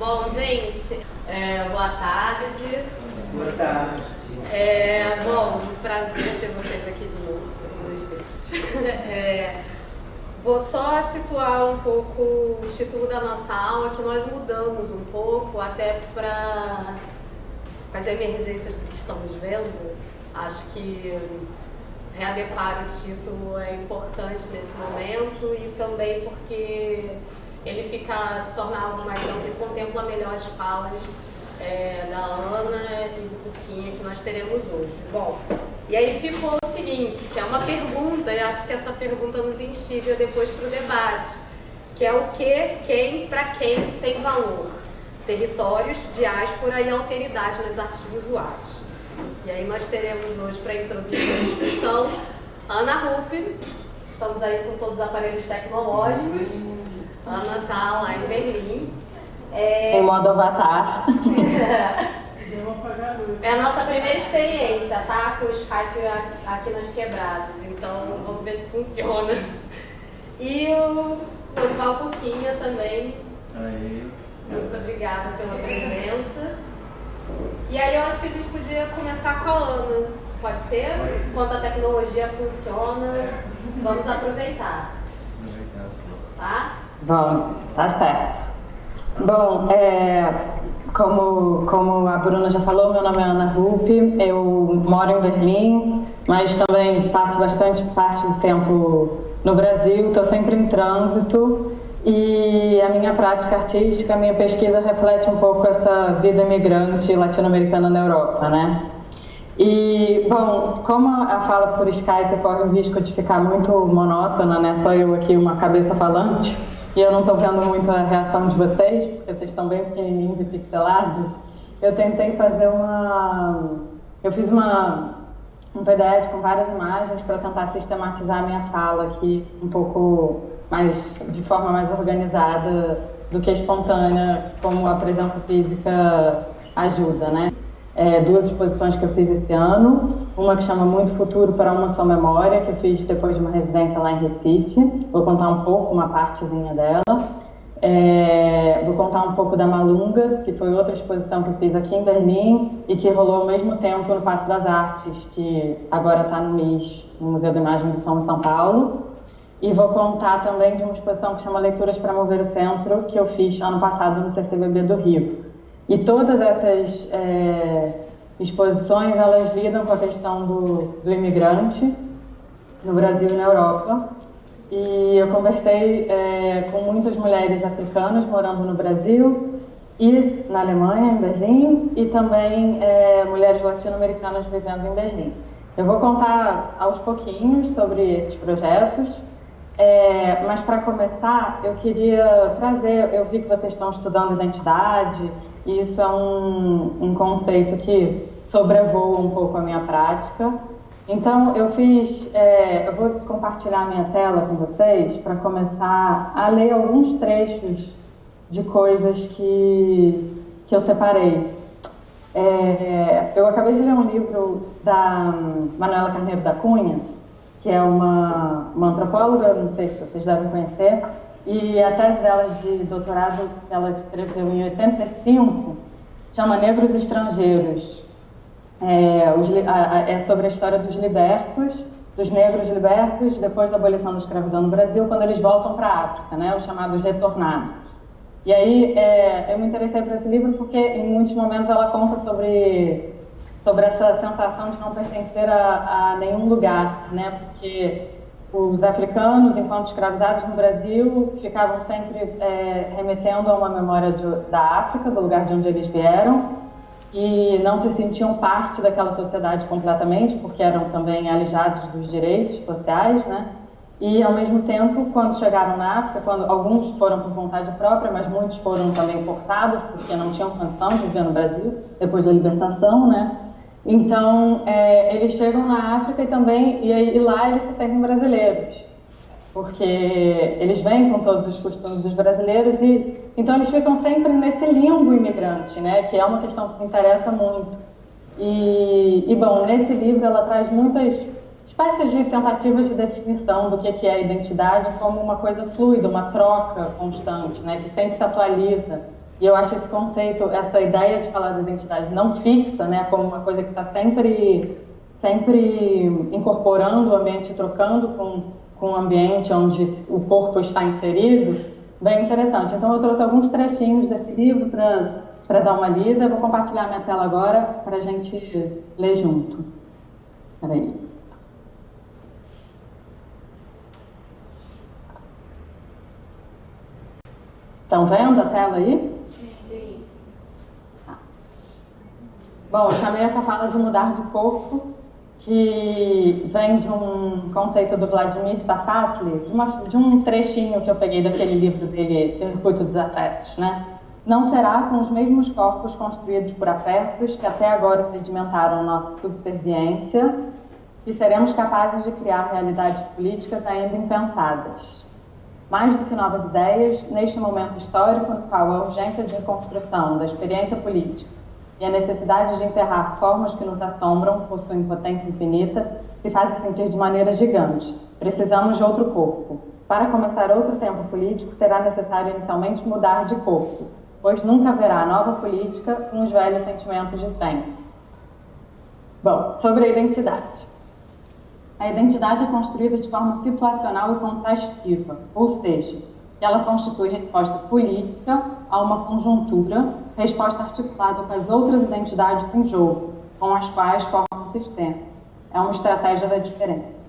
Bom, gente, boa tarde. Boa tarde. Bom, um prazer ter vocês aqui de novo, todos os textos. Vou só situar um pouco o título da nossa aula, que nós mudamos um pouco, até para as emergências que estamos vendo. Acho que readequar o título é importante nesse momento e também porque ele se torna algo mais amplo e contempla melhor as falas da Ana e do Cuquinha que nós teremos hoje. Bom, e aí ficou o seguinte, que é uma pergunta, e acho que essa pergunta nos instiga depois para o debate, que é o que, quem, para quem tem valor? Territórios, diáspora e alteridade nas artes visuais. E aí nós teremos hoje, para introduzir a discussão, Ana Rupp. Estamos aí com todos os aparelhos tecnológicos. Ana está lá em Berlim. Em modo avatar. É a nossa primeira experiência, tá? Com o Skype aqui nas quebradas. Então, vamos ver se funciona. E o Dorival Cuquinha também. Aí. Muito obrigada pela presença. E aí eu acho que a gente podia começar com a Ana. Pode ser? Enquanto a tecnologia funciona, vamos aproveitar. Tá? Bom, tá certo. Bom, como a Bruna já falou, meu nome é Ana Rupp, eu moro em Berlim, mas também passo bastante parte do tempo no Brasil, estou sempre em trânsito e a minha prática artística, a minha pesquisa reflete um pouco essa vida imigrante latino-americana na Europa, né? E, bom, como a fala por Skype corre o risco de ficar muito monótona, né? Só eu aqui, uma cabeça falante, e eu não estou vendo muito a reação de vocês, porque vocês estão bem pequenininhos e pixelados, eu tentei fazer eu fiz um PDF com várias imagens para tentar sistematizar a minha fala aqui um pouco mais, de forma mais organizada do que espontânea, como a presença física ajuda, né? Duas exposições que eu fiz esse ano, uma que chama Muito Futuro para Uma Só Memória, que eu fiz depois de uma residência lá em Recife. Vou contar um pouco, uma partezinha dela. Vou contar um pouco da Malungas, que foi outra exposição que eu fiz aqui em Berlim e que rolou ao mesmo tempo no Paço das Artes, que agora está no MIS, no Museu da Imagem do Som em São Paulo. E vou contar também de uma exposição que chama Leituras para Mover o Centro, que eu fiz ano passado no CCBB do Rio. E todas essas exposições, elas lidam com a questão do imigrante no Brasil e na Europa. E eu conversei com muitas mulheres africanas morando no Brasil e na Alemanha, em Berlim, e também mulheres latino-americanas vivendo em Berlim. Eu vou contar aos pouquinhos sobre esses projetos, mas para começar, eu queria trazer, eu vi que vocês estão estudando identidade, e isso é um conceito que sobrevoa um pouco a minha prática. Então, eu vou compartilhar a minha tela com vocês para começar a ler alguns trechos de coisas que eu separei. Eu acabei de ler um livro da Manuela Carneiro da Cunha, que é uma antropóloga, não sei se vocês devem conhecer, e a tese dela de doutorado, que ela escreveu em 85, chama Negros Estrangeiros. É sobre a história dos libertos, dos negros libertos, depois da abolição da escravidão no Brasil, quando eles voltam para a África, né, os chamados retornados. E aí eu me interessei por esse livro porque, em muitos momentos, ela conta sobre essa sensação de não pertencer a nenhum lugar, né, porque os africanos, enquanto escravizados no Brasil, ficavam sempre remetendo a uma memória da África, do lugar de onde eles vieram, e não se sentiam parte daquela sociedade completamente, porque eram também alijados dos direitos sociais, né? E, ao mesmo tempo, quando chegaram na África, alguns foram por vontade própria, mas muitos foram também forçados, porque não tinham condição de viver no Brasil, depois da libertação, né? Então, eles chegam na África e lá eles se tornam brasileiros, porque eles vêm com todos os costumes dos brasileiros e então eles ficam sempre nesse limbo imigrante, né, que é uma questão que me interessa muito. Bom, nesse livro ela traz muitas espécies de tentativas de definição do que é a identidade como uma coisa fluida, uma troca constante, né, que sempre se atualiza E eu acho esse conceito, essa ideia de falar da identidade não fixa, né, como uma coisa que está sempre incorporando o ambiente, trocando com o ambiente onde o corpo está inserido, bem interessante. Então eu trouxe alguns trechinhos desse livro para dar uma lida. Eu vou compartilhar minha tela agora para a gente ler junto. Espera aí. Estão vendo a tela aí? Sim. Bom, eu chamei essa fala de mudar de corpo, que vem de um conceito do Vladimir Safatli, de um trechinho que eu peguei daquele livro dele, Circuito dos Afetos, né? Não será com os mesmos corpos construídos por afetos que até agora sedimentaram nossa subserviência que seremos capazes de criar realidades políticas ainda impensadas. Mais do que novas ideias, neste momento histórico no qual a urgência de reconstrução da experiência política e a necessidade de enterrar formas que nos assombram, possuem potência infinita, se fazem sentir de maneira gigante. Precisamos de outro corpo. Para começar outro tempo político, será necessário inicialmente mudar de corpo, pois nunca haverá nova política com os velhos sentimentos de sempre. Bom, sobre a identidade. A identidade é construída de forma situacional e contrastiva, ou seja, ela constitui resposta política a uma conjuntura, resposta articulada com as outras identidades em jogo, com as quais formam um sistema. É uma estratégia da diferença.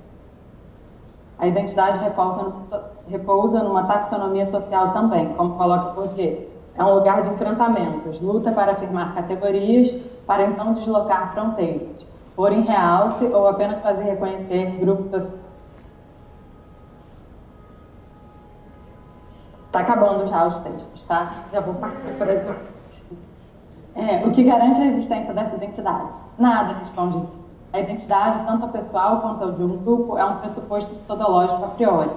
A identidade repousa numa taxonomia social também, como coloca Bourdieu. É um lugar de enfrentamentos, luta para afirmar categorias, para então deslocar fronteiras, pôr em realce ou apenas fazer reconhecer grupos. Está acabando já os textos, tá? Já vou partir por aqui. O que garante a existência dessa identidade? Nada, responde. A identidade, tanto a pessoal quanto a de um grupo, é um pressuposto metodológico a priori,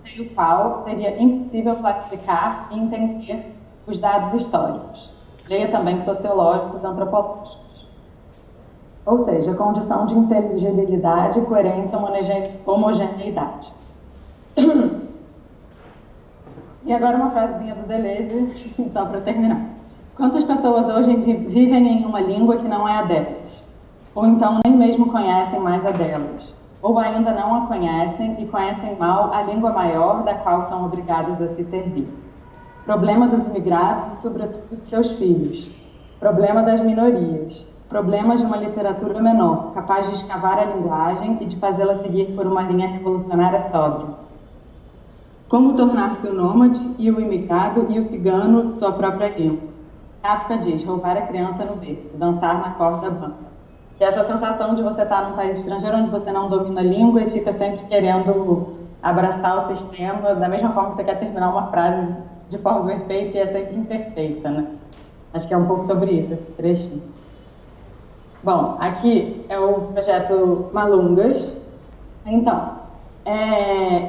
sem o qual seria impossível classificar e entender os dados históricos. Leia também sociológicos, antropológicos. Ou seja, condição de inteligibilidade, coerência, homogeneidade. E agora uma frasezinha do Deleuze, só para terminar. Quantas pessoas hoje vivem em uma língua que não é a delas? Ou então nem mesmo conhecem mais a delas? Ou ainda não a conhecem e conhecem mal a língua maior da qual são obrigadas a se servir? Problema dos imigrados e, sobretudo, de seus filhos. Problema das minorias. Problemas de uma literatura menor, capaz de escavar a linguagem e de fazê-la seguir por uma linha revolucionária sóbria. Como tornar-se o nômade e o imigrado e o cigano de sua própria língua? Kafka diz, roubar a criança no berço, dançar na corda bamba. E essa sensação de você estar num país estrangeiro onde você não domina a língua e fica sempre querendo abraçar o sistema, da mesma forma que você quer terminar uma frase de forma perfeita e é sempre imperfeita, né? Acho que é um pouco sobre isso, esse trechinho. Bom, aqui é o projeto Malungas. Então,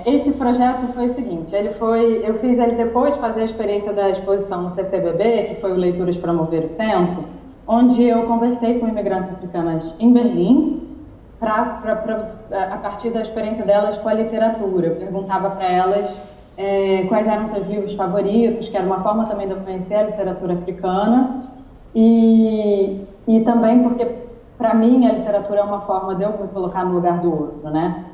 esse projeto foi o seguinte, eu fiz ele depois de fazer a experiência da exposição no CCBB, que foi o Leituras para Mover o Centro, onde eu conversei com imigrantes africanas em Berlim, a partir da experiência delas com a literatura. Eu perguntava para elas quais eram seus livros favoritos, que era uma forma também de eu conhecer a literatura africana, e também porque, para mim, a literatura é uma forma de eu me colocar no lugar do outro, né?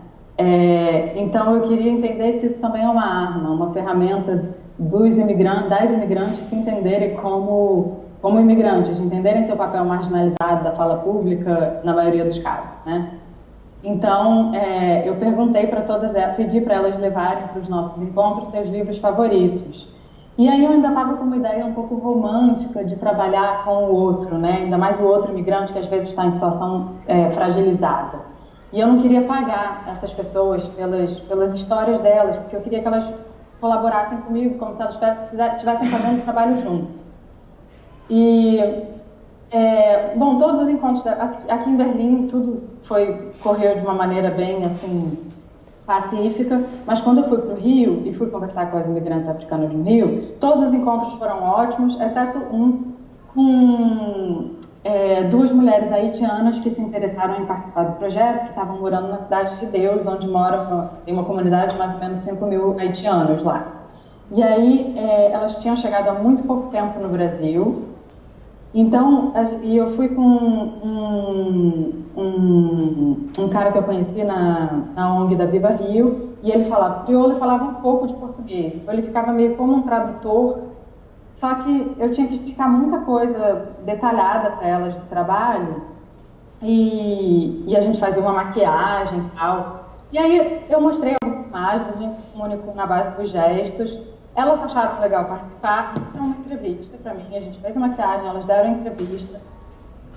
Então, eu queria entender se isso também é uma arma, uma ferramenta das imigrantes se entenderem como imigrantes, entenderem seu papel marginalizado da fala pública, na maioria dos casos, né? Então, eu perguntei para todas elas, pedi para elas levarem para os nossos encontros seus livros favoritos. E aí eu ainda estava com uma ideia um pouco romântica de trabalhar com o outro, né? Ainda mais o outro imigrante que às vezes está em situação fragilizada. E eu não queria pagar essas pessoas pelas histórias delas, porque eu queria que elas colaborassem comigo, como se elas estivessem fazendo o trabalho junto. Bom, todos os encontros aqui em Berlim, tudo correu de uma maneira bem, assim, pacífica, mas quando eu fui para o Rio e fui conversar com as imigrantes africanas no Rio, todos os encontros foram ótimos, exceto um com duas mulheres haitianas que se interessaram em participar do projeto, que estavam morando na Cidade de Deus, onde tem uma comunidade de mais ou menos 5.000 haitianos lá. E aí elas tinham chegado há muito pouco tempo no Brasil. Então, eu fui com um cara que eu conheci na ONG da Viva Rio, e ele falava crioulo e falava um pouco de português. Então, ele ficava meio como um tradutor, só que eu tinha que explicar muita coisa detalhada para elas do trabalho, e a gente fazia uma maquiagem e tal. E aí eu mostrei algumas imagens, a gente se comunicou na base dos gestos. Elas acharam legal participar, fizeram uma entrevista para mim, a gente fez a maquiagem, elas deram a entrevista.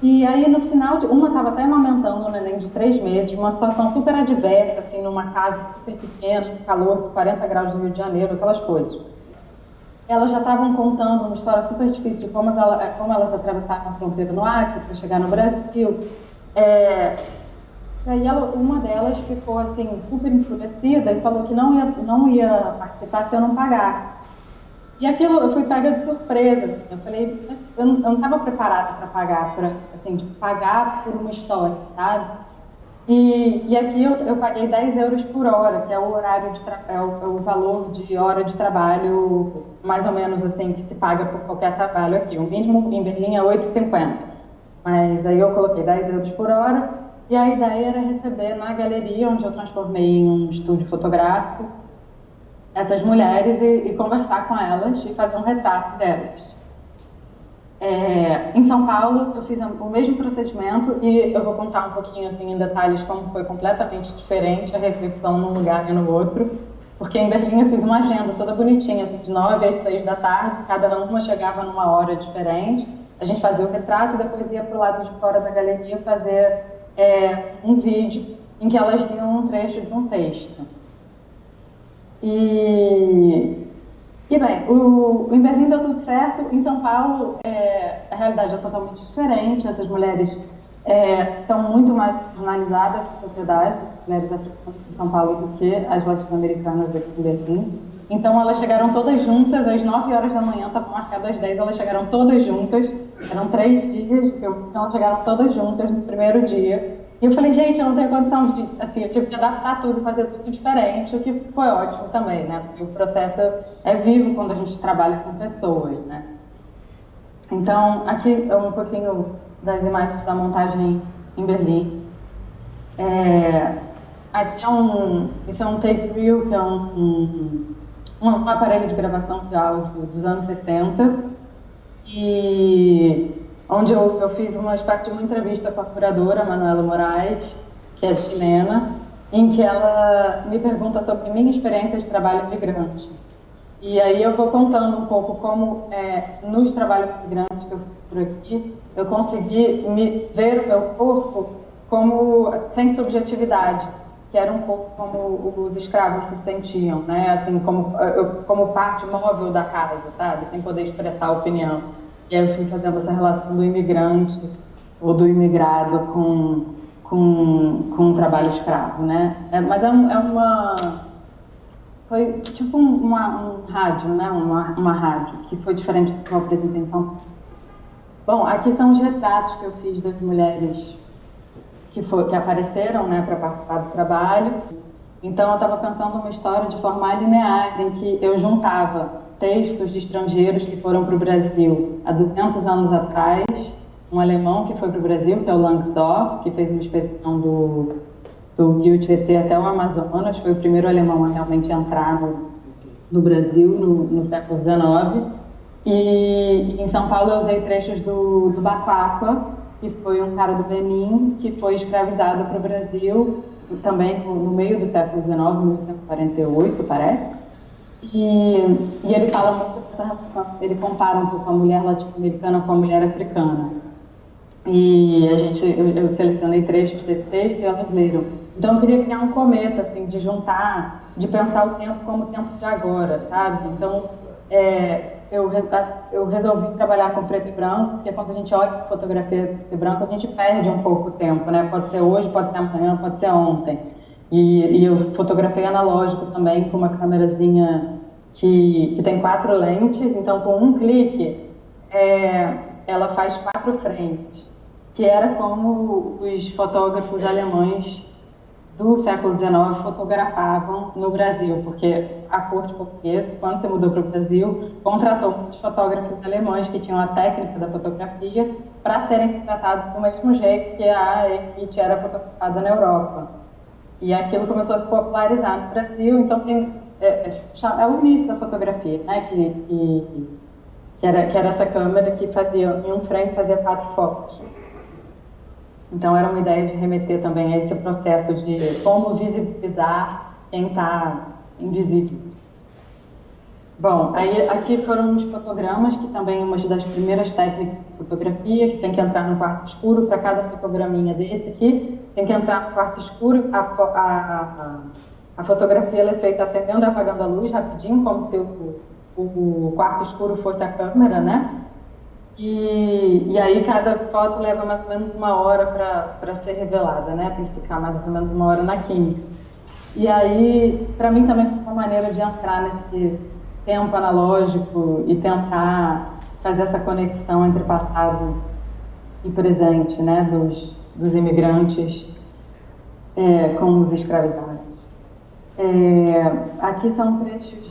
E aí no final, uma estava até amamentando um neném de 3 meses, uma situação super adversa, assim, numa casa super pequena, calor, 40 graus no Rio de Janeiro, aquelas coisas. Elas já estavam contando uma história super difícil de como elas atravessaram a fronteira no Acre para chegar no Brasil. Aí uma delas ficou assim super enfurecida e falou que não ia participar se eu não pagasse. E aquilo eu fui pega de surpresa, assim. Eu falei, eu não estava preparada para pagar, pagar por uma história, sabe? E aqui eu paguei 10 euros por hora, que é o horário o valor de hora de trabalho, mais ou menos assim, que se paga por qualquer trabalho aqui. O mínimo em Berlim é 8,50. Mas aí eu coloquei 10 euros por hora, e a ideia era receber na galeria, onde eu transformei em um estúdio fotográfico, essas mulheres e conversar com elas e fazer um retrato delas. Em São Paulo, eu fiz o mesmo procedimento e eu vou contar um pouquinho assim, em detalhes como foi completamente diferente a recepção num lugar e no outro, porque em Berlim eu fiz uma agenda toda bonitinha, assim, de 9 às 6 da tarde, cada uma chegava numa hora diferente, a gente fazia o retrato e depois ia para o lado de fora da galeria fazer um vídeo em que elas liam um trecho de um texto. E bem, em Berlim deu tudo certo, em São Paulo a realidade é totalmente diferente, essas mulheres estão muito mais marginalizadas na sociedade, as mulheres africanas em São Paulo, do que as latino-americanas aqui em Berlim. Então elas chegaram todas juntas, às 9 horas da manhã, estava marcado às 10, elas chegaram todas juntas, eram 3 dias, então elas chegaram todas juntas no primeiro dia. E eu falei, gente, eu não tenho condição de, assim, eu tive que adaptar tudo, fazer tudo diferente, o que foi ótimo também, né? Porque o processo é vivo quando a gente trabalha com pessoas, né? Então, aqui é um pouquinho das imagens da montagem em Berlim. Aqui isso é um tape reel, que é um aparelho de gravação de áudio dos anos 60, e onde eu fiz uma espécie de uma entrevista com a curadora, Manuela Moraes, que é chilena, em que ela me pergunta sobre minha experiência de trabalho imigrante. E aí eu vou contando um pouco como, nos trabalhos migrantes que eu fiz por aqui, eu consegui ver o meu corpo como sem subjetividade, que era um pouco como os escravos se sentiam, né? Assim, como parte móvel da casa, sabe? Sem poder expressar a opinião. E aí eu fui fazendo essa relação do imigrante ou do imigrado com o trabalho escravo, né? Mas foi tipo um rádio, né? Uma rádio, que foi diferente do que eu apresentei. Então, bom, aqui são os retratos que eu fiz das mulheres que apareceram, né, para participar do trabalho. Então eu estava pensando uma história de forma linear, em que eu juntava textos de estrangeiros que foram para o Brasil há 200 anos atrás, um alemão que foi para o Brasil, que é o Langsdorff, que fez uma expedição do Rio Tietê até o Amazonas, foi o primeiro alemão a realmente entrar no Brasil no século XIX. E em São Paulo eu usei trechos do Bacuaqua, que foi um cara do Benin que foi escravizado para o Brasil, também no meio do século XIX, 1848, parece. E ele fala muito dessa relação, ele compara um pouco a mulher latino-americana com a mulher africana. E eu selecionei trechos desse texto e elas leram. Então eu queria criar um cometa, assim, de juntar, de pensar o tempo como o tempo de agora, sabe? Então eu resolvi trabalhar com preto e branco, porque quando a gente olha para fotografia preto e branco, a gente perde um pouco o tempo, né? Pode ser hoje, pode ser amanhã, pode ser ontem. E eu fotografei analógico também, com uma câmerazinha que tem 4 lentes, então com um clique ela faz 4 frames, que era como os fotógrafos alemães do século XIX fotografavam no Brasil, porque a corte portuguesa, quando se mudou para o Brasil, contratou muitos fotógrafos alemães que tinham a técnica da fotografia para serem tratados do mesmo jeito que a elite era fotografada na Europa. E aquilo começou a se popularizar no Brasil, então é o início da fotografia, né? Que era essa câmera que fazia, em um frame, fazia 4 fotos. Então, era uma ideia de remeter também a esse processo de como visibilizar quem está invisível. Bom, aí aqui foram os fotogramas, que também é uma das primeiras técnicas de fotografia, que tem que entrar no quarto escuro. Para cada fotograminha desse aqui, tem que entrar no quarto escuro. A fotografia ela é feita acendendo e apagando a luz rapidinho, como se o quarto escuro fosse a câmera, né? E aí cada foto leva mais ou menos 1 hora para ser revelada, né? Tem que ficar mais ou menos 1 hora na química. E aí, para mim também foi uma maneira de entrar nesse tempo analógico e tentar fazer essa conexão entre passado e presente, né? Dos imigrantes com os escravizados. Aqui são trechos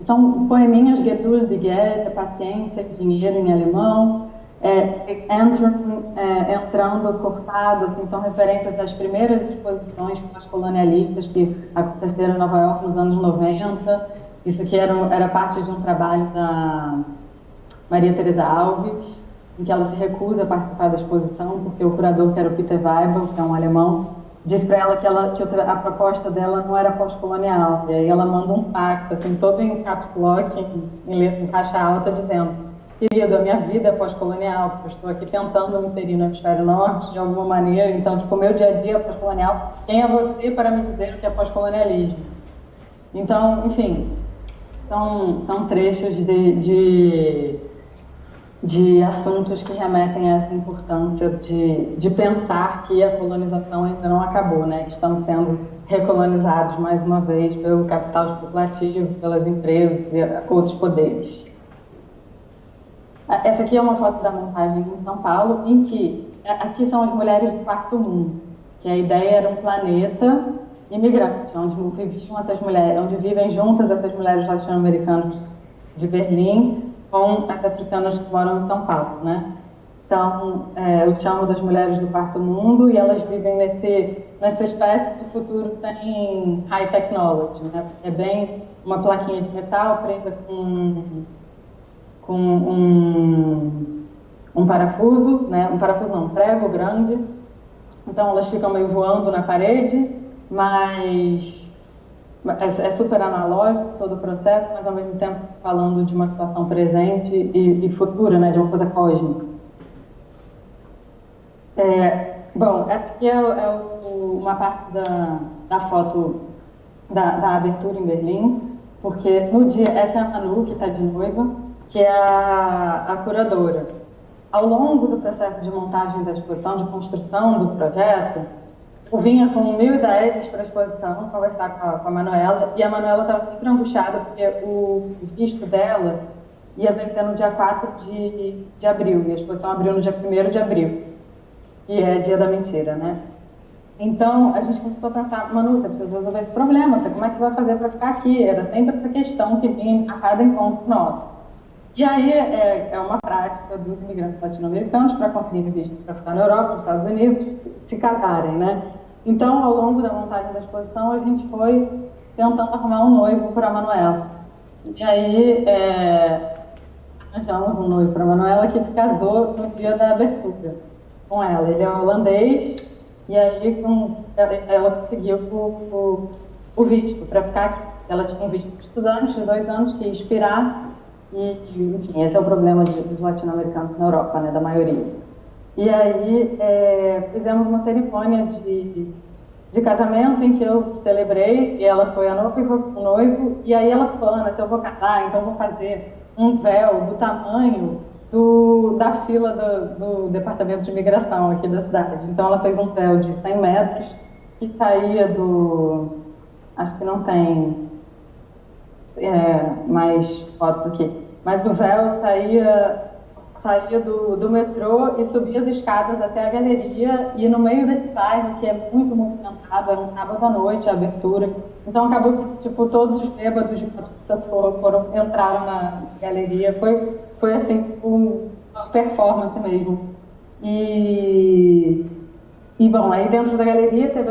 são poeminhas Geduld, Geld, paciência, dinheiro em alemão, entrando, cortado, assim, são referências às primeiras exposições pós-colonialistas que aconteceram em Nova York nos anos 90. Isso aqui era parte de um trabalho da Maria Teresa Alves, em que ela se recusa a participar da exposição, porque o curador, que era o Peter Weibel, que é um alemão, disse para ela que a proposta dela não era pós-colonial. E aí ela manda um fax, assim, todo em caps lock, em caixa alta, dizendo: querido, a minha vida é pós-colonial, porque eu estou aqui tentando me inserir no hemisfério norte de alguma maneira, então, tipo, o meu dia a dia é pós-colonial. Quem é você para me dizer o que é pós-colonialismo? Então, enfim, são trechos de assuntos que remetem a essa importância de pensar que a colonização ainda não acabou, né? Que estamos sendo recolonizados mais uma vez pelo capital especulativo, pelas empresas e outros poderes. Essa aqui é uma foto da montagem em São Paulo, em que aqui são as mulheres do quarto mundo, que a ideia era um planeta imigrante, onde viviam essas mulheres, onde vivem juntas essas mulheres latino-americanas de Berlim com as africanas que moram em São Paulo, né? Então, eu chamo das mulheres do quarto mundo e elas vivem nessa espécie de futuro sem high technology, né? É bem uma plaquinha de metal presa com um parafuso, né? Um parafuso não, um prego grande. Então, elas ficam meio voando na parede, mas é super analógico todo o processo, mas ao mesmo tempo falando de uma situação presente e futura, né, de uma coisa cósmica. Bom, essa aqui uma parte da foto da abertura em Berlim, porque no dia, essa é a Manu, que está de noiva, que é a curadora. Ao longo do processo de montagem da exposição, de construção do projeto, eu vinha com 1000 ideias para a exposição, conversar com a Manuela, e a Manuela estava sempre angustiada porque o visto dela ia vencer no dia 4 de abril, e a exposição abriu no dia 1º de abril, que é dia da mentira, né? Então, a gente começou a pensar: Manu, você precisa resolver esse problema, como é que você vai fazer para ficar aqui? Era sempre essa questão que vinha a cada encontro nosso. E aí é uma prática dos imigrantes latino-americanos para conseguirem visto para ficar na Europa, nos Estados Unidos, se casarem, né? Então, ao longo da montagem da exposição, a gente foi tentando arrumar um noivo para a Manuela. E aí, arranjamos um noivo para a Manuela que se casou no dia da abertura com ela. Ele é holandês, e aí ela conseguiu o visto para ficar aqui. Ela tinha um visto de estudante de 2 anos que ia expirar, e, enfim, esse é o problema dos latino-americanos na Europa, né, da maioria. E aí fizemos uma cerimônia de casamento em que eu celebrei, e ela foi a noiva, o noivo, e aí ela falou: Ana, se eu vou casar, então eu vou fazer um véu do tamanho da fila do departamento de imigração aqui da cidade. Então ela fez um véu de 100 metros que saía acho que não tem mais fotos aqui, mas o véu saía saía do metrô e subia as escadas até a galeria, e no meio desse bairro, que é muito movimentado, era um sábado à noite, a abertura. Então acabou que, tipo, todos os bêbados de Patriça entraram na galeria. Foi assim, uma performance mesmo. E bom, aí dentro da galeria teve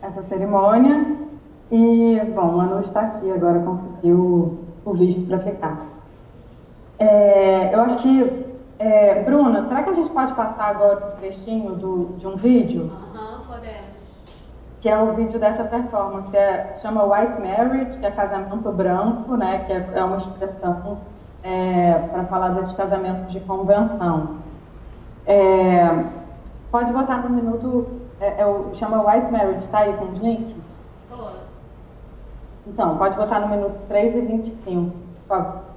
essa cerimônia. E, bom, Manu está aqui agora, conseguiu o visto para ficar. Eu acho que, Bruna, será que a gente pode passar agora um trechinho de um vídeo? Podemos. Que é o vídeo dessa performance, que chama White Marriage, que é casamento branco, né, que é uma expressão para falar desses casamentos de convenção. Pode botar no minuto, chama White Marriage, tá aí com os links? Então, pode botar no minuto 3:25, por favor.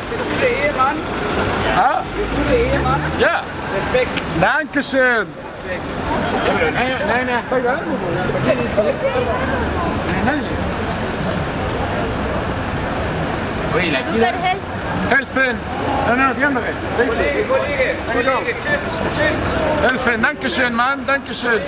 Bist du der Ehemann? Ha? Bist du der Ehemann? Ja, Respekt. Dankeschön. Nee. Kijk dan. Helfen. No, die andere. Deze. Kollege, tschüss. Helfen, Dankeschön, Mann, Dankeschön.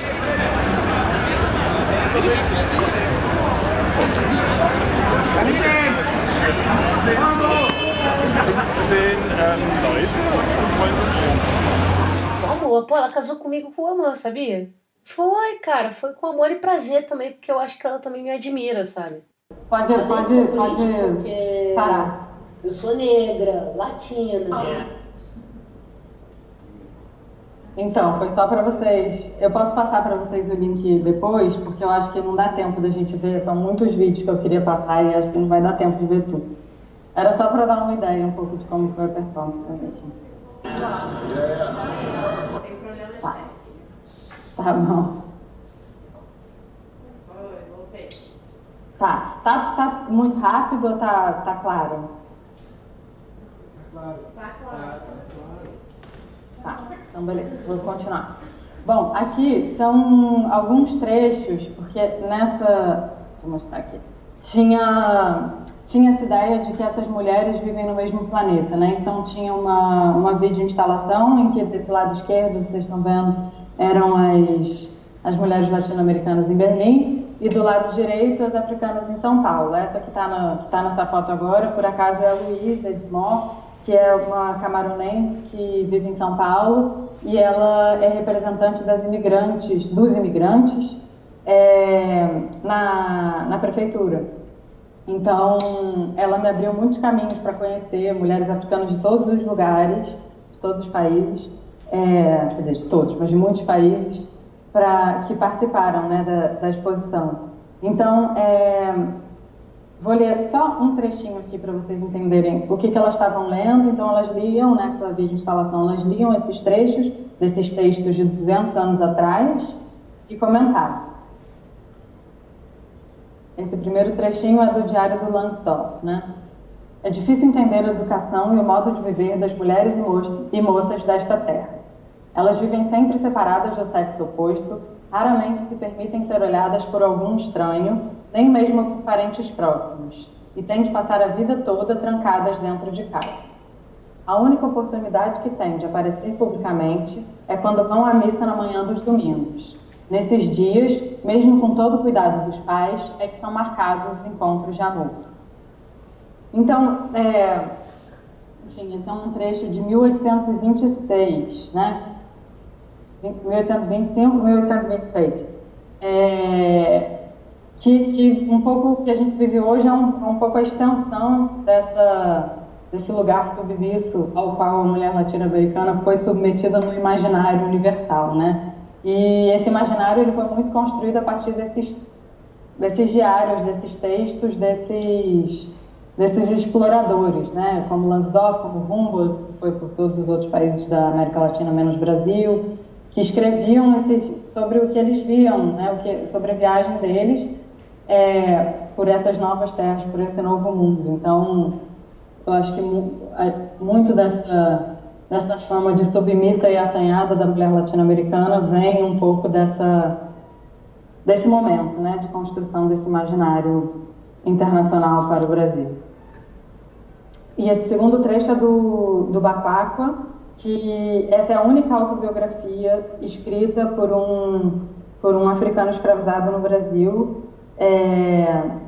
Amor, pô, ela casou comigo com amor, sabia? Foi, cara, foi com amor e prazer também, porque eu acho que ela também me admira, sabe? Pode porque parar. eu sou negra, latina. Então, foi só para vocês. Eu posso passar para vocês o link depois, porque eu acho que não dá tempo da gente ver. São muitos vídeos que eu queria passar e acho que não vai dar tempo de ver tudo. Era só para dar uma ideia um pouco de como foi a performance da gente. Tem problemas Tá. técnicos. Tá bom. Voltei. Tá muito rápido ou tá claro? Tá claro. Tá, então beleza, vou continuar. Bom, aqui são alguns trechos, porque vou mostrar aqui, tinha essa ideia de que essas mulheres vivem no mesmo planeta, né? Então tinha uma videoinstalação em que desse lado esquerdo, vocês estão vendo, eram as mulheres latino-americanas em Berlim, e do lado direito as africanas em São Paulo. Essa que tá nessa foto agora, por acaso, é a Luísa Edmond, que é uma camaronense que vive em São Paulo, e ela é representante dos imigrantes na prefeitura. Então, ela me abriu muitos caminhos para conhecer mulheres africanas de todos os lugares, de todos os países, quer dizer, de todos, mas de muitos países, que participaram, né, da exposição. Então, vou ler só um trechinho aqui para vocês entenderem o que elas estavam lendo. Então, elas liam nessa videoinstalação, elas liam esses trechos desses textos de 200 anos atrás e comentavam. Esse primeiro trechinho é do Diário do Langsdorff, né? É difícil entender a educação e o modo de viver das mulheres e moças desta terra. Elas vivem sempre separadas do sexo oposto, raramente se permitem ser olhadas por algum estranho, nem mesmo por parentes próximos, e têm de passar a vida toda trancadas dentro de casa. A única oportunidade que têm de aparecer publicamente é quando vão à missa na manhã dos domingos. Nesses dias, mesmo com todo o cuidado dos pais, é que são marcados os encontros de amor. Então, enfim, esse é um trecho de 1826, né? 1825, 1826. Que um pouco o que a gente vive hoje é um pouco a extensão desse lugar submisso ao qual a mulher latino-americana foi submetida no imaginário universal, né? E esse imaginário ele foi muito construído a partir desses diários, desses textos, desses exploradores, né? Como Langsdorff, como Humboldt, que foi por todos os outros países da América Latina, menos Brasil, que escreviam sobre o que eles viam, né? Sobre a viagem deles por essas novas terras, por esse novo mundo. Então, eu acho que muito dessa fama de submissa e assanhada da mulher latino-americana vem um pouco desse momento, né, de construção desse imaginário internacional para o Brasil. E esse segundo trecho é do Bapacqua, que essa é a única autobiografia escrita por um africano escravizado no Brasil,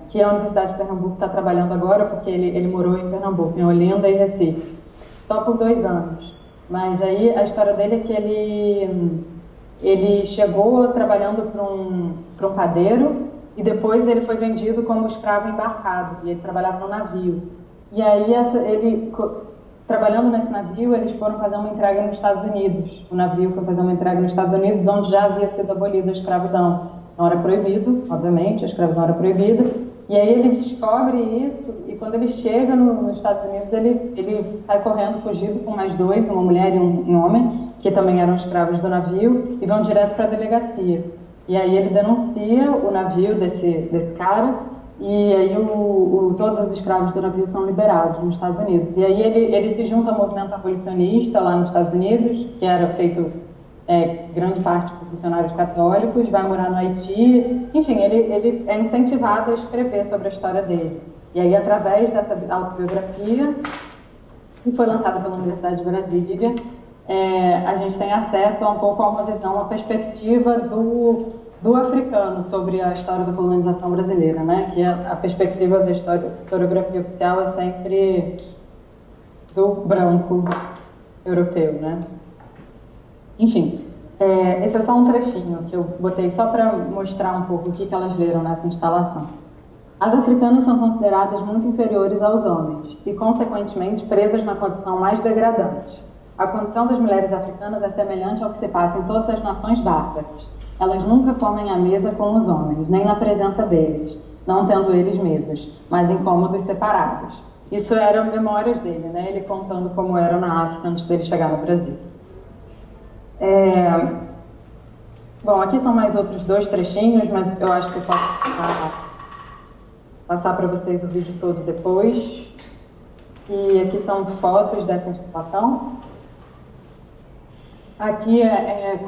que a Universidade de Pernambuco está trabalhando agora, porque ele morou em Pernambuco, em Olinda e Recife, só por 2 anos. Mas aí a história dele é que ele chegou trabalhando para um padeiro e depois ele foi vendido como escravo embarcado, e ele trabalhava no navio. E aí trabalhando nesse navio, eles foram fazer uma entrega nos Estados Unidos. O navio foi fazer uma entrega nos Estados Unidos, onde já havia sido abolida a escravidão. Não era proibido, obviamente, a escravidão era proibida. E aí ele descobre isso, e quando ele chega nos Estados Unidos, ele sai correndo, fugido com mais 2, uma mulher e um homem, que também eram escravos do navio, e vão direto para a delegacia. E aí ele denuncia o navio desse cara, e aí todos os escravos do navio são liberados nos Estados Unidos. E aí ele se junta ao movimento abolicionista lá nos Estados Unidos, que era feito grande parte por funcionários católicos, vai morar no Haiti. Enfim, ele é incentivado a escrever sobre a história dele. E aí, através dessa autobiografia, que foi lançada pela Universidade de Brasília, a gente tem acesso a uma visão, uma perspectiva do africano sobre a história da colonização brasileira, né? Que a perspectiva da historiografia oficial é sempre do branco europeu, né? Enfim, esse é só um trechinho que eu botei só para mostrar um pouco o que elas leram nessa instalação. As africanas são consideradas muito inferiores aos homens e, consequentemente, presas na condição mais degradante. A condição das mulheres africanas é semelhante ao que se passa em todas as nações bárbaras. Elas nunca comem à mesa com os homens, nem na presença deles, não tendo eles mesas, mas em cômodos separados. Isso eram memórias dele, né? Ele contando como era na África antes dele chegar no Brasil. Bom, aqui são mais outros 2 trechinhos, mas eu acho que eu posso passar para vocês o vídeo todo depois. E aqui são fotos dessa instalação. Aqui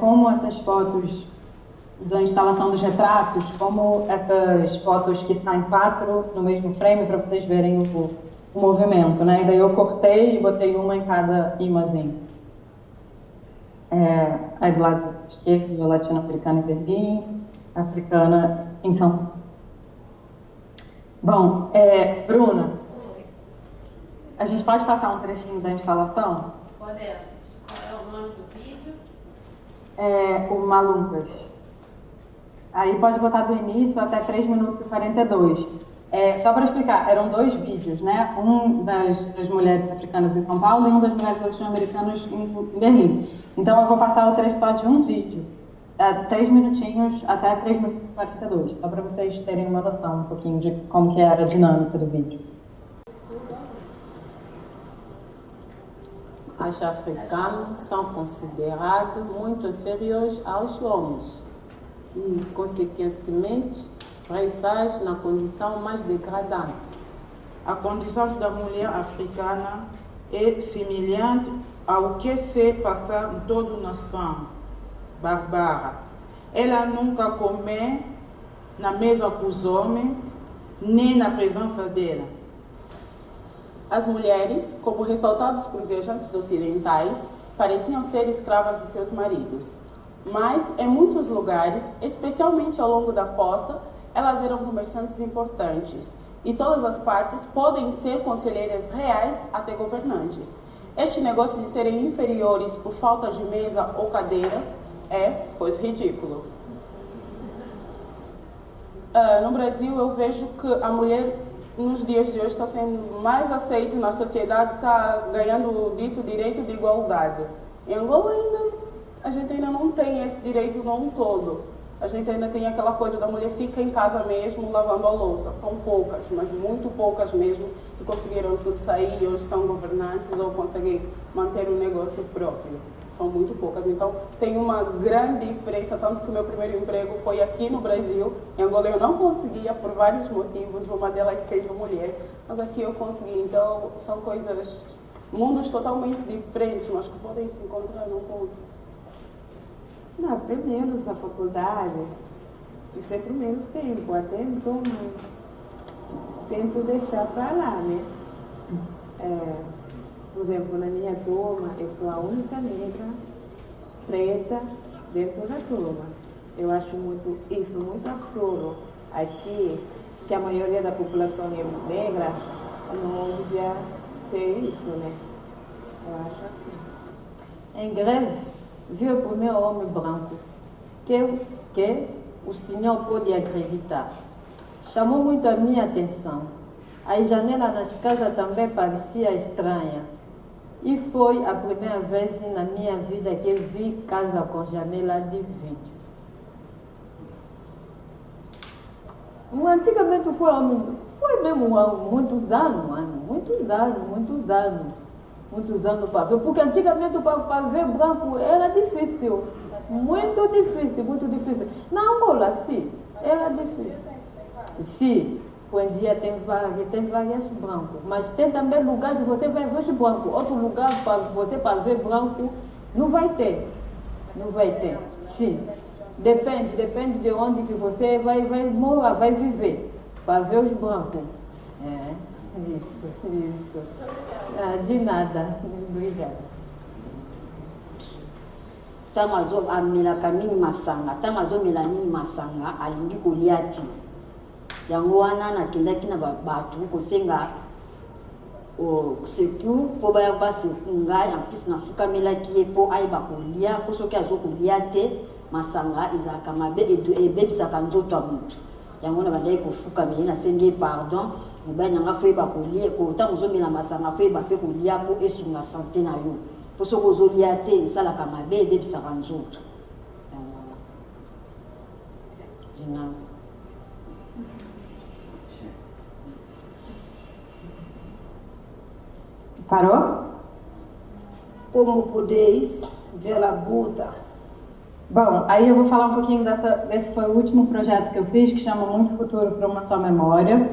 como essas fotos da instalação dos retratos, como essas fotos que saem 4 no mesmo frame para vocês verem o movimento, né? E daí eu cortei e botei uma em cada imazinho. Aí do lado esquerdo, latino-africana em Berlim, africana em São Paulo. Bom, Bruna, a gente pode passar um trechinho da instalação? Podemos. Qual é o nome do vídeo? O Malungas. Aí pode botar do início até 3 minutos e 42. Só para explicar, eram 2 vídeos, né? Um das mulheres africanas em São Paulo e um das mulheres latino-americanas em Berlim. Então eu vou passar o trecho só de um vídeo, 3 minutinhos até 3 minutos e 42, só para vocês terem uma noção um pouquinho de como que era a dinâmica do vídeo. As africanas são consideradas muito inferiores aos homens e, consequentemente, presas na condição mais degradante. A condição da mulher africana é semelhante ao que se passa em toda nação bárbara. Ela nunca come na mesa com os homens, nem na presença dela. As mulheres, como ressaltados por viajantes ocidentais, pareciam ser escravas de seus maridos. Mas, em muitos lugares, especialmente ao longo da costa, elas eram comerciantes importantes. E todas as partes podem ser conselheiras reais até governantes. Este negócio de serem inferiores por falta de mesa ou cadeiras é, pois, ridículo. No Brasil, eu vejo que a mulher, nos dias de hoje, está sendo mais aceita na sociedade, está ganhando o dito direito de igualdade. Em Angola, a gente ainda não tem esse direito não todo. A gente ainda tem aquela coisa da mulher fica em casa mesmo lavando a louça. São poucas, mas muito poucas mesmo, que conseguiram sobressair e hoje são governantes ou conseguem manter um negócio próprio. São muito poucas. Então, tem uma grande diferença, tanto que o meu primeiro emprego foi aqui no Brasil. Em Angola eu não conseguia por vários motivos, uma delas sendo mulher, mas aqui eu consegui. Então, são coisas, mundos totalmente diferentes, mas que podem se encontrar num ponto. Não, pelo menos na faculdade, Isso é primeiro tempo, até então, mas tento deixar para lá, né? Por exemplo, na minha turma, eu sou a única negra preta dentro da turma. Eu acho isso muito absurdo aqui, que a maioria da população é negra não devia ter isso, né? Eu acho assim. Em greve, vi o primeiro homem branco, que o senhor pode acreditar. Chamou muito a minha atenção. A janela nas casas também parecia estranha. E foi a primeira vez na minha vida que eu vi casa com janela de vidro. Antigamente foi mesmo muitos anos para ver, porque antigamente para ver branco era difícil, muito difícil. Na Angola, sim, era difícil. Sim, hoje em dia tem vários brancos, mas tem também lugar que você vai ver os brancos, outro lugar para ver branco não vai ter, sim. Depende de onde que você vai morar, vai viver, para ver os brancos. Isso. De nada. Obrigada. Tamazo amila kamini masanga, tamazo milanini masanga, alingi kuliati. Yango wana nakendaki na batu kosenga surtout po baya basi ngai en plus nafukamelaki ye po ayeba kolia po soki azokolia te masanga ezalaka mabe ebebisaka nzoto ya motu. Yango na bandaki kofukamela nasengi pardon mobali nanga fo yeba kolia ntango ozomela masanga fo yeba mpe kolia po esunga sante na yo po soki ozolia te esalaka mabe ebebisaka nzoto. Parou? Como podeis ver a Buda? Bom, aí eu vou falar um pouquinho desse foi o último projeto que eu fiz, que chama Muito Futuro para uma Só Memória.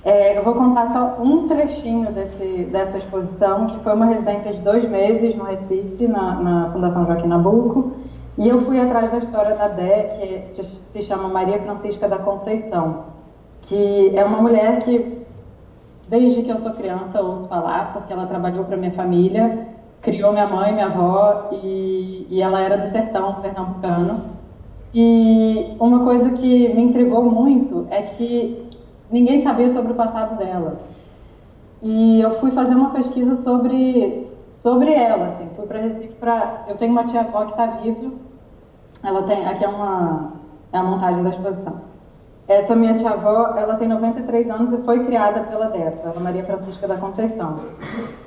Eu vou contar só um trechinho dessa exposição, que foi uma residência de 2 meses no Recife, na Fundação Joaquim Nabuco, e eu fui atrás da história da Dé, que se chama Maria Francisca da Conceição, que é uma mulher que, desde que eu sou criança, ouço falar, porque ela trabalhou para minha família, criou minha mãe, minha avó, e ela era do sertão pernambucano. E uma coisa que me intrigou muito é que ninguém sabia sobre o passado dela. E eu fui fazer uma pesquisa sobre ela, assim. Fui para Recife eu tenho uma tia-avó que está viva. Ela tem... Aqui é a montagem da exposição. Essa minha tia-avó, ela tem 93 anos e foi criada pela Dé, pela Maria Francisca da Conceição.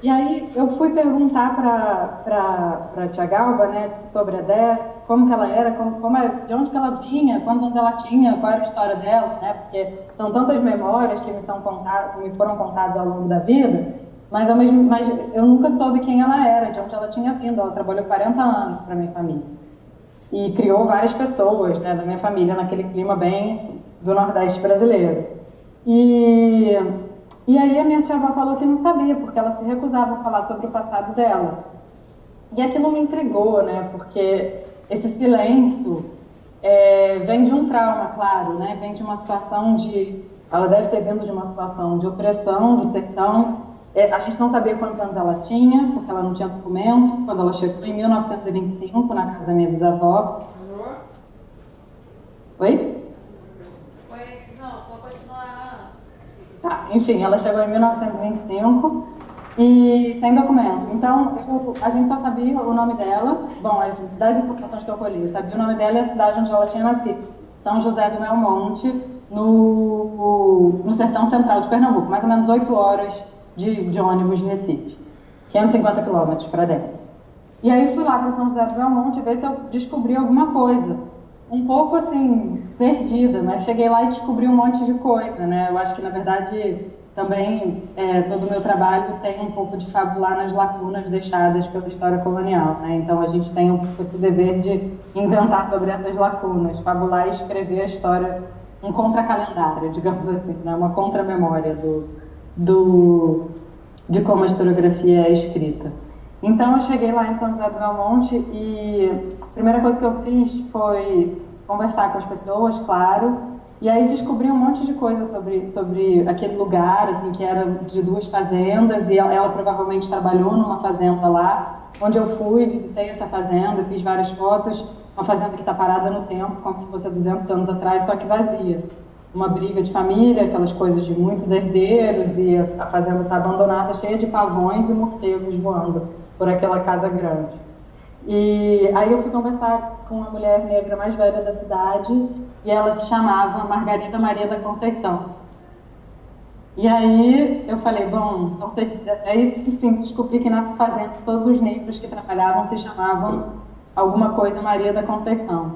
E aí eu fui perguntar para a tia Galba, né, sobre a Dé, como que ela era, de onde que ela vinha, quantos anos ela tinha, qual era a história dela, né, porque são tantas memórias que me foram contadas ao longo da vida, mas eu nunca soube quem ela era, de onde ela tinha vindo. Ela trabalhou 40 anos para minha família e criou várias pessoas, né, da minha família naquele clima bem do Nordeste brasileiro. E aí a minha tia-avó falou que não sabia, porque ela se recusava a falar sobre o passado dela. E aquilo me intrigou, né, porque esse silêncio vem de um trauma, claro, né, vem de uma situação ela deve ter vindo de uma situação de opressão do sertão. A gente não sabia quantos anos ela tinha, porque ela não tinha documento, quando ela chegou em 1925, na casa da minha bisavó. Oi? Tá, enfim, ela chegou em 1925 e sem documento. Então, a gente só sabia o nome dela. Bom, das informações que eu colhi, eu sabia o nome dela e a cidade onde ela tinha nascido. São José do Belmonte, no sertão central de Pernambuco. Mais ou menos 8 horas de ônibus de Recife. 550 quilômetros para dentro. E aí fui lá para São José do Belmonte ver se eu descobri alguma coisa. Um pouco assim, perdida, mas cheguei lá e descobri um monte de coisa, né? Eu acho que, na verdade, também todo o meu trabalho tem um pouco de fabular nas lacunas deixadas pela história colonial, né? Então a gente tem esse dever de inventar sobre essas lacunas, fabular e escrever a história, um contracalendário, digamos assim, né? Uma contramemória de como a historiografia é escrita. Então eu cheguei lá em São José do Belmonte e a primeira coisa que eu fiz foi conversar com as pessoas, claro, E aí descobri um monte de coisa sobre aquele lugar, assim, que era de 2 fazendas, e ela provavelmente trabalhou numa fazenda lá, onde eu fui, visitei essa fazenda, fiz várias fotos, uma fazenda que está parada no tempo, como se fosse há 200 anos atrás, só que vazia. Uma briga de família, aquelas coisas de muitos herdeiros, e a fazenda está abandonada, cheia de pavões e morcegos voando por aquela casa grande. E aí eu fui conversar com uma mulher negra mais velha da cidade, e ela se chamava Margarida Maria da Conceição. E aí eu falei, bom, aí enfim, descobri que nessa fazenda todos os negros que trabalhavam se chamavam alguma coisa Maria da Conceição.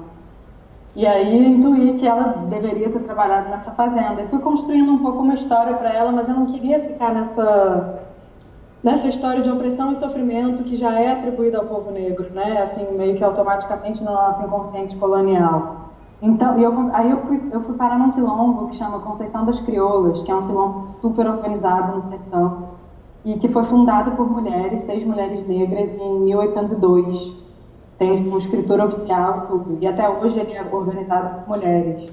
E aí intuí que ela deveria ter trabalhado nessa fazenda. E fui construindo um pouco uma história para ela, mas eu não queria ficar nessa história de opressão e sofrimento que já é atribuída ao povo negro, né? Assim, meio que automaticamente no nosso inconsciente colonial. Então, aí eu fui parar num quilombo que chama Conceição das Crioulas, que é um quilombo super organizado no sertão, e que foi fundado por mulheres, 6 mulheres negras, em 1802. Tem uma escritura oficial, tudo, e até hoje ele é organizado por mulheres.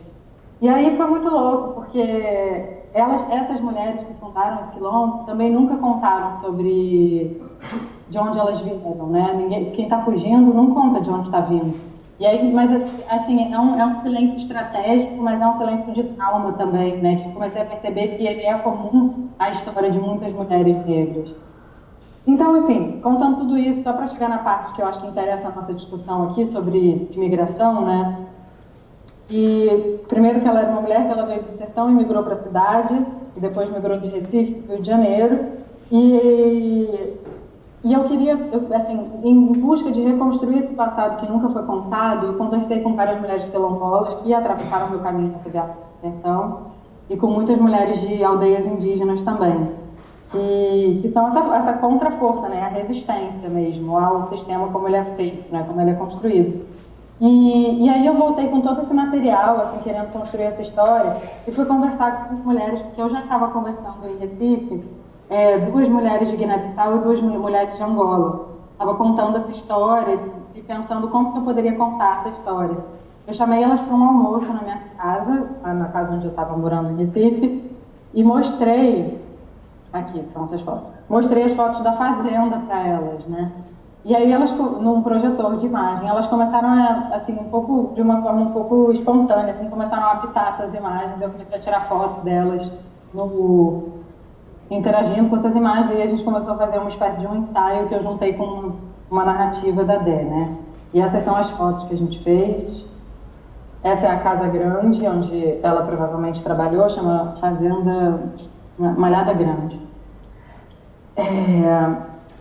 E aí foi muito louco, porque essas mulheres que fundaram esse quilombo também nunca contaram sobre de onde elas vieram, né? Quem está fugindo não conta de onde está vindo. E aí, mas assim, é um silêncio estratégico, mas é um silêncio de trauma também, né? Que eu comecei a perceber que ele é comum à história de muitas mulheres negras. Então, enfim, contando tudo isso, só para chegar na parte que eu acho que interessa a nossa discussão aqui sobre imigração, né? E primeiro que ela era uma mulher que ela veio do sertão e migrou para a cidade, e depois migrou de Recife para o Rio de Janeiro. E eu queria, assim, em busca de reconstruir esse passado que nunca foi contado, eu conversei com várias mulheres quilombolas que atravessaram meu caminho nessa viagem do sertão, e com muitas mulheres de aldeias indígenas também, que são essa contraforça, né, a resistência mesmo ao sistema como ele é feito, né, como ele é construído. E aí eu voltei com todo esse material, assim, querendo construir essa história, e fui conversar com as mulheres, porque eu já estava conversando em Recife, 2 mulheres de Guiné-Bissau e 2 mulheres de Angola. Estava contando essa história e pensando como que eu poderia contar essa história. Eu chamei elas para um almoço na minha casa, na casa onde eu estava morando em Recife, e mostrei, aqui são essas fotos, mostrei as fotos da fazenda para elas, né? E aí elas, num projetor de imagem, elas começaram a, assim, de uma forma um pouco espontânea, assim, começaram a habitar essas imagens. Eu comecei a tirar fotos delas interagindo com essas imagens, e a gente começou a fazer uma espécie de um ensaio que eu juntei com uma narrativa da Dé, né? E essas são as fotos que a gente fez. Essa é a casa grande, onde ela provavelmente trabalhou, chama Fazenda Malhada Grande.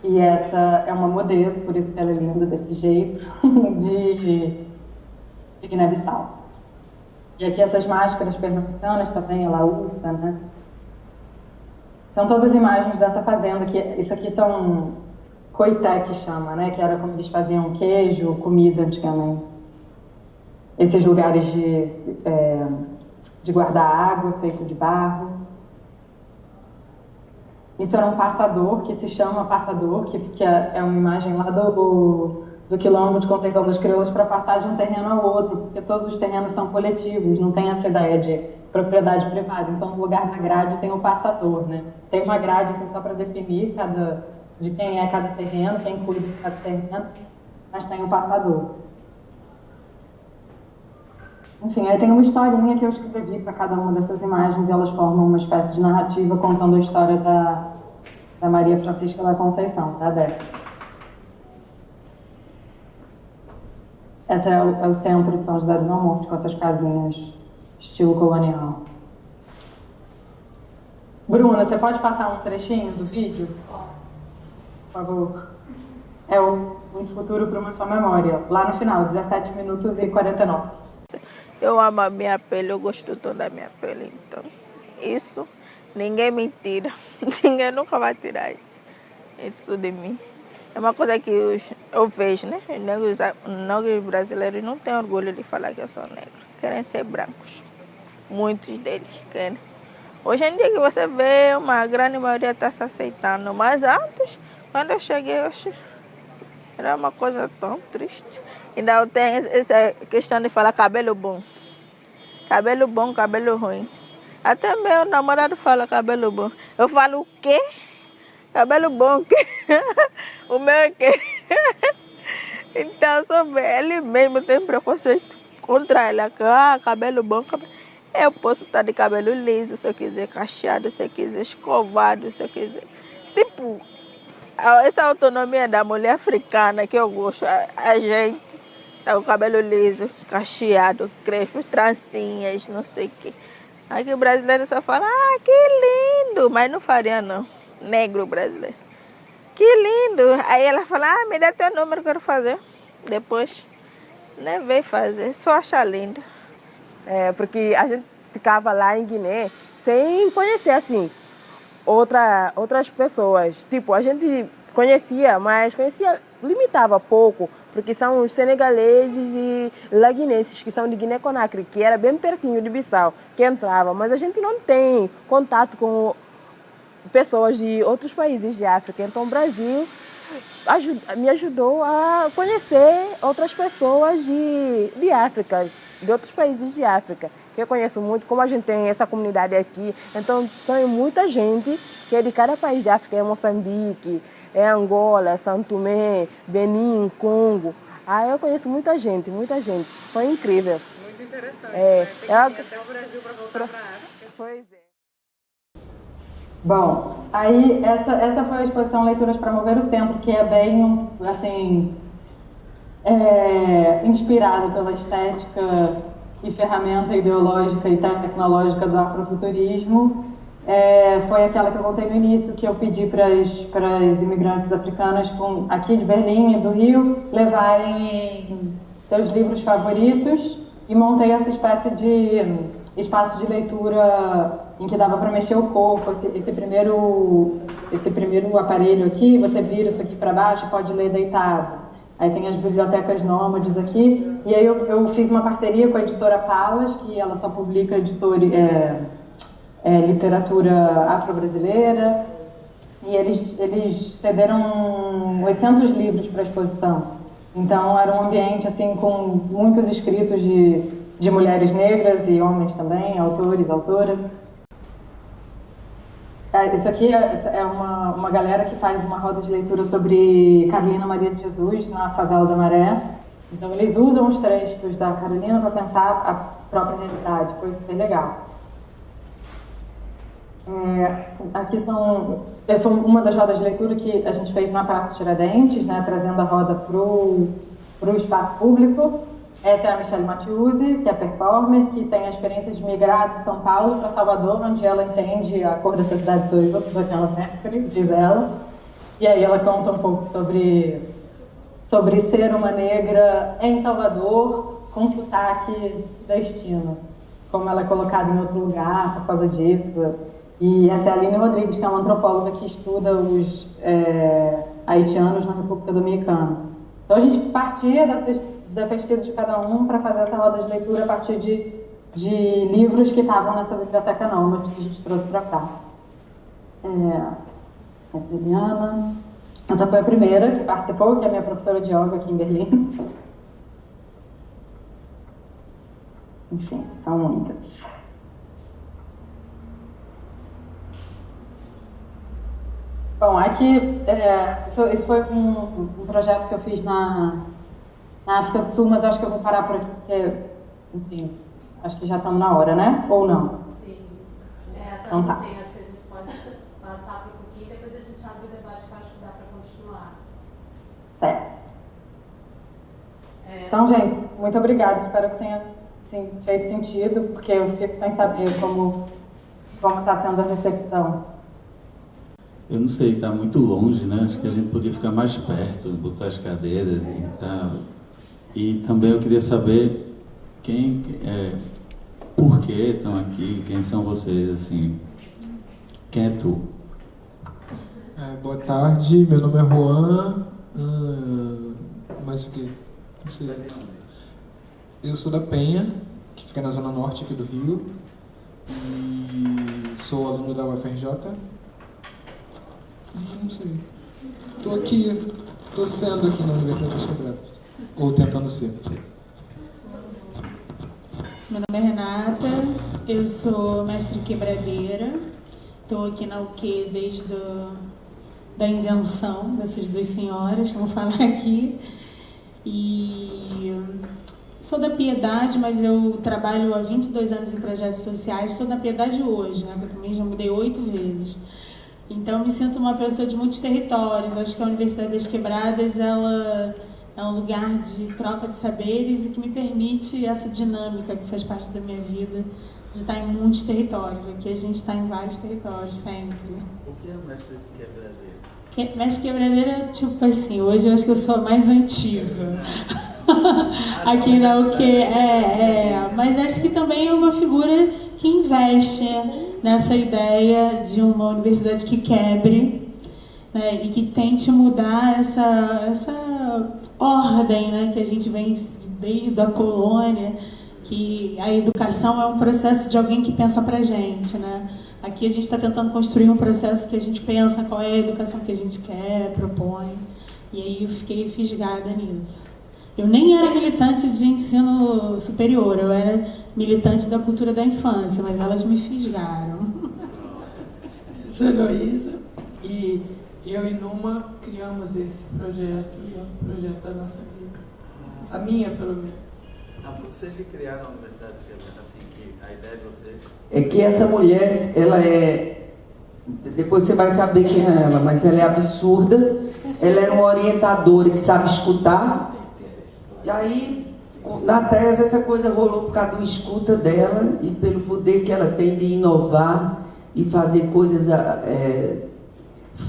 E essa é uma modelo, por isso que ela é linda desse jeito, de Guiné-Bissau. E aqui essas máscaras pernambucanas também, ela usa, né? São todas imagens dessa fazenda, que isso aqui são coité, que chama, né? Que era como eles faziam queijo, comida antigamente. Esses lugares de guardar água, feito de barro. Isso era um passador, que se chama passador, que é uma imagem lá do quilombo de Conceição das Crioulas, para passar de um terreno ao outro, porque todos os terrenos são coletivos, não tem essa ideia de propriedade privada. Então, no lugar da grade tem o passador, né? Tem uma grade assim, só para definir de quem é cada terreno, quem cuida de cada terreno, mas tem o passador. Enfim, aí tem uma historinha que eu escrevi para cada uma dessas imagens, e elas formam uma espécie de narrativa contando a história da Maria Francisca da Conceição, da Dé. Esse é o centro de São José do Monte, com essas casinhas estilo colonial. Bruna, você pode passar um trechinho do vídeo? Por favor. É o Futuro para uma Só Memória, lá no final, 17 minutos e 49. Eu amo a minha pele, eu gosto toda da minha pele, então isso ninguém me tira, ninguém nunca vai tirar isso de mim. É uma coisa que eu vejo, né? Os brasileiros não têm orgulho de falar que eu sou negro, querem ser brancos, muitos deles querem. Hoje em dia que você vê, uma grande maioria está se aceitando, mas antes, quando eu cheguei, era uma coisa tão triste. Ainda eu tenho essa questão de falar cabelo bom. Cabelo bom, cabelo ruim. Até meu namorado fala cabelo bom. Eu falo o quê? Cabelo bom, o quê? O meu é o quê? Então, ele mesmo tem preconceito contra ele. Cabelo bom, cabelo... Eu posso estar de cabelo liso, se eu quiser cacheado, se eu quiser escovado, se eu quiser... Tipo, essa autonomia da mulher africana que eu gosto. A gente tá com o cabelo liso, cacheado, crespo, trancinhas, não sei o quê. Aqui o brasileiro só fala, que lindo, mas não faria não. Negro brasileiro. Que lindo. Aí ela fala, me dá teu número, quero fazer. Depois, nem veio fazer, só achar lindo. Porque a gente ficava lá em Guiné sem conhecer, assim, outras pessoas. Tipo, a gente conhecia, mas limitava pouco, porque são os senegaleses e laguinenses, que são de Guiné-Conakry, que era bem pertinho de Bissau, que entrava. Mas a gente não tem contato com pessoas de outros países de África. Então, o Brasil me ajudou a conhecer outras pessoas de África, de outros países de África, que eu conheço muito, como a gente tem essa comunidade aqui. Então, tem muita gente que é de cada país de África, é Moçambique, é Angola, é São Tomé, Benin, Congo. Eu conheço muita gente, muita gente. Foi incrível. Muito interessante. Até o Brasil para voltar para a África. Pois é. Bom, aí essa foi a exposição Leituras para Mover o Centro, que é bem, assim, inspirada pela estética e ferramenta ideológica e tecnológica do afrofuturismo. Foi aquela que eu contei no início, que eu pedi para as imigrantes africanas aqui de Berlim e do Rio levarem seus livros favoritos, e montei essa espécie de espaço de leitura em que dava para mexer o corpo. Esse primeiro aparelho aqui, você vira isso aqui para baixo, pode ler deitado. Aí tem as bibliotecas nômades aqui. E aí eu fiz uma parceria com a editora Palas, que ela só publica literatura afro-brasileira. E eles cederam 800 livros para a exposição. Então era um ambiente assim, com muitos escritos de mulheres negras e homens também, autores, autoras. Isso aqui é uma galera que faz uma roda de leitura sobre Carolina Maria de Jesus na Favela da Maré. Então eles usam os textos da Carolina para pensar a própria realidade. Foi bem legal. Aqui essa é uma das rodas de leitura que a gente fez na Praça Tiradentes, né, trazendo a roda para o espaço público. Essa é a Michelle Mathiuzzi, que é performer, que tem a experiência de migrar de São Paulo para Salvador, onde ela entende a cor dessa cidade sua, daquela Mercury, diz ela. E aí ela conta um pouco sobre ser uma negra em Salvador, com sotaque destino, como ela é colocada em outro lugar por causa disso. E essa é a Aline Rodrigues, que é uma antropóloga que estuda os haitianos na República Dominicana. Então a gente partia da pesquisa de cada um para fazer essa roda de leitura a partir de livros que estavam nessa biblioteca nômade que a gente trouxe para cá. Essa é a Eliana. Essa foi a primeira que participou, que é a minha professora de yoga aqui em Berlim. Enfim, são muitas. Bom, aqui, esse foi um projeto que eu fiz na África do Sul, mas acho que eu vou parar por aqui, porque, enfim, acho que já estamos na hora, né? Ou não? Sim. Então tá. Sim, acho que a gente pode passar por um pouquinho, depois a gente abre o debate para ajudar para continuar. Certo. Então, gente, muito obrigada. Espero que tenha feito sentido, porque eu fico sem saber como está sendo a recepção. Eu não sei, está muito longe, né? Acho que a gente podia ficar mais perto, botar as cadeiras e tal. E também eu queria saber por que estão aqui, quem são vocês, assim. Quem é tu? Boa tarde, meu nome é Juan. Mais o quê? Não sei. Eu sou da Penha, que fica na zona norte aqui do Rio. E sou aluno da UFRJ. Não sei. Estou aqui, estou sendo aqui na Universidade de Quebrada. Ou tentando ser, não sei. Meu nome é Renata, eu sou mestre quebradeira, estou aqui na UQ desde da invenção dessas duas senhoras que vão falar aqui. E sou da Piedade, mas eu trabalho há 22 anos em projetos sociais. Sou da Piedade hoje, né? Porque também já mudei 8 vezes. Então, me sinto uma pessoa de muitos territórios. Acho que a Universidade das Quebradas, ela é um lugar de troca de saberes e que me permite essa dinâmica que faz parte da minha vida, de estar em muitos territórios. Aqui a gente está em vários territórios, sempre. O que é o mestre quebradeiro? Mestre quebradeira, tipo assim, hoje eu acho que eu sou a mais antiga. Aqui na UQ, mas acho que também é uma figura que investe nessa ideia de uma universidade que quebre, né, e que tente mudar essa ordem, né, que a gente vem desde a colônia, que a educação é um processo de alguém que pensa pra gente, né? Aqui a gente está tentando construir um processo que a gente pensa qual é a educação que a gente quer, propõe, e aí eu fiquei fisgada nisso. Eu nem era militante de ensino superior, eu era militante da cultura da infância, mas elas me fisgaram. Sou Heloísa e eu e Numa criamos esse projeto, e é um projeto da nossa vida. A minha, pelo menos. Vocês que criaram a Universidade de Quebradeira, assim, que a ideia de vocês... É que essa mulher, ela é... Depois você vai saber quem é ela, mas ela é absurda. Ela era uma orientadora que sabe escutar. E aí, na tese, essa coisa rolou por causa do escuta dela e pelo poder que ela tem de inovar e fazer coisas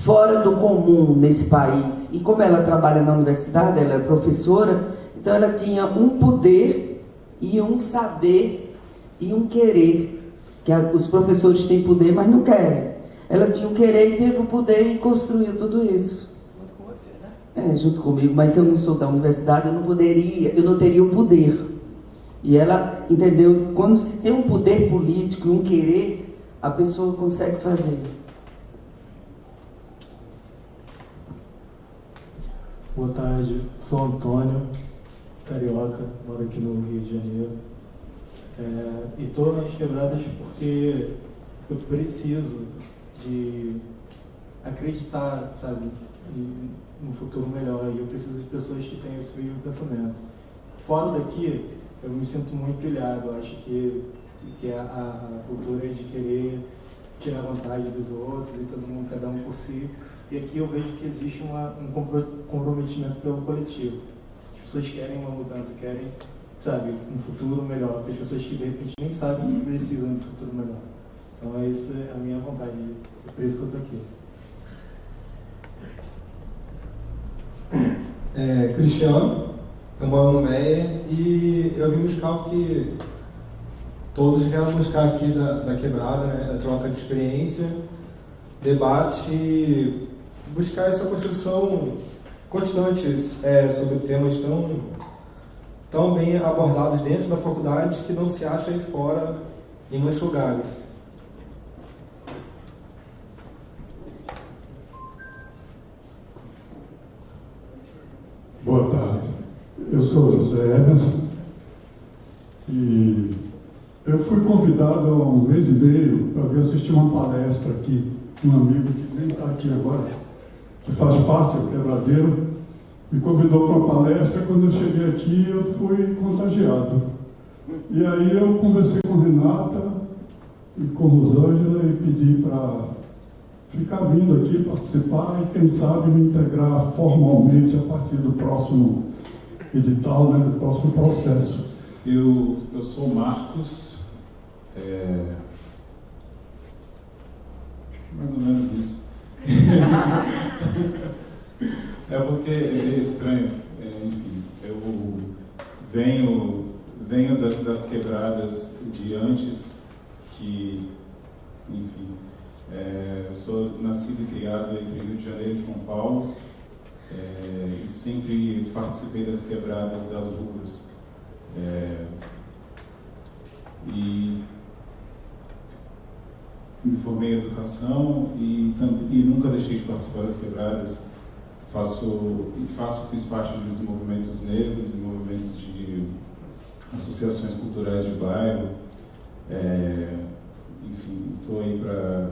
fora do comum nesse país. E como ela trabalha na universidade, ela é professora, então ela tinha um poder e um saber e um querer. Que os professores têm poder, mas não querem. Ela tinha o querer e teve o poder e construiu tudo isso. Junto com você, né? Junto comigo, mas se eu não sou da universidade, eu não teria o poder. E ela entendeu, quando se tem um poder político e um querer, a pessoa consegue fazer. Boa tarde, sou Antônio, carioca, moro aqui no Rio de Janeiro. E estou nas quebradas porque eu preciso de acreditar, sabe, num futuro melhor, e eu preciso de pessoas que tenham esse mesmo pensamento. Fora daqui, eu me sinto muito ilhado. Eu acho que a cultura de querer tirar vantagem dos outros e todo mundo, cada um por si. E aqui eu vejo que existe um comprometimento pelo coletivo. As pessoas querem uma mudança, querem, sabe, um futuro melhor. As pessoas que de repente nem sabem que precisam de um futuro melhor. Então essa é a minha vontade, é por isso que eu estou aqui. Cristiano, eu moro no Meia e eu vim buscar o que todos vieram buscar aqui da quebrada, né? A troca de experiência, debate e buscar essa construção constante sobre temas tão bem abordados dentro da faculdade que não se acha aí fora em muitos lugares. Boa tarde, eu sou José Emerson e eu fui convidado há um mês e meio para vir assistir uma palestra aqui, um amigo que nem está aqui agora, que faz parte do Quebradeiro, me convidou para uma palestra. Quando eu cheguei aqui eu fui contagiado. E aí eu conversei com Renata e com Rosângela e pedi para ficar vindo aqui, participar e, quem sabe, me integrar formalmente a partir do próximo edital, né, do próximo processo. Eu sou o Marcos, mais ou menos isso. É porque é estranho, enfim, eu venho das quebradas de antes, que, enfim, sou nascido e criado entre Rio de Janeiro e São Paulo, e sempre participei das quebradas das ruas. E me formei em educação e nunca deixei de participar das quebradas. Fiz parte dos movimentos negros e movimentos associações culturais de bairro. Enfim, estou aí para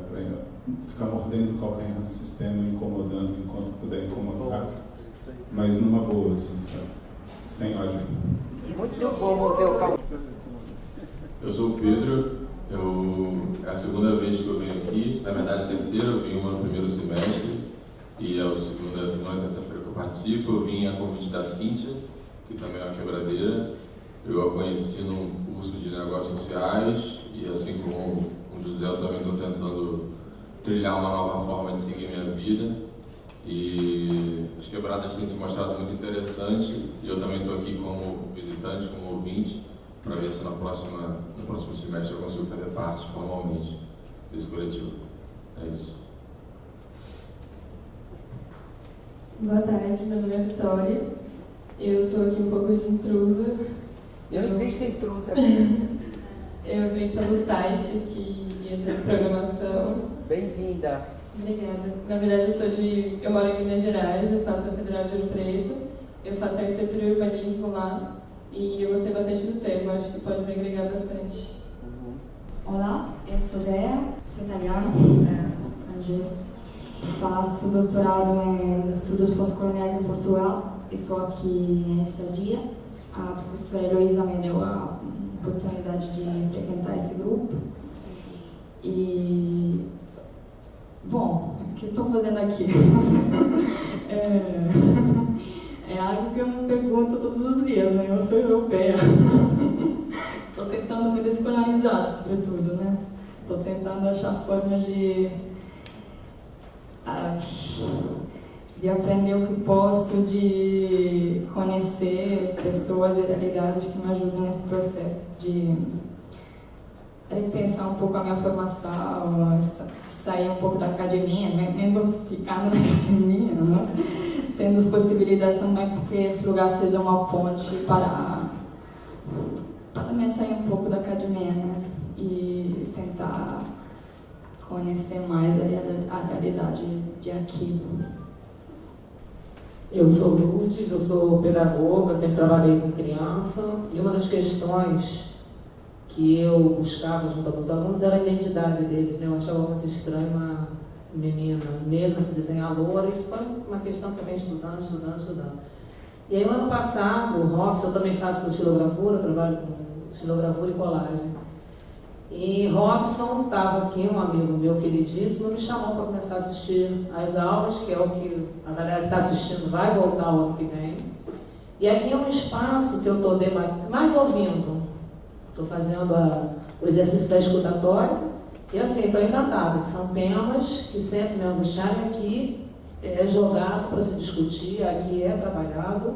ficar mordendo o calcanhar do sistema, incomodando enquanto puder incomodar, mas numa boa, assim, sabe? Sem ódio. Muito bom morder o calcanhar. Eu sou o Pedro, é a segunda vez que eu venho aqui, na verdade a terceira, eu vim no primeiro semestre, e é a segunda e terça-feira que eu participo. Eu vim a convite da Cíntia, que também é uma quebradeira. Eu a conheci num curso de negócios sociais, e assim como o José, eu também estou tentando trilhar uma nova forma de seguir minha vida. E as quebradas têm se mostrado muito interessantes, e eu também estou aqui como visitante, como ouvinte, para ver se no próximo semestre eu consigo fazer parte formalmente desse coletivo. É isso. Boa tarde, meu nome é Vitória. Eu estou aqui um pouco de intrusa. Não existe intrusa. Eu vim pelo site que entra de programação. Bem-vinda. Obrigada. Na verdade, eu moro em Minas Gerais, eu faço a Federal de Ouro Preto, eu faço arquitetura e urbanismo lá, e eu gostei bastante do tema, acho que pode me agregar bastante. Olá, eu sou Dea, sou italiana, estrangeira. Faço doutorado em estudos pós-coloniais em Portugal e estou aqui em estadia. A professora Heloísa me deu a oportunidade de frequentar esse grupo. E, bom, o que estou fazendo aqui? É algo que eu me pergunto todos os dias, né? Eu sou europeia. Estou tentando me descolonizar, sobretudo, né? Estou tentando achar formas de aprender o que posso, de conhecer pessoas e realidades que me ajudam nesse processo de pensar um pouco a minha formação, sair um pouco da academia, mesmo ficar na academia, né? Tendo as possibilidades também, porque esse lugar seja uma ponte para também sair um pouco da academia, né? E tentar conhecer mais a realidade de aqui. Eu sou Lourdes, eu sou pedagoga, sempre trabalhei com criança, e uma das questões que eu buscava junto com os alunos era a identidade deles, né? Eu achava muito estranho uma menina negra se desenhar loura, isso foi uma questão também estudando. E aí, no ano passado, o Robson, eu também faço estilogravura, trabalho com estilogravura e colagem. E Robson estava aqui, um amigo meu queridíssimo, me chamou para começar a assistir às aulas, que é o que a galera que está assistindo vai voltar o ano que vem. E aqui é um espaço que eu estou mais ouvindo. Estou fazendo o exercício da escutatória e assim, estou encantada, que são temas que sempre me angustiaram aqui, é jogado para se discutir, aqui é trabalhado.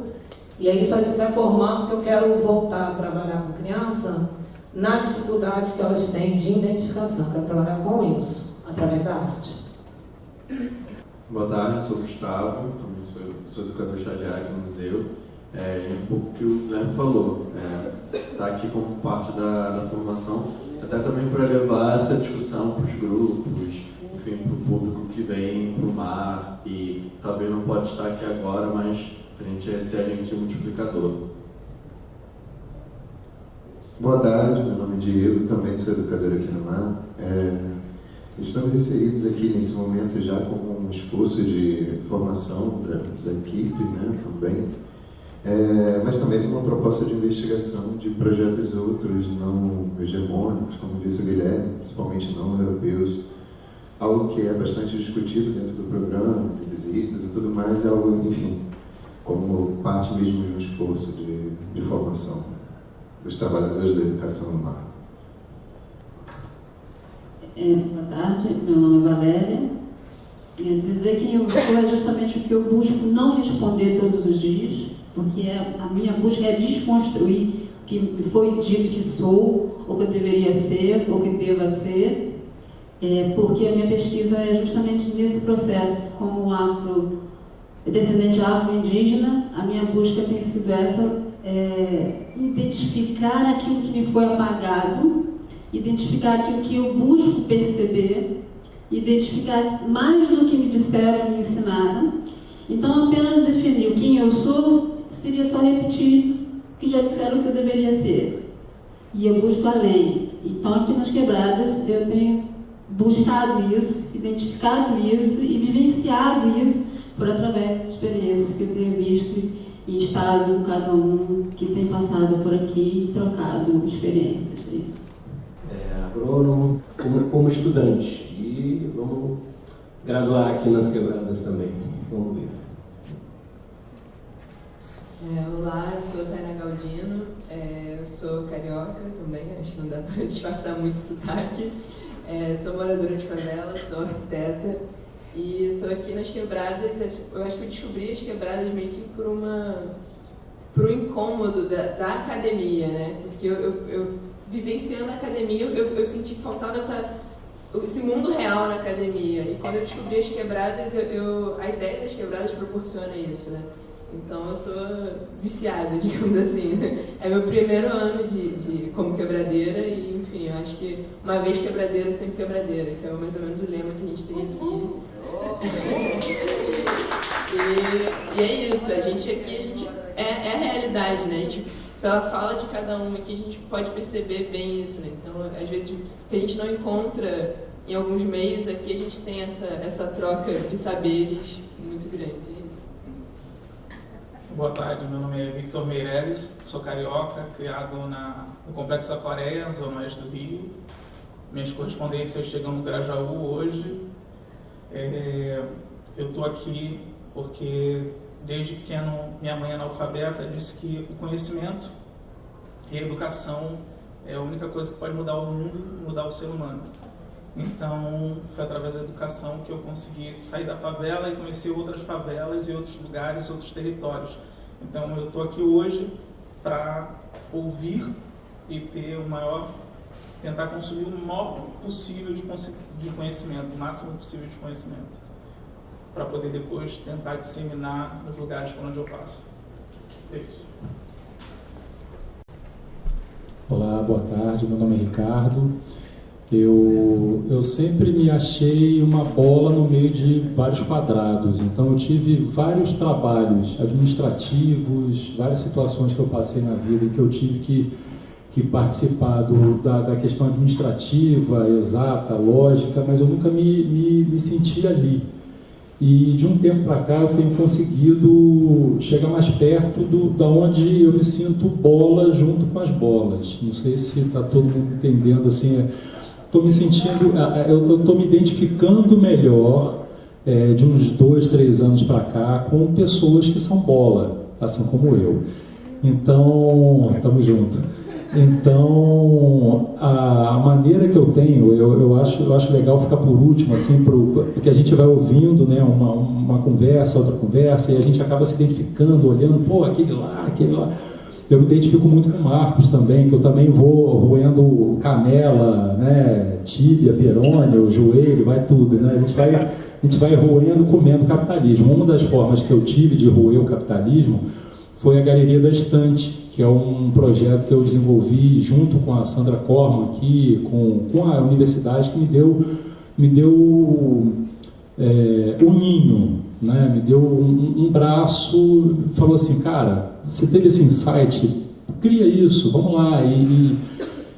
E aí só se vai formando que eu quero voltar a trabalhar com criança na dificuldade que elas têm de identificação. Quero trabalhar com isso, através da arte. Boa tarde, sou Gustavo, também sou educador estagiário no museu. Um pouco que o Guilherme falou, está aqui como parte da formação, até também para levar essa discussão para os grupos, enfim, para o público que vem para o mar e talvez não pode estar aqui agora, mas a gente é esse agente multiplicador. Boa tarde, meu nome é Diego, também sou educador aqui no MAR. Estamos inseridos aqui nesse momento já como um esforço de formação da equipe, né, também. Mas também com uma proposta de investigação de projetos outros não hegemônicos, como disse o Guilherme, principalmente não europeus, algo que é bastante discutido dentro do programa, de visitas e tudo mais, é algo, enfim, como parte mesmo de um esforço de formação dos trabalhadores da educação no mar. Boa tarde, meu nome é Valéria. Dizer que eu sou é justamente o que eu busco não responder todos os dias, porque a minha busca é desconstruir o que foi dito que sou, ou que eu deveria ser, ou que deva ser, porque a minha pesquisa é justamente nesse processo. Como descendente afro-indígena, a minha busca tem sido essa, identificar aquilo que me foi apagado, identificar aquilo que eu busco perceber, identificar mais do que me disseram e me ensinaram. Então, apenas definir quem eu sou seria só repetir que já disseram que eu deveria ser. E eu busco além. Então, aqui nas Quebradas, eu tenho buscado isso, identificado isso e vivenciado isso por através de experiências que eu tenho visto e estado com cada um que tem passado por aqui e trocado experiências. É isso. Agrônomo, como estudante. E vamos graduar aqui nas Quebradas também. Vamos ver. Olá, eu sou Tainá Galdino, eu sou carioca também, acho que não dá para disfarçar muito sotaque. Sou moradora de favela, sou arquiteta e estou aqui nas Quebradas. Eu acho que eu descobri as Quebradas meio que por um incômodo da academia, né? Porque eu vivenciando a academia, eu senti que faltava esse mundo real na academia. E quando eu descobri as Quebradas, a ideia das Quebradas proporciona isso, né? Então eu tô viciada, digamos assim, né? É meu primeiro ano como quebradeira e, enfim, eu acho que uma vez quebradeira, sempre quebradeira, que é mais ou menos o lema que a gente tem aqui. E é isso, a gente aqui, é a realidade, né? A gente, pela fala de cada uma aqui, a gente pode perceber bem isso, né? Então, às vezes, que a gente não encontra em alguns meios aqui, a gente tem essa troca de saberes muito grande. Boa tarde, meu nome é Victor Meireles, sou carioca, criado no Complexo da Coreia, na zona oeste do Rio. Minhas correspondências chegam no Grajaú hoje. Eu estou aqui porque, desde pequeno, minha mãe analfabeta disse que o conhecimento e a educação é a única coisa que pode mudar o mundo e mudar o ser humano. Então, foi através da educação que eu consegui sair da favela e conhecer outras favelas e outros lugares, outros territórios. Então, eu estou aqui hoje para ouvir e tentar consumir o maior possível de conhecimento, o máximo possível de conhecimento, para poder depois tentar disseminar nos lugares por onde eu passo. É isso. Olá, boa tarde, meu nome é Ricardo. Eu sempre me achei uma bola no meio de vários quadrados, então eu tive vários trabalhos administrativos, várias situações que eu passei na vida e que eu tive que participar da questão administrativa, exata, lógica, mas eu nunca me senti ali. E de um tempo para cá eu tenho conseguido chegar mais perto da onde eu me sinto bola junto com as bolas. Não sei se está todo mundo entendendo assim. Estou me sentindo, eu estou me identificando melhor de uns 2, 3 anos para cá com pessoas que são bola, assim como eu. Então, estamos juntos. Então, a maneira que eu tenho, eu acho legal ficar por último, assim, porque a gente vai ouvindo, né, uma conversa, outra conversa, e a gente acaba se identificando, olhando, pô, aquele lá. Eu me identifico muito com o Marcos também, que eu também vou roendo canela, né, tíbia, perônio, joelho, vai tudo, né? A gente vai roendo, comendo capitalismo. Uma das formas que eu tive de roer o capitalismo foi a Galeria da Estante, que é um projeto que eu desenvolvi junto com a Sandra Corman aqui, com a universidade, que me deu um ninho, né? Me deu um braço, falou assim, cara, você teve esse insight, cria isso, vamos lá.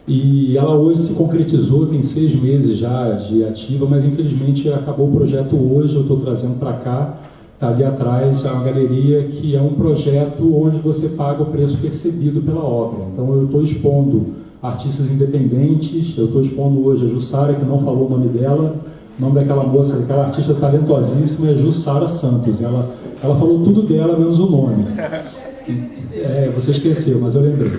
E ela hoje se concretizou, tem 6 meses já de ativa, mas infelizmente acabou o projeto hoje, eu estou trazendo para cá, está ali atrás, é uma galeria que é um projeto onde você paga o preço percebido pela obra. Então eu estou expondo artistas independentes, eu estou expondo hoje a Jussara, que não falou o nome dela, o nome daquela moça, daquela artista talentosíssima é Jussara Santos. Ela falou tudo dela, menos o nome. Você esqueceu, mas eu lembrei.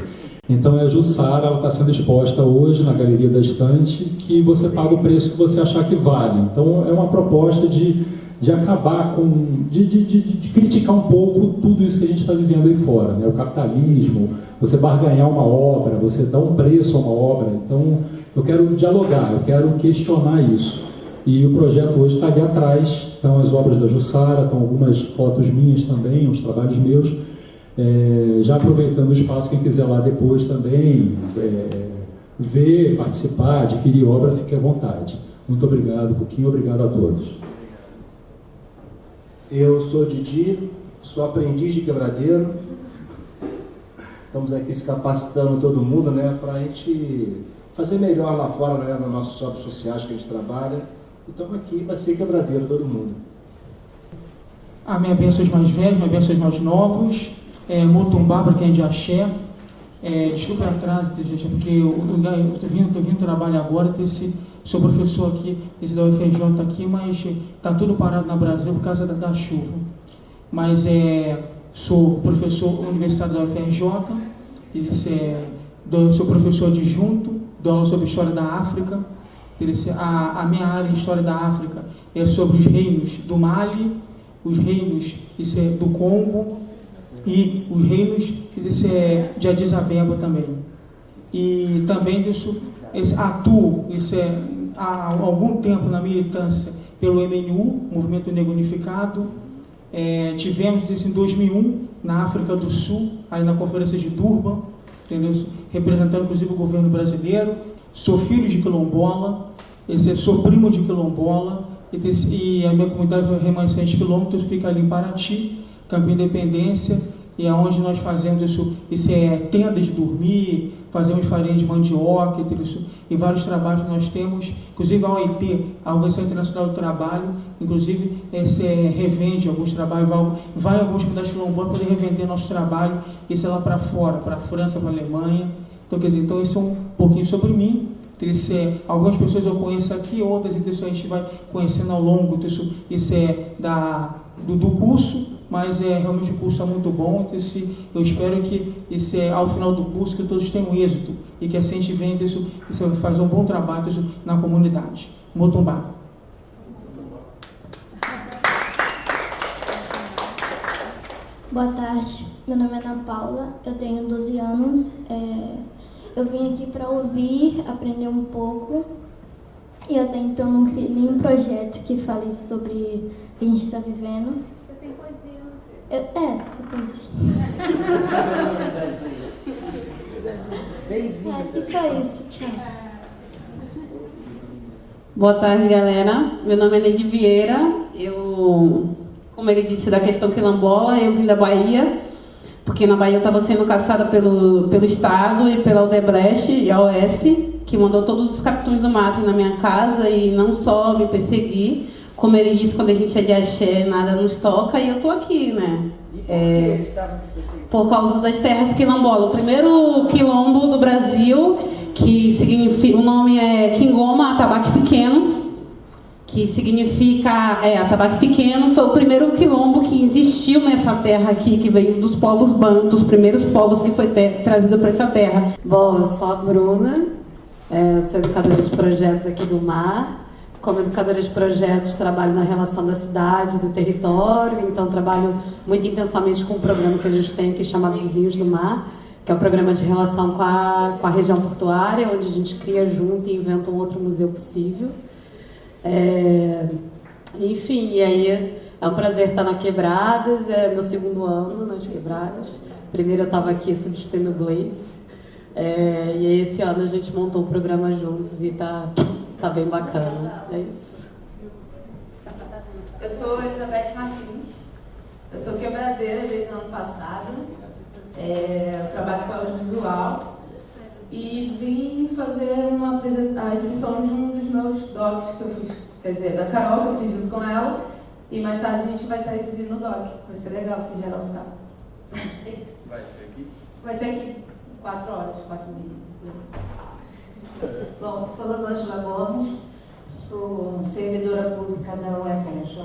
Então é a Jussara, ela está sendo exposta hoje na Galeria da Estante, que você paga o preço que você achar que vale. Então é uma proposta de acabar com, de criticar um pouco tudo isso que a gente está vivendo aí fora, né? O capitalismo, você barganhar uma obra, você dar um preço a uma obra. Então eu quero dialogar, eu quero questionar isso. E o projeto hoje está ali atrás, estão as obras da Jussara, estão algumas fotos minhas também, uns trabalhos meus. Já aproveitando o espaço, quem quiser lá depois também ver, participar, adquirir obra, fique à vontade. Muito obrigado, Pouquinho, obrigado a todos. Eu sou Didi, sou aprendiz de quebradeiro estamos aqui se capacitando todo mundo, né, para a gente fazer melhor lá fora, né, nos nossos obras sociais que a gente trabalha. E estamos aqui para ser quebradeiro todo mundo. Amém. Abençoe os mais velhos, abençoe os mais novos. Motumbá para quem é de axé. Desculpa o atraso, gente, porque eu estou vindo trabalhar agora, sou professor aqui, esse da UFRJ aqui, mas está tudo parado no Brasil por causa da chuva. Mas sou professor universitário da UFRJ, sou professor adjunto, dou aula sobre história da África. A minha área em história da África é sobre os reinos do Mali, os reinos do Congo e os reinos de Addis Abeba também. E também atuo há algum tempo na militância pelo MNU, Movimento Negro Unificado. Tivemos isso em 2001 na África do Sul, aí na Conferência de Durban, entendeu? Representando inclusive o governo brasileiro. Sou filho de quilombola, sou primo de quilombola, e a minha comunidade remanescente quilômetros fica ali em Paraty, Campo Independência, e é onde nós fazemos isso tenda de dormir, fazemos farinha de mandioca, e vários trabalhos que nós temos, inclusive a OIT, a Organização Internacional do Trabalho, inclusive revende alguns trabalhos, vai em algumas comunidades quilombolas para poder revender nosso trabalho, isso é lá para fora, para a França, para a Alemanha. Então, quer dizer, então isso é um pouquinho sobre mim. Algumas pessoas eu conheço aqui, outras então, a gente vai conhecendo ao longo disso. Isso do curso, mas realmente o curso é muito bom. Então, eu espero que ao final do curso que todos tenham êxito e que assim a gente venha fazer um bom trabalho na comunidade. Motumbá. Boa tarde, meu nome é Ana Paula, eu tenho 12 anos. Eu vim aqui para ouvir, aprender um pouco, e até então não criei nenhum projeto que fale sobre o que a gente está vivendo. Você tem poesia, Bem-vindo. Só isso, tchau. Boa tarde, galera. Meu nome é Neide Vieira. Como ele disse da questão quilombola, eu vim da Bahia, porque na Bahia eu estava sendo caçada pelo Estado e pela Odebrecht e a OS, que mandou todos os capitães do mato na minha casa e não só me perseguir, como ele disse, quando a gente é de axé, nada nos toca, e eu estou aqui, né? Por causa das terras quilombolas. O primeiro quilombo do Brasil, que significa, o nome é Quingoma, Atabaque Pequeno, que significa Atabaque Pequeno, foi o primeiro quilombo que existiu nessa terra aqui, que veio dos povos bantos, dos primeiros povos que foi trazido para essa terra. Bom, eu sou a Bruna, sou educadora de projetos aqui do MAR. Como educadora de projetos, trabalho na relação da cidade, do território, então trabalho muito intensamente com um programa que a gente tem aqui chamado Vizinhos do Mar, que é o programa de relação com a região portuária, onde a gente cria junto e inventa um outro museu possível. Enfim, e aí é um prazer estar na Quebradas, é meu segundo ano nas Quebradas. Primeiro eu estava aqui substituindo o Gleice, e aí esse ano a gente montou o programa juntos e tá bem bacana, é isso. Eu sou Elizabeth Martins, eu sou quebradeira desde o ano passado, trabalho com audiovisual e vim fazer a exibição de um dos meus docs que eu fiz, quer dizer, da Carol, que eu fiz junto com ela, e mais tarde a gente vai estar exibindo o doc. Vai ser legal se geral ficar. Vai ser aqui? Vai ser aqui, 4 horas, 4h30. Bom, sou Rosângela Gomes, sou servidora pública da UFRJ,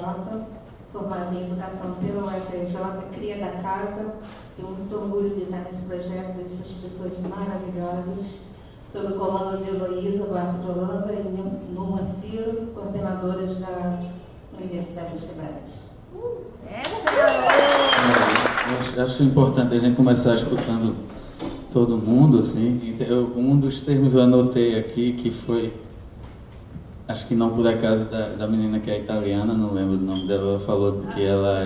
formada em educação pela UFRJ, cria da casa. Tenho muito orgulho de estar nesse projeto, dessas pessoas maravilhosas, sob o comando de Heloísa Barco de Holanda e Numa Ciro, coordenadoras da Universidade das Quebradas. Acho importante a gente começar escutando todo mundo, assim. Um dos termos eu anotei aqui, que foi, acho que não por acaso, da menina que é italiana, não lembro do nome dela, ela falou que ela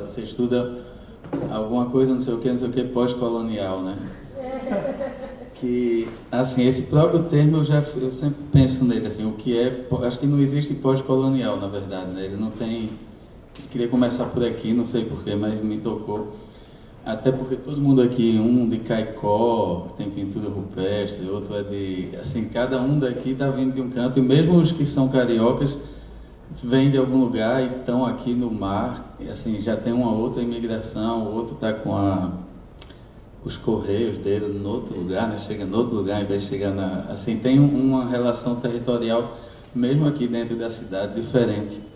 você estuda alguma coisa, não sei o que, pós-colonial, né? Que, assim, esse próprio termo eu sempre penso nele, assim, o que é, acho que não existe pós-colonial, na verdade, né? Ele não tem, eu queria começar por aqui, não sei porquê, mas me tocou. até porque todo mundo aqui, um de Caicó, tem pintura rupestre, outro é de... Assim, cada um daqui está vindo de um canto, e mesmo os que são cariocas vêm de algum lugar e estão aqui no mar, e, assim, já tem uma outra imigração, o outro está com os correios dele no outro lugar, né? Chega no outro lugar, em vez de chegar na... Assim, tem uma relação territorial, mesmo aqui dentro da cidade, diferente.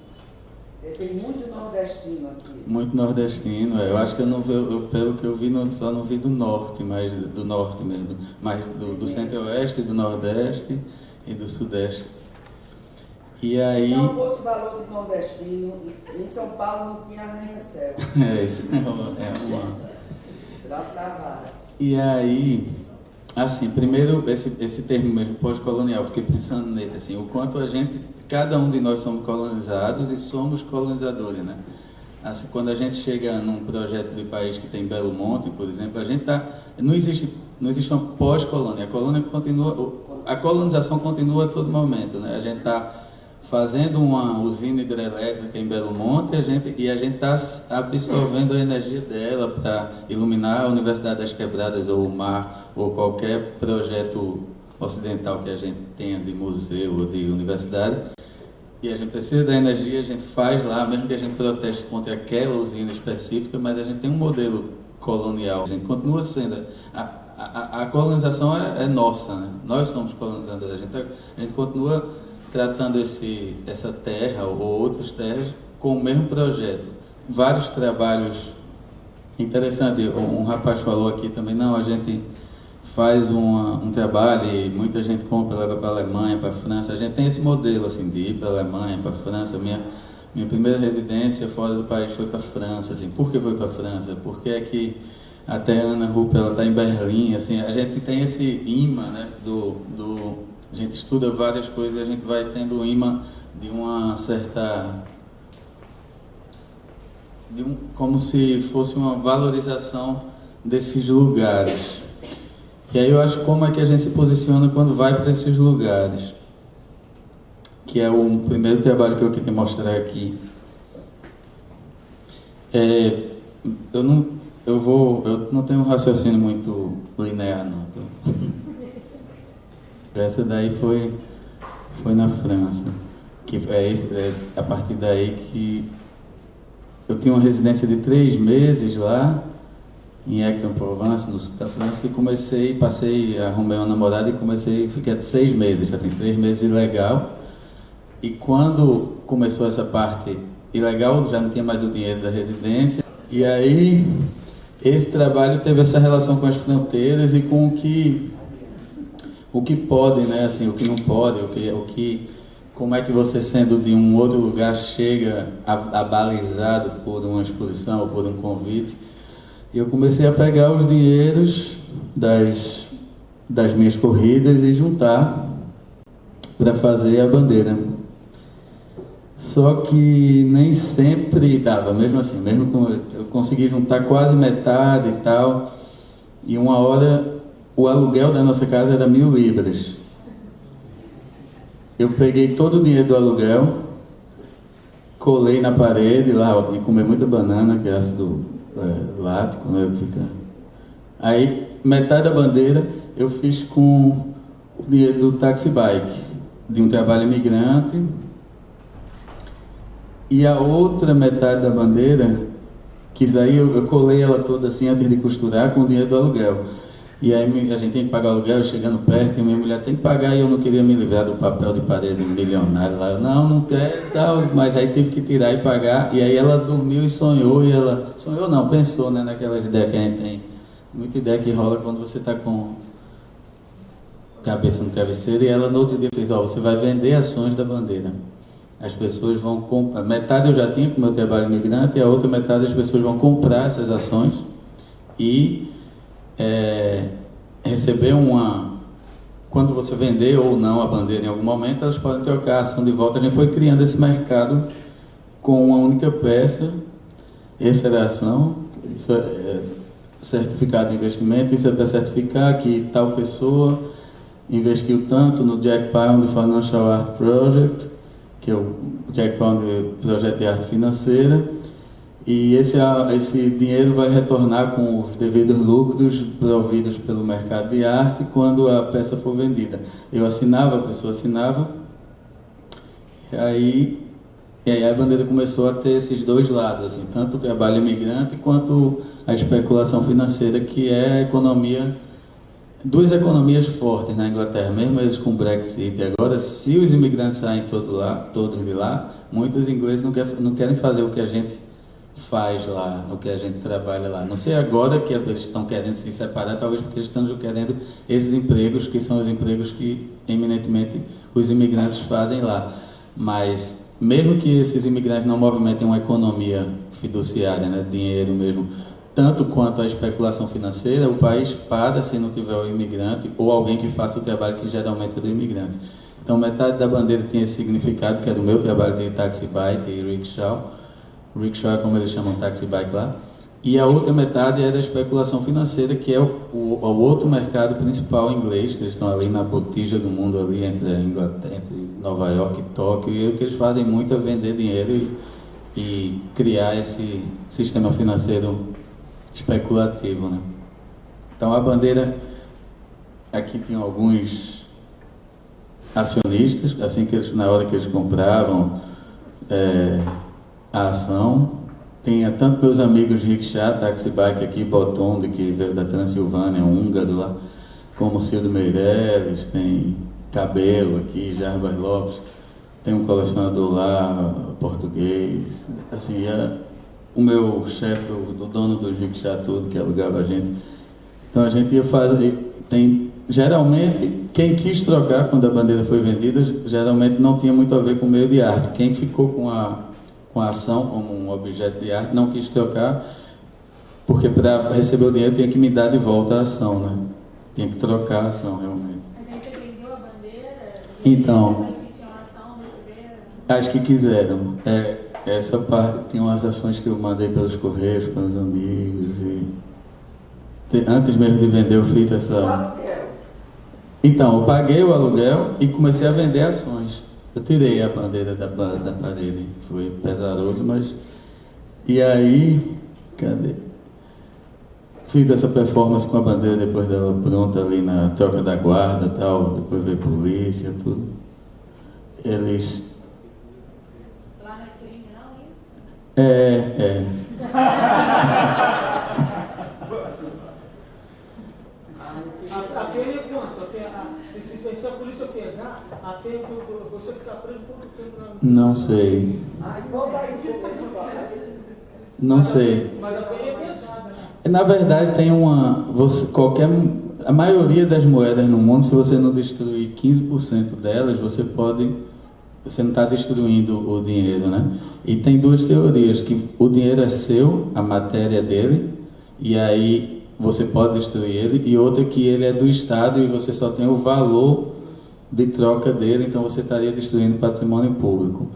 Tem muito nordestino aqui. Muito nordestino, eu acho que eu não vi, pelo que eu vi, só não vi do norte, mas do norte mesmo, mas do centro-oeste, do nordeste e do sudeste. E aí... Se não fosse o valor do nordestino, em São Paulo não tinha arranha-céu. E aí, assim, primeiro esse termo mesmo, pós-colonial, fiquei pensando nele, assim, o quanto a gente, cada um de nós somos colonizados e somos colonizadores, né? Assim, quando a gente chega num projeto de país que tem Belo Monte, por exemplo, a gente não existe uma pós-colônia, a colônia continua, a colonização continua a todo momento, né? A gente está fazendo uma usina hidrelétrica em Belo Monte e a gente está absorvendo a energia dela para iluminar a Universidade das Quebradas ou o mar ou qualquer projeto ocidental que a gente tenha de museu ou de universidade. E a gente precisa da energia, a gente faz lá, mesmo que a gente proteste contra aquela usina específica, mas a gente tem um modelo colonial. A gente continua sendo... A colonização é nossa, né? Nós somos colonizadores. A gente continua tratando essa terra ou outras terras com o mesmo projeto. Vários trabalhos interessantes. Um rapaz falou aqui também, não, a gente faz um trabalho e muita gente compra, leva para a Alemanha, para a França. A gente tem esse modelo assim, de ir para a Alemanha, para a França. Minha primeira residência fora do país foi para a França. Assim. Por que foi para a França? Porque aqui até a Ana Rupp, ela está em Berlim. Assim, a gente tem esse imã, né, a gente estuda várias coisas e a gente vai tendo o imã de uma certa... como se fosse uma valorização desses lugares. E aí eu acho como é que a gente se posiciona quando vai para esses lugares. Que é o primeiro trabalho que eu queria mostrar aqui. Eu não tenho um raciocínio muito linear, não. Essa daí foi na França, que é a partir daí que eu tinha uma residência de 3 meses lá, em Aix-en-Provence, no sul da França, e arrumei uma namorada e fiquei 6 meses, já tem 3 meses ilegal, e quando começou essa parte ilegal, já não tinha mais o dinheiro da residência, e aí esse trabalho teve essa relação com as fronteiras e com o que pode, né, assim, o que não pode, como é que você, sendo de um outro lugar, chega abalizado por uma exposição ou por um convite. E eu comecei a pegar os dinheiros das minhas corridas e juntar para fazer a bandeira. Só que nem sempre dava, mesmo assim, eu consegui juntar quase metade e tal, e uma hora o aluguel da nossa casa era 1.000 libras. Eu peguei todo o dinheiro do aluguel, colei na parede lá, e comer muita banana, que é ácido lático, né? Aí, metade da bandeira eu fiz com o dinheiro do taxi bike, de um trabalho imigrante, e a outra metade da bandeira, que daí eu colei ela toda assim antes de costurar, com o dinheiro do aluguel. E aí a gente tem que pagar o aluguel, chegando perto, e minha mulher tem que pagar, e eu não queria me livrar do papel de parede milionário lá. Não quer, tal, mas aí tive que tirar e pagar, e aí ela dormiu e sonhou, sonhou não, pensou, né, naquelas ideias que a gente tem. Muita ideia que rola quando você está com a cabeça no travesseiro, e ela no outro dia fez, você vai vender ações da bandeira. As pessoas vão comprar, metade eu já tinha com o meu trabalho imigrante, e a outra metade as pessoas vão comprar essas ações e receber quando você vender ou não a bandeira em algum momento, elas podem trocar a ação de volta. A gente foi criando esse mercado com uma única peça. Essa era a ação, isso é certificado de investimento, isso é para certificar que tal pessoa investiu tanto no Jack Pound Financial Art Project, que é o Jack Pound Projeto de Arte Financeira, E esse dinheiro vai retornar com os devidos lucros providos pelo mercado de arte quando a peça for vendida. Eu assinava, a pessoa assinava, e aí a bandeira começou a ter esses dois lados, assim, tanto o trabalho imigrante quanto a especulação financeira, que é a economia, duas economias fortes na Inglaterra, mesmo eles com o Brexit. Agora, se os imigrantes saem todos de lá, muitos ingleses não querem fazer o que a gente faz lá, o que a gente trabalha lá. Não sei agora que eles estão querendo se separar, talvez porque eles estão querendo esses empregos, que são os empregos que eminentemente os imigrantes fazem lá. Mas mesmo que esses imigrantes não movimentem uma economia fiduciária, né, dinheiro mesmo, tanto quanto a especulação financeira, o país para se não tiver o imigrante ou alguém que faça o trabalho que geralmente é do imigrante. Então metade da bandeira tem esse significado, que é do meu trabalho de taxi bike e rickshaw. Rickshaw é como eles chamam taxi bike lá. E a outra metade é da especulação financeira, que é o outro mercado principal inglês, que eles estão ali na botija do mundo, ali entre Nova York e Tóquio, e o que eles fazem muito é vender dinheiro e criar esse sistema financeiro especulativo, né? Então a bandeira, aqui tem alguns acionistas, assim que eles, na hora que eles compravam a ação, tem tanto meus amigos rickshaw, taxi bike aqui, Botondo, que veio da Transilvânia, húngaro lá, como Cildo Meirelles, tem Cabelo aqui, Jarbas Lopes, tem um colecionador lá, português, assim, o meu chefe, o dono do rickshaw tudo, que alugava a gente. Então a gente ia fazer, geralmente, quem quis trocar quando a bandeira foi vendida, geralmente não tinha muito a ver com o meio de arte. Quem ficou com a ação como um objeto de arte não quis trocar, porque para receber o dinheiro tinha que me dar de volta a ação, né? Tinha que trocar a ação, realmente. Mas aí você vendeu a bandeira? Então, acho que quiseram. Essa parte, tem umas ações que eu mandei pelos correios para os amigos e antes mesmo de vender eu fiz essa... Então, eu paguei o aluguel e comecei a vender ações. Eu tirei a bandeira da parede, foi pesaroso, mas... E aí, cadê? Fiz essa performance com a bandeira depois dela pronta ali na troca da guarda e tal, depois veio polícia, tudo. Eles... Lá não é crime, não, isso? Aquele quanto? Se a polícia pegar, até você ficar preso por muito tempo. Não sei. Não sei. Mas a pena é pesada, né? Na verdade, tem a maioria das moedas no mundo, se você não destruir 15% delas, você não está destruindo o dinheiro, né? E tem duas teorias, que o dinheiro é seu, a matéria é dele, e aí você pode destruir ele, e outra que ele é do Estado e você só tem o valor de troca dele, então você estaria destruindo patrimônio público.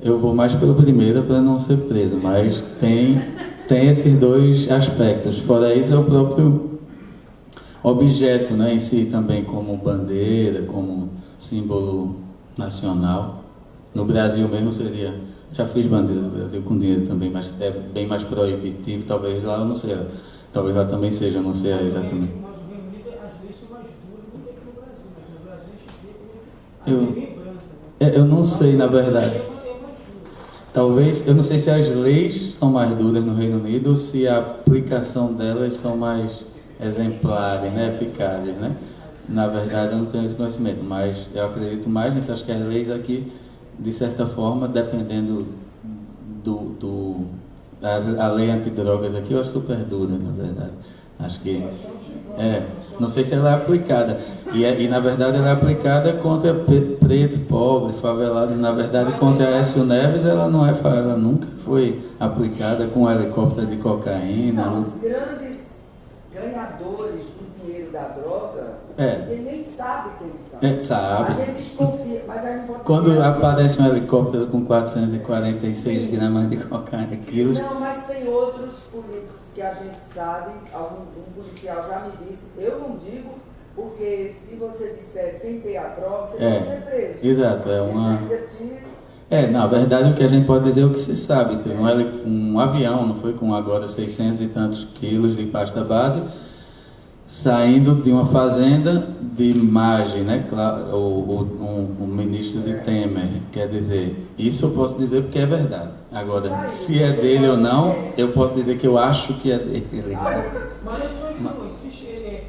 Eu vou mais pela primeira para não ser preso, mas tem esses dois aspectos. Fora isso, é o próprio objeto, né, em si também, como bandeira, como símbolo nacional. No Brasil mesmo seria... Já fiz bandeira do Brasil com dinheiro também, mas é bem mais proibitivo. Talvez lá eu não sei. Talvez lá também seja, não sei exatamente. Mas o Reino Unido às vezes é mais duro do que aqui no Brasil, né? No Brasil a gente vê bem branco. Eu não sei, na verdade. Talvez, eu não sei se as leis são mais duras no Reino Unido ou se a aplicação delas são mais exemplares, né, eficazes, né? Na verdade, eu não tenho esse conhecimento, mas eu acredito mais nisso. Acho que as leis aqui, de certa forma, dependendo a lei antidrogas aqui, eu acho super dura, na verdade. Acho que... não sei se ela é aplicada. E na verdade, ela é aplicada contra preto, pobre, favelado. Na verdade, contra a Aécio Neves, ela nunca foi aplicada com helicóptero de cocaína. Não, os grandes ganhadores do dinheiro da droga, ele nem sabe quem são. Sabe. A gente desconfia, mas a gente quando aparece um helicóptero com 446 gramas de cocaína, quilos... Não, mas tem outros políticos que a gente sabe, um policial já me disse, eu não digo, porque se você disser sem ter a prova, você pode ser preso. Exato, Na verdade, o que a gente pode dizer é o que se sabe. Teve um avião, não foi, com agora 600 e tantos quilos de pasta base, saindo de uma fazenda de Maggi, né? O ministro de Temer. Quer dizer, isso eu posso dizer porque é verdade. Agora, se é dele ou não, eu posso dizer que eu acho que é dele. Mas existe,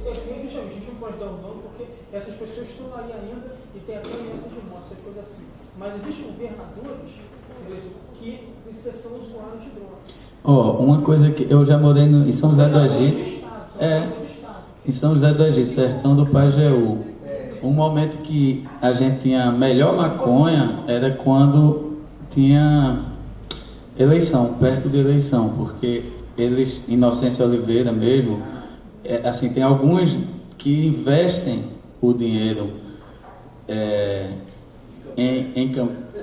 justamente, a gente não pode dar o nome porque essas pessoas estão aí ainda e tem até ameaças de morte, essas coisas assim. Mas existem governadores que são usuários de drogas. Uma coisa que eu já morei em São José do Egito. Em São José do Egito, sertão do Pajeú. Um momento que a gente tinha a melhor maconha era quando tinha eleição, perto de eleição, porque eles, Inocêncio Oliveira mesmo, assim, tem alguns que investem o dinheiro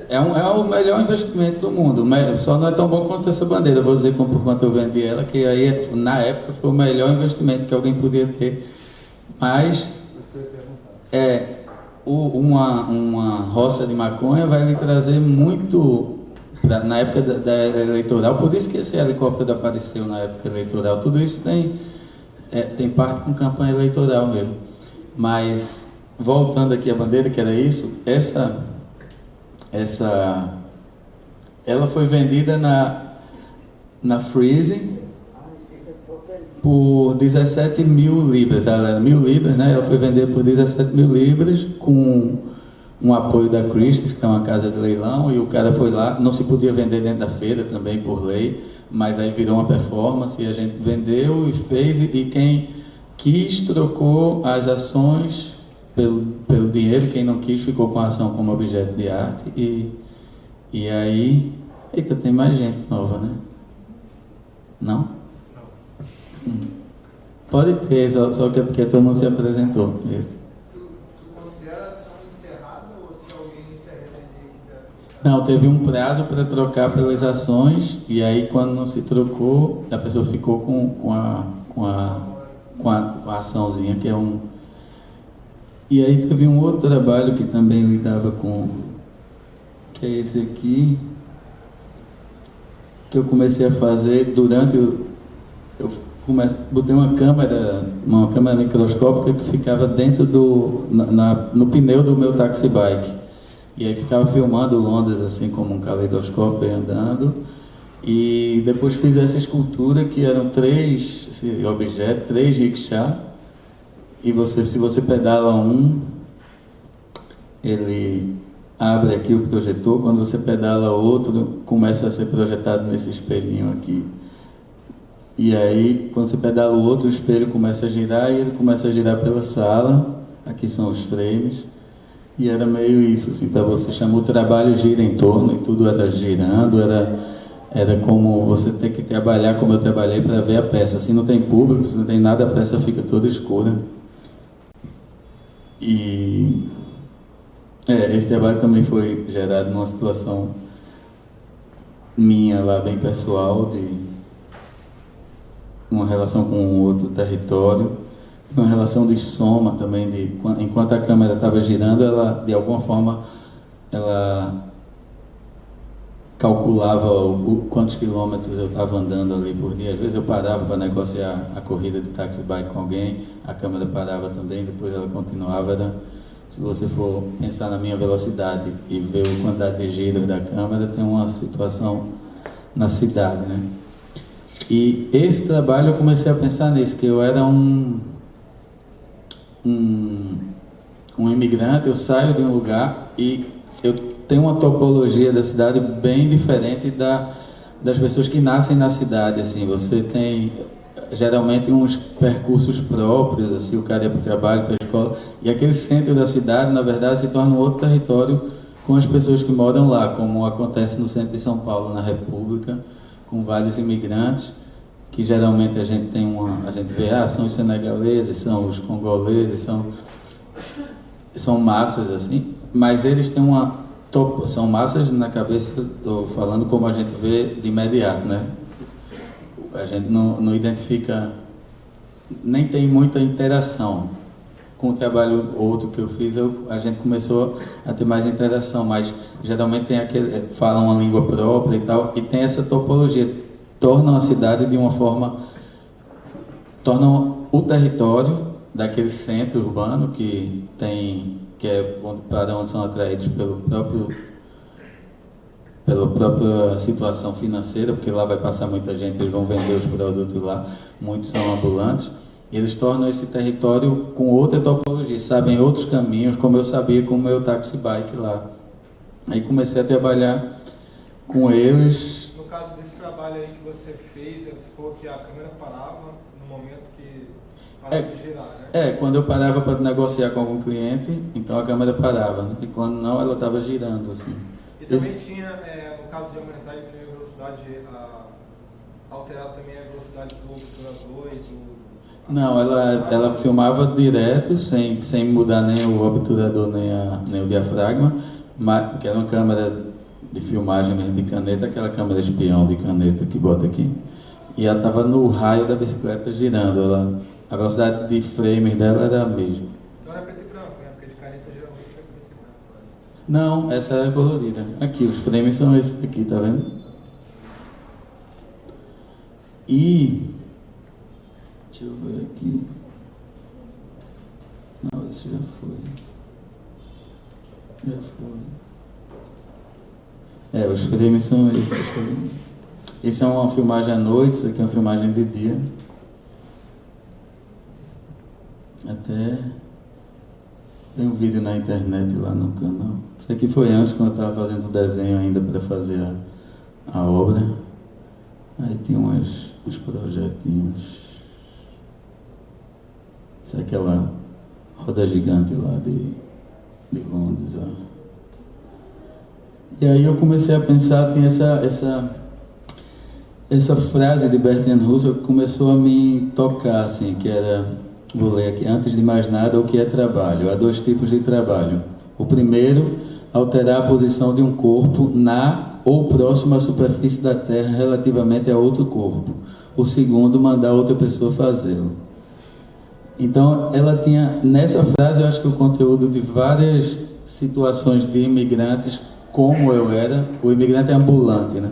é o melhor investimento do mundo, só não é tão bom quanto essa bandeira, vou dizer por quanto eu vendi ela, que aí na época foi o melhor investimento que alguém podia ter, mas uma roça de maconha vai lhe trazer muito, na época da eleitoral, por isso que esse helicóptero apareceu na época eleitoral, tudo isso tem parte com campanha eleitoral mesmo, mas voltando aqui à bandeira, que era isso, ela foi vendida na Freeze por 17 mil libras. Ela era 1.000 libras, né? Ela foi vendida por 17 mil libras com um apoio da Christie's, que é uma casa de leilão, e o cara foi lá. Não se podia vender dentro da feira também por lei, mas aí virou uma performance e a gente vendeu e fez, e quem quis trocou as ações pelo dinheiro, quem não quis ficou com a ação como objeto de arte, e aí... Eita, tem mais gente nova, né? Não? Pode ter, só que é porque todo mundo se apresentou. Tu considera a ação encerrada ou se alguém se arrepender e quiser? Não, teve um prazo para trocar pelas ações, e aí quando não se trocou, a pessoa ficou com a açãozinha, que é um... E aí teve um outro trabalho que também lidava com, que é esse aqui, que eu comecei a fazer durante botei uma câmera microscópica que ficava dentro no pneu do meu taxi bike, e aí ficava filmando Londres assim como um caleidoscópio andando, e depois fiz essa escultura que eram 3 objetos, 3 rickshaw. E se você pedala um, ele abre aqui o projetor, quando você pedala outro, começa a ser projetado nesse espelhinho aqui. E aí, quando você pedala o outro, o espelho começa a girar, e ele começa a girar pela sala. Aqui são os frames. E era meio isso, assim, para você chamar o trabalho gira em torno, e tudo era girando, era como você ter que trabalhar como eu trabalhei para ver a peça. Se não tem público, se não tem nada, a peça fica toda escura. E esse trabalho também foi gerado numa situação minha lá, bem pessoal, de uma relação com um outro território, uma relação de soma também, enquanto a câmera estava girando, ela, de alguma forma, ela calculava quantos quilômetros eu estava andando ali por dia. Às vezes eu parava para negociar a corrida de taxi bike com alguém, a câmera parava também, depois ela continuava. Se você for pensar na minha velocidade e ver a quantidade de giros da câmera, tem uma situação na cidade, né? E esse trabalho eu comecei a pensar nisso, que eu era um imigrante, eu saio de um lugar e eu tenho uma topologia da cidade bem diferente das pessoas que nascem na cidade, assim. Você tem geralmente uns percursos próprios, assim, o cara ia para o trabalho, para a escola, e aquele centro da cidade, na verdade, se torna um outro território com as pessoas que moram lá, como acontece no centro de São Paulo, na República, com vários imigrantes, que geralmente a gente vê, são os senegaleses, são os congoleses, são massas, assim, mas eles têm são massas na cabeça, estou falando como a gente vê de imediato, né? A gente não identifica, nem tem muita interação. com o trabalho outro que eu fiz, a gente começou a ter mais interação, mas geralmente tem aquele, falam uma língua própria e tal, e tem essa topologia, tornam a cidade de uma forma, tornam o território daquele centro urbano que é para onde são atraídos pela própria situação financeira, porque lá vai passar muita gente, eles vão vender os produtos lá, muitos são ambulantes. Eles tornam esse território com outra topologia, sabem outros caminhos, como eu sabia com o meu taxi bike lá. Aí comecei a trabalhar com eles. No caso desse trabalho aí que você fez, você falou que a câmera parava no momento que parava de girar, né? Quando eu parava para negociar com algum cliente, então a câmera parava, né? E quando não, ela estava girando, assim. E também tinha, no caso de aumentar a velocidade, alterar também a velocidade do obturador e do... Não, ela filmava direto, sem mudar nem o obturador, nem o diafragma, mas, que era uma câmera de filmagem mesmo de caneta, aquela câmera espião de caneta que bota aqui. E ela estava no raio da bicicleta girando, a velocidade de frames dela era a mesma. Não era preto e branco, né? Porque de caneta geralmente é preto e branco. Não, essa era colorida. Aqui, os frames são esses aqui, tá vendo? E... deixa eu ver aqui. Não, esse já foi. Os frames são esses. Esse é uma filmagem à noite, isso aqui é uma filmagem de dia. Até tem um vídeo na internet lá no canal. Isso aqui foi antes, quando eu estava fazendo o desenho ainda para fazer a obra. Aí tinha uns projetinhos. Isso é aquela roda gigante lá de Londres. Ó. E aí eu comecei a pensar, tem essa frase de Bertrand Russell que começou a me tocar, assim, que era, vou ler aqui, antes de mais nada, o que é trabalho? Há dois tipos de trabalho. O primeiro, alterar a posição de um corpo na ou próximo à superfície da Terra relativamente a outro corpo. O segundo, mandar outra pessoa fazê-lo. Então, ela tinha, nessa frase, eu acho que o conteúdo de várias situações de imigrantes, como eu era, o imigrante ambulante, né?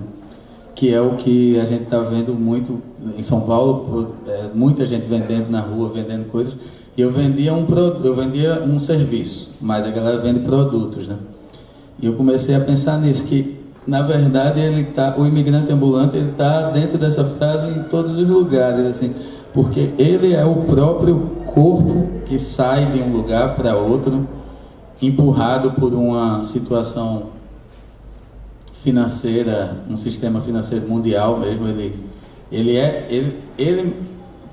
Que é o que a gente está vendo muito em São Paulo, muita gente vendendo na rua, vendendo coisas, e eu vendia um serviço, mas a galera vende produtos, né? E eu comecei a pensar nisso, que na verdade o imigrante ambulante, ele está dentro dessa frase em todos os lugares, assim, porque ele é o próprio corpo que sai de um lugar para outro, empurrado por uma situação financeira, um sistema financeiro mundial mesmo. Ele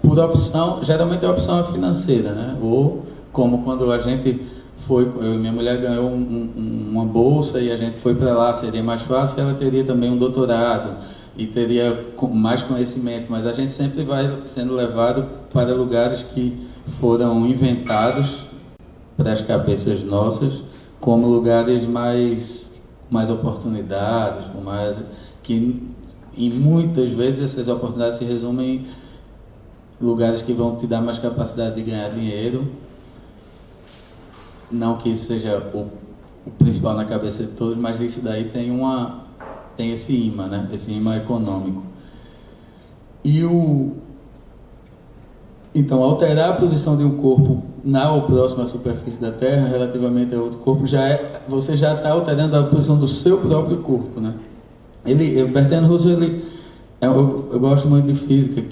por opção, geralmente a opção é financeira, né? Ou como quando a gente foi, eu e minha mulher ganhou uma bolsa e a gente foi para lá, seria mais fácil, ela teria também um doutorado e teria mais conhecimento, mas a gente sempre vai sendo levado para lugares que foram inventados para as cabeças nossas como lugares mais oportunidades, e muitas vezes essas oportunidades se resumem em lugares que vão te dar mais capacidade de ganhar dinheiro. Não que isso seja o principal na cabeça de todos, mas isso daí tem esse imã, né? Esse imã econômico. Então, alterar a posição de um corpo na ou próxima à superfície da Terra relativamente a outro corpo, você já está alterando a posição do seu próprio corpo, né? Bertrand Russell, eu gosto muito de física,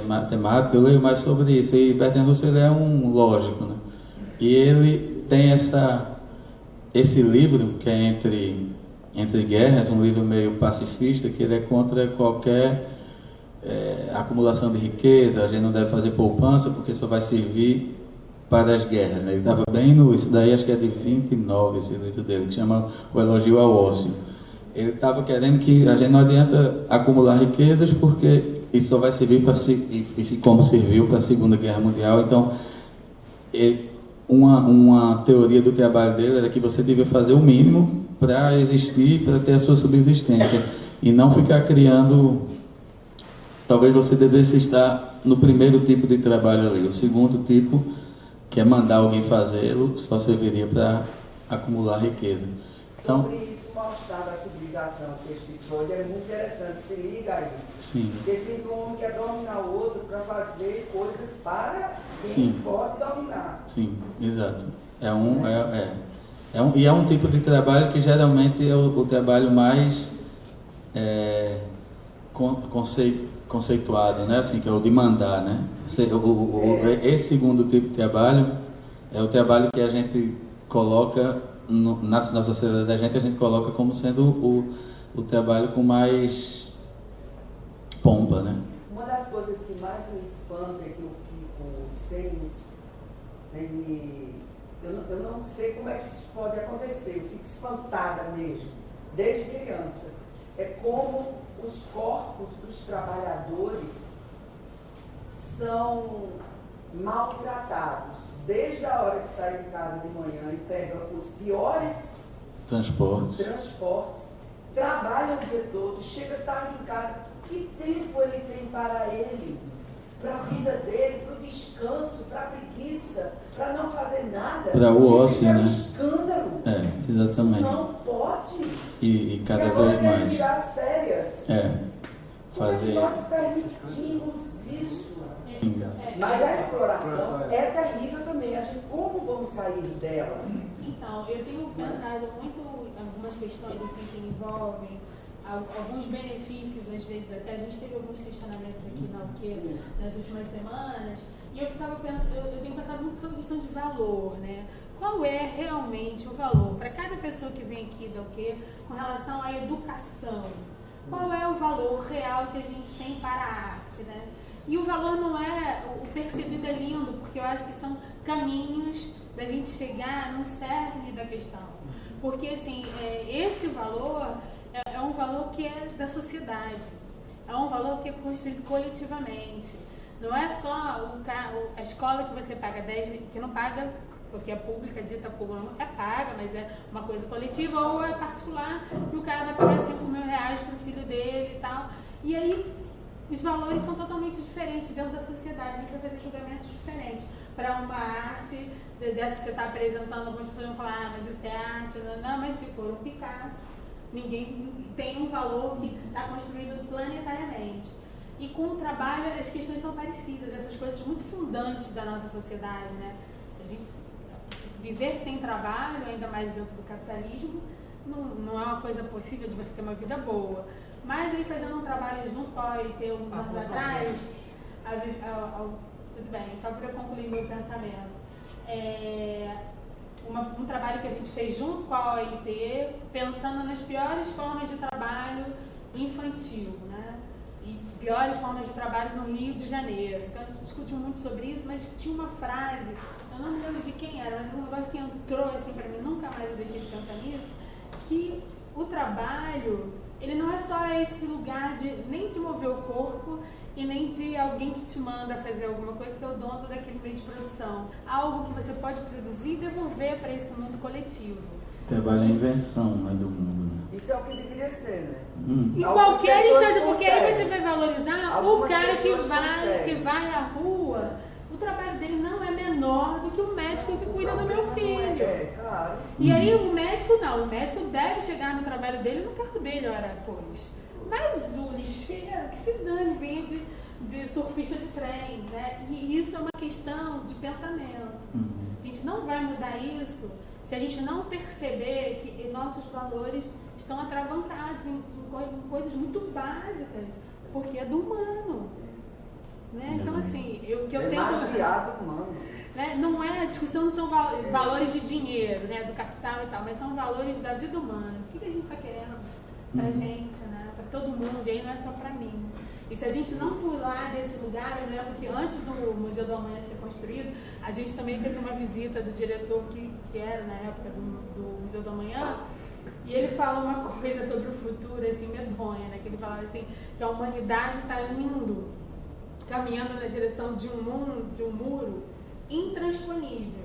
matemática, eu leio mais sobre isso, e Bertrand Russell é um lógico, né? E ele tem esse livro que é Entre Guerras, um livro meio pacifista, que ele é contra qualquer acumulação de riqueza, a gente não deve fazer poupança porque só vai servir para as guerras, né? Ele estava bem isso daí acho que é de 29, esse livro dele, que chama O Elogio ao Ócio. Ele estava querendo que a gente não adianta acumular riquezas porque isso só vai servir como serviu para a Segunda Guerra Mundial. Então, uma teoria do trabalho dele era que você devia fazer o mínimo para existir, para ter a sua subsistência, e não ficar criando. Talvez você devesse estar no primeiro tipo de trabalho ali. O segundo tipo, que é mandar alguém fazê-lo, só serviria para acumular riqueza. Então, sobre isso, mostrar a civilização que este episódio é muito interessante, se liga a isso. Sim. Porque sempre um homem quer dominar o outro para fazer coisas para quem Sim. pode dominar. Sim, exato. E é um tipo de trabalho que geralmente é o trabalho mais conceituado, né? Assim, que é o de mandar, né? Esse segundo tipo de trabalho é o trabalho que a gente coloca na sociedade da gente, a gente coloca como sendo o trabalho com mais pompa, né? Uma das coisas que mais me espanta é que eu fico eu não sei como é que isso pode acontecer, eu fico espantada mesmo, desde criança. É como os corpos dos trabalhadores são maltratados, desde a hora que saem de casa de manhã e pegam os piores transportes, trabalham o dia todo, chega tarde em casa, que tempo ele tem para ele? Para a vida dele, para o descanso, para a preguiça, para não fazer nada. Para o ócio, né? Isso é um escândalo. Exatamente. Isso não pode. E cada vez mais. Tirar as férias. Como é que fazer. nós permitimos isso? Mas a exploração é terrível também. Como vamos sair dela? Então, eu tenho pensado muito em algumas questões assim, que envolvem alguns benefícios, às vezes até. A gente teve alguns questionamentos aqui na UQ nas últimas semanas, e eu tenho pensado muito sobre a questão de valor, né? Qual é realmente o valor para cada pessoa que vem aqui da UQ com relação à educação? Qual é o valor real que a gente tem para a arte, né? E o valor não é, o percebido é lindo, porque eu acho que são caminhos da gente chegar no cerne da questão. Porque, assim, esse valor é um valor que é da sociedade, é um valor que é construído coletivamente. Não é só a escola que você paga 10, que não paga, porque é pública, dita pública, é paga, mas é uma coisa coletiva, ou é particular, que o cara vai pagar 5 mil reais para o filho dele e tal. E aí, os valores são totalmente diferentes dentro da sociedade, a gente vai fazer julgamentos diferentes. Para uma arte dessa que você está apresentando, algumas pessoas vão falar, mas isso é arte, não, mas se for um Picasso, ninguém tem um valor que está construído planetariamente. E com o trabalho, as questões são parecidas, essas coisas muito fundantes da nossa sociedade, né? A gente viver sem trabalho, ainda mais dentro do capitalismo, não é uma coisa possível de você ter uma vida boa. Mas aí, fazendo um trabalho junto com a OIT uns anos atrás, tudo bem, só para eu concluir meu pensamento. Um trabalho que a gente fez junto com a OIT, pensando nas piores formas de trabalho infantil, né? E piores formas de trabalho no Rio de Janeiro. Então a gente discutiu muito sobre isso, mas tinha uma frase, eu não me lembro de quem era, mas um negócio que entrou assim para mim, nunca mais eu deixei de pensar nisso, que o trabalho, ele não é só esse lugar nem de mover o corpo e nem de alguém que te manda fazer alguma coisa, que é o dono daquele meio de produção. Algo que você pode produzir e devolver para esse mundo coletivo. Trabalho é invenção, não é do mundo. Isso é o que deveria ser, né? Em qualquer instância, porque aí você vai valorizar o cara que vai à rua. O trabalho dele não é menor do que o médico que cuida do meu filho. Claro. E aí o médico deve chegar no trabalho dele no carro dele, ora, pois. Mas o lixeiro, que se dane, vem de surfista de trem, né? E isso é uma questão de pensamento. A gente não vai mudar isso se a gente não perceber que nossos valores estão atravancados em coisas muito básicas, porque é do humano. Né? Então, assim, o que eu tento... Demasiado humano. Né? Não é, a discussão não são valores de dinheiro, né? Do capital e tal, mas são valores da vida humana. O que a gente está querendo pra gente, né? Para todo mundo, e aí não é só para mim. E se a gente não pular desse lugar, eu lembro que antes do Museu do Amanhã ser construído, a gente também teve uma visita do diretor que era na época do Museu do Amanhã, e ele fala uma coisa sobre o futuro, assim, medonha, né? Que ele falava assim, que a humanidade está indo, caminhando na direção de um muro intransponível.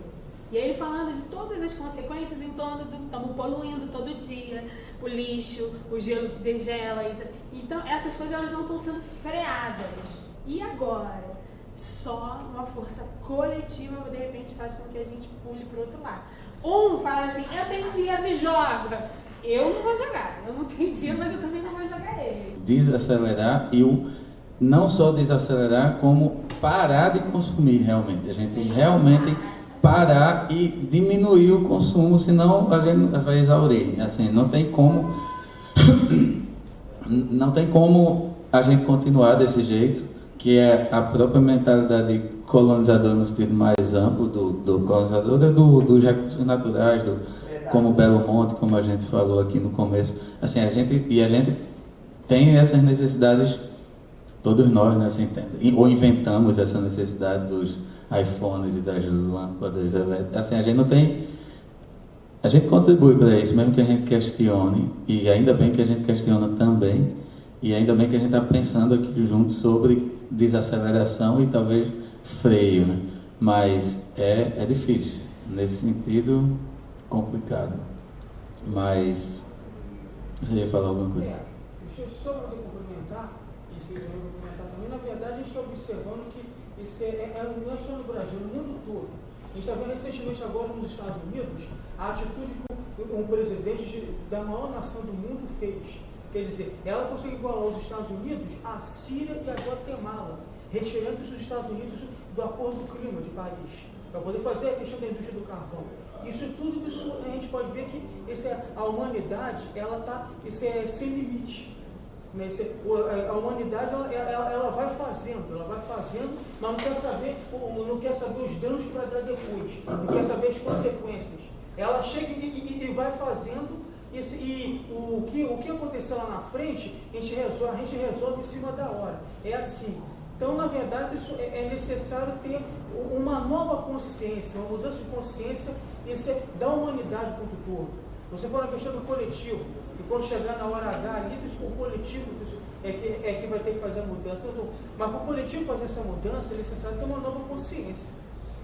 E aí ele falando de todas as consequências em torno do... Estamos poluindo todo dia, o lixo, o gelo que degela. Então, essas coisas elas não estão sendo freadas. E agora? só uma força coletiva de repente faz com que a gente pule para o outro lado. Um fala assim, eu tenho dinheiro, me joga. Eu não vou jogar, eu não tenho dinheiro, mas eu também não vou jogar ele. Desacelerar e não só desacelerar, como parar de consumir realmente. A gente realmente parar e diminuir o consumo, senão a gente vai exaurir. Assim, não tem como a gente continuar desse jeito, que é a própria mentalidade colonizadora no sentido mais amplo do colonizador, dos recursos naturais, como Belo Monte, como a gente falou aqui no começo. Assim, a gente tem essas necessidades, todos nós, né, assim, ou inventamos essa necessidade dos iPhones e das lâmpadas elétricas. Assim, a gente contribui para isso, mesmo que a gente questione, e ainda bem que a gente questiona também, e ainda bem que a gente está pensando aqui juntos sobre desaceleração e talvez freio, né? Mas é difícil, nesse sentido, complicado. Mas você ia falar alguma coisa? Deixa eu só complementar, e se eu complementar também, na verdade a gente está observando que isso não é só no Brasil, no mundo todo. A gente está vendo recentemente agora nos Estados Unidos a atitude que um presidente da maior nação do mundo fez. Quer dizer, ela consegue igualar os Estados Unidos, a Síria e a Guatemala, retirando os Estados Unidos do Acordo do Clima de Paris, para poder fazer a questão da indústria do carvão. Isso tudo, a gente pode ver que a humanidade, isso é sem limite. Né? A humanidade, ela vai fazendo, mas não quer saber os danos que vai dar depois, não quer saber as consequências. Ela chega e vai fazendo. E o que aconteceu lá na frente, a gente resolve em cima da hora. É assim. Então, na verdade, isso é necessário ter uma nova consciência, uma mudança de consciência da humanidade como um todo. Você fala na questão do coletivo, e quando chegar na hora H, ali, o coletivo é que vai ter que fazer a mudança. Mas para o coletivo fazer essa mudança, é necessário ter uma nova consciência.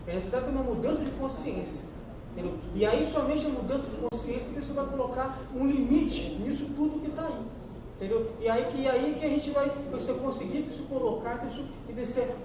É necessário ter uma mudança de consciência. Entendeu? E aí, somente a mudança de consciência que você vai colocar um limite nisso tudo que está aí. Entendeu? E aí que a gente vai conseguir se colocar e descer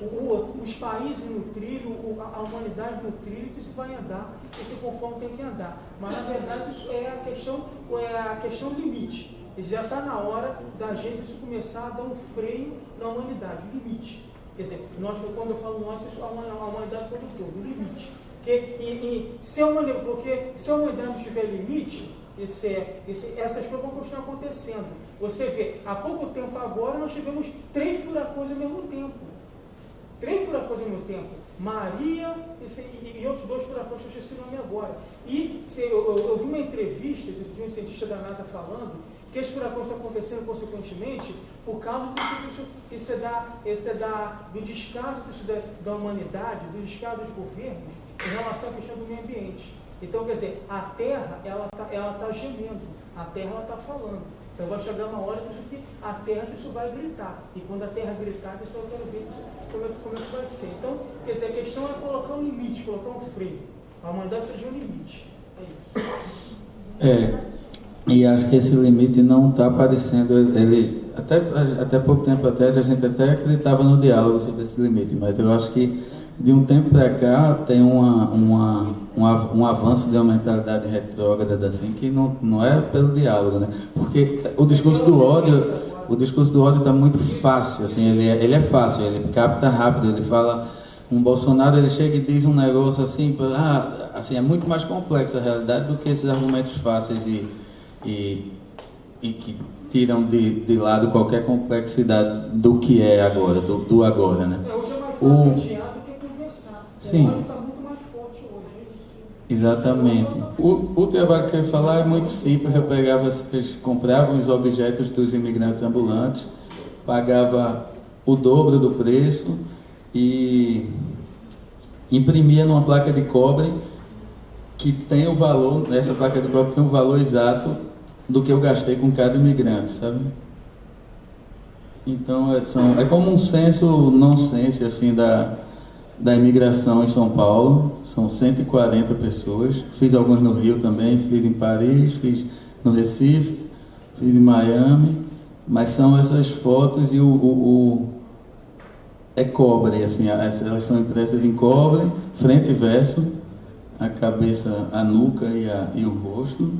os países no trilho, a humanidade no trilho, que isso vai andar, conforme tem que andar. Mas na verdade isso é a questão limite. E já está na hora da gente começar a dar um freio na humanidade, o limite. Quer dizer, quando eu falo nós, a humanidade como um todo, o limite. Porque se a humanidade não tiver limite, essas coisas vão continuar acontecendo. Você vê, há pouco tempo agora nós tivemos 3 furacões ao mesmo tempo. 3 furacões ao mesmo tempo. Maria e outros 2 furacões, que eu esqueci o nome agora. E eu vi uma entrevista de um cientista da NASA falando que esses furacões estão acontecendo consequentemente por causa do descaso da humanidade, do descaso dos governos em relação à questão do meio ambiente. Então, quer dizer, a Terra, ela tá gemendo, a Terra, ela está falando. Então vai chegar uma hora que a Terra vai gritar. E quando a Terra gritar, eu quero ver como é que vai ser. Então, quer dizer, a questão é colocar um limite, colocar um freio. A humanidade precisa de um limite. É isso. E acho que esse limite não está aparecendo. Até pouco tempo atrás, a gente até acreditava no diálogo sobre esse limite, mas eu acho que de um tempo para cá tem um avanço de uma mentalidade retrógrada assim, que não é pelo diálogo, né? Porque o discurso do ódio está muito fácil, assim, ele é fácil, ele capta rápido, ele fala, um Bolsonaro, ele chega e diz um negócio assim, assim, é muito mais complexo a realidade do que esses argumentos fáceis e que tiram de lado qualquer complexidade do que é agora, do agora, né? Sim. Exatamente. O trabalho que eu ia falar é muito simples. Eu comprava os objetos dos imigrantes ambulantes, pagava o dobro do preço e imprimia numa placa de cobre que tem o valor, essa placa de cobre tem o valor exato do que eu gastei com cada imigrante, sabe? Então é como um senso nonsense assim da imigração em São Paulo. São 140 pessoas. Fiz alguns no Rio também, fiz em Paris, fiz no Recife, fiz em Miami. Mas são essas fotos e é cobre, assim, elas são impressas em cobre, frente e verso, a cabeça, a nuca e o rosto.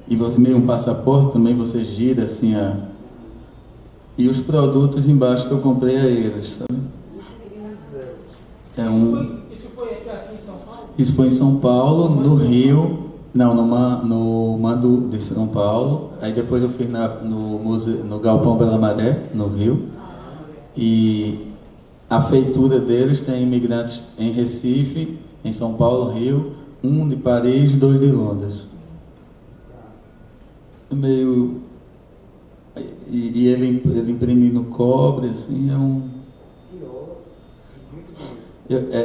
E meio um passaporte também, você gira assim e os produtos embaixo que eu comprei a eles, sabe? Isso foi aqui em São Paulo? Isso foi em São Paulo, no Rio, não, no Mando de São Paulo. Aí depois eu fiz no Galpão Bela Maré, no Rio. E a feitura deles tem imigrantes em Recife, em São Paulo, Rio, 1 de Paris, 2 de Londres. Meio... E ele imprime no cobre, assim,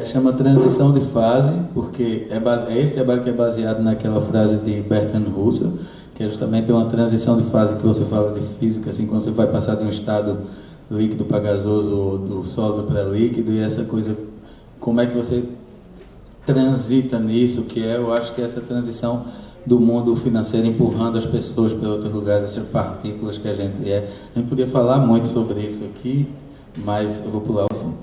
chama transição de fase, porque esse trabalho que é baseado naquela frase de Bertrand Russell, que é justamente uma transição de fase que você fala de física, assim, quando você vai passar de um estado líquido para gasoso, ou do sólido para líquido, e essa coisa, como é que você transita nisso, eu acho que essa transição do mundo financeiro empurrando as pessoas para outros lugares, essas partículas que a gente é. A gente podia falar muito sobre isso aqui, mas eu vou pular o assunto.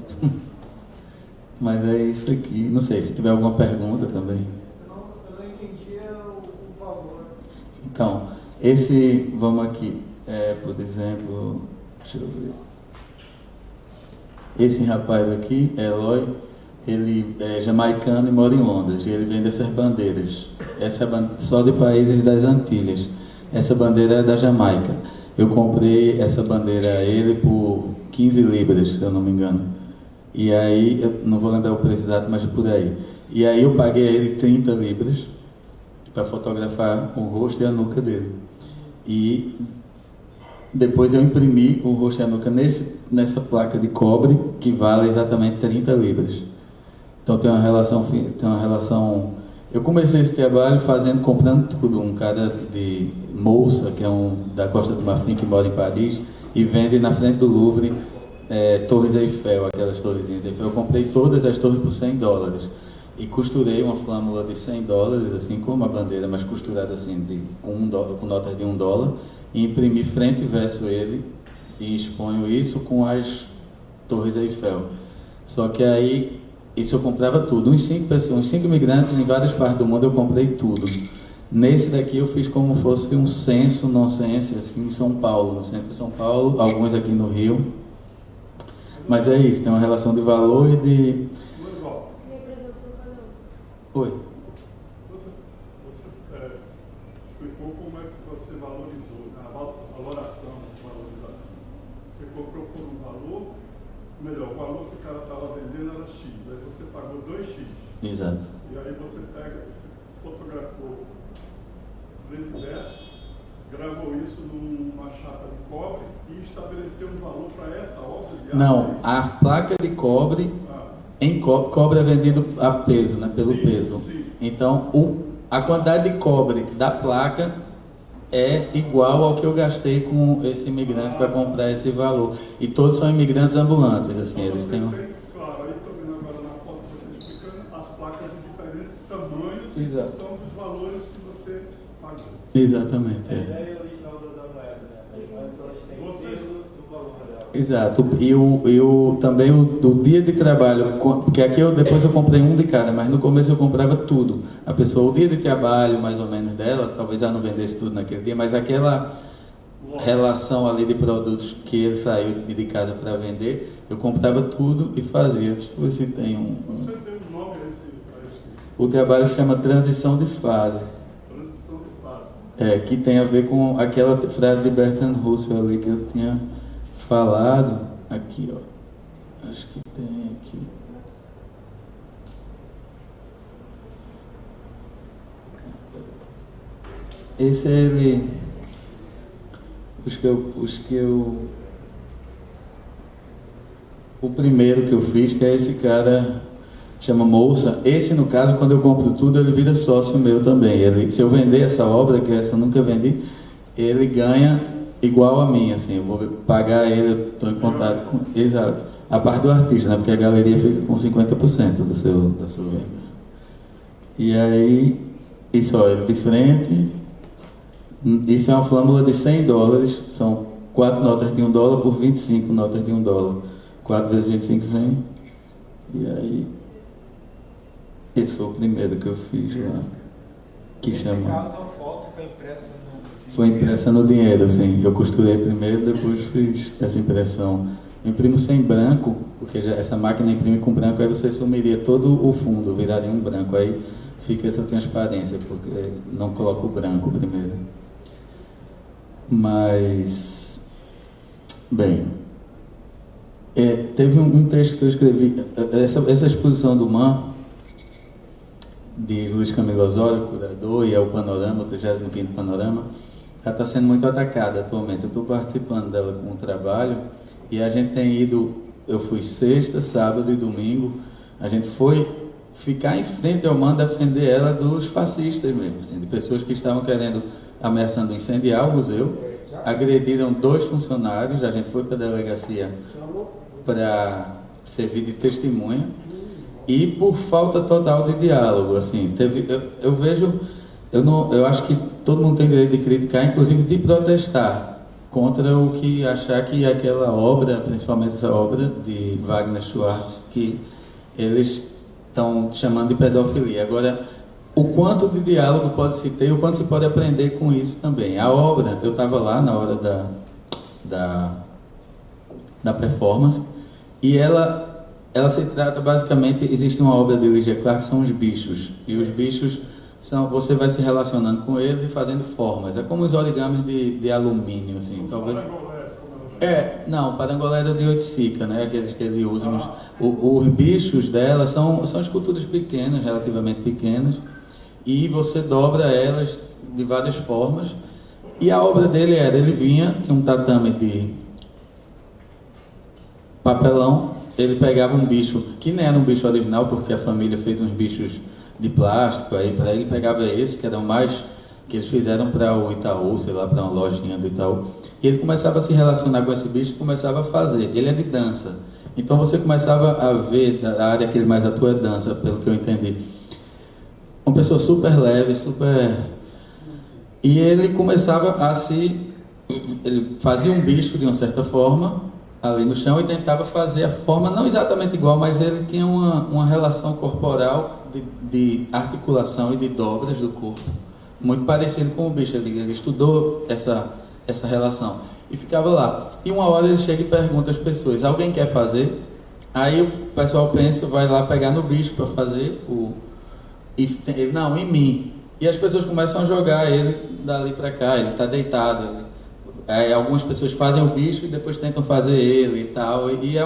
Mas é isso aqui. Não sei, se tiver alguma pergunta também. Eu não entendi o valor. Então, vamos aqui, por exemplo, deixa eu ver. Esse rapaz aqui, Eloy, ele é jamaicano e mora em Londres, e ele vende essas bandeiras. Essa é só de países das Antilhas. Essa bandeira é da Jamaica. Eu comprei essa bandeira a ele por 15 libras, se eu não me engano. E aí, eu não vou lembrar o preço exato, mas por aí. E aí eu paguei a ele 30 libras para fotografar o rosto e a nuca dele. E depois eu imprimi o rosto e a nuca nessa placa de cobre, que vale exatamente 30 libras. Então tem uma relação. Eu comecei esse trabalho comprando tudo. Um cara de Moussa, que é da Costa do Marfim, que mora em Paris, e vende na frente do Louvre torres Eiffel, aquelas torrezinhas Eiffel. Eu comprei todas as torres por $100 e costurei uma flâmula de $100, assim como a bandeira, mas costurada assim com notas de $1, e imprimi frente e verso ele e exponho isso com as torres Eiffel. Só que aí isso eu comprava tudo, uns 5 imigrantes em várias partes do mundo, eu comprei tudo. Nesse daqui eu fiz como fosse um censo nonsense, assim, em São Paulo, no centro de São Paulo, alguns aqui no Rio. Mas é isso, tem uma relação de valor e de... Oi. Você explicou como é que você valorizou, a valoração, valorização. Você comprou por um valor, melhor, o valor que o cara estava vendendo era X, aí você pagou 2X. Exato. E aí você fotografou frente e verso, gravou isso numa chapa de cobre e estabeleceu um valor para essa obra de arte. Não, a placa de cobre, cobre é vendido a peso, né, pelo peso. Sim. Então, a quantidade de cobre da placa é igual ao que eu gastei com esse imigrante para comprar esse valor. E todos são imigrantes ambulantes, assim, eles têm Claro, aí estou vendo agora na foto que você está explicando as placas de diferentes tamanhos, exato, que são dos valores que você pagou. Exatamente. A ideia original da moeda, né? As moedas elas têm o peso do valor dela. Exato. E também do dia de trabalho, porque aqui depois eu comprei um de cada, mas no começo eu comprava tudo. A pessoa, o dia de trabalho mais ou menos dela, talvez ela não vendesse tudo naquele dia, mas aquela relação ali de produtos que ele saiu de casa para vender, eu comprava tudo e fazia. Deixa eu ver se tem Você tem um nome a esse? O trabalho se chama Transição de Fase. Transição de Fase. Que tem a ver com aquela frase de Bertrand Russell ali que eu tinha falado. Aqui, ó. Acho que tem aqui. Esse é ele. O primeiro que eu fiz, que é esse cara, chama Moussa. Esse, no caso, quando eu compro tudo, ele vira sócio meu também. Se eu vender essa obra, que essa eu nunca vendi, ele ganha igual a mim, assim. Eu vou pagar ele, eu estou em contato com... Exato. A parte do artista, né? Porque a galeria fica com 50% da sua venda. E aí, isso, ó, ele de frente. Isso é uma flâmula de $100, são 4 notas de $1 por 25 notas de $1. 4 vezes 25, 100. E aí, esse foi o primeiro que eu fiz lá. Que chama... Nesse caso, a foto foi impressa no dinheiro? Foi impressa no dinheiro, sim. Eu costurei primeiro, depois fiz essa impressão. Eu imprimo sem branco, porque essa máquina imprime com branco, aí você sumiria todo o fundo, viraria um branco. Aí fica essa transparência, porque não coloco o branco primeiro. Mas, bem, teve um texto que eu escrevi, essa exposição do MAN, de Luiz Camilo Osório, curador, e é o Panorama, o 35º Panorama, ela está sendo muito atacada atualmente. Eu estou participando dela com o trabalho, e a gente tem ido, eu fui sexta, sábado e domingo, a gente foi ficar em frente ao MAN, defender ela dos fascistas mesmo, assim, de pessoas que estavam querendo, ameaçando incendiar o museu, agrediram 2 funcionários, a gente foi para a delegacia para servir de testemunha, e por falta total de diálogo, assim, eu vejo, eu acho que todo mundo tem direito de criticar, inclusive de protestar contra o que achar que aquela obra, principalmente essa obra de Wagner Schwartz, que eles estão chamando de pedofilia. Agora, o quanto de diálogo pode se ter, o quanto se pode aprender com isso também. A obra, eu estava lá na hora da performance, e ela se trata basicamente, existe uma obra de Ligia Clark que são os bichos, e os bichos você vai se relacionando com eles e fazendo formas, é como os origamis de alumínio, assim, talvez. Não, parangolé é de oiticica, né, aqueles que eles usam, os bichos dela são esculturas pequenas, relativamente pequenas, e você dobra elas de várias formas, e a obra dele ele vinha, tinha um tatame de papelão, ele pegava um bicho, que nem era um bicho original, porque a família fez uns bichos de plástico, aí para ele pegava esse, que era o mais, que eles fizeram para o Itaú, sei lá, para uma lojinha do Itaú, e ele começava a se relacionar com esse bicho e começava a fazer, ele é de dança, então você começava a ver, a área que ele mais atua é dança, pelo que eu entendi, uma pessoa super leve, super... E ele começava ele fazia um bicho de uma certa forma, ali no chão, e tentava fazer a forma, não exatamente igual, mas ele tinha uma relação corporal de articulação e de dobras do corpo, muito parecido com o bicho. Ele estudou essa relação, e ficava lá. E uma hora ele chega e pergunta às pessoas, alguém quer fazer? Aí o pessoal pensa, vai lá pegar no bicho para fazer ele, não, em mim. E as pessoas começam a jogar ele dali para cá, ele está deitado. Algumas pessoas fazem o bicho e depois tentam fazer ele e tal. E é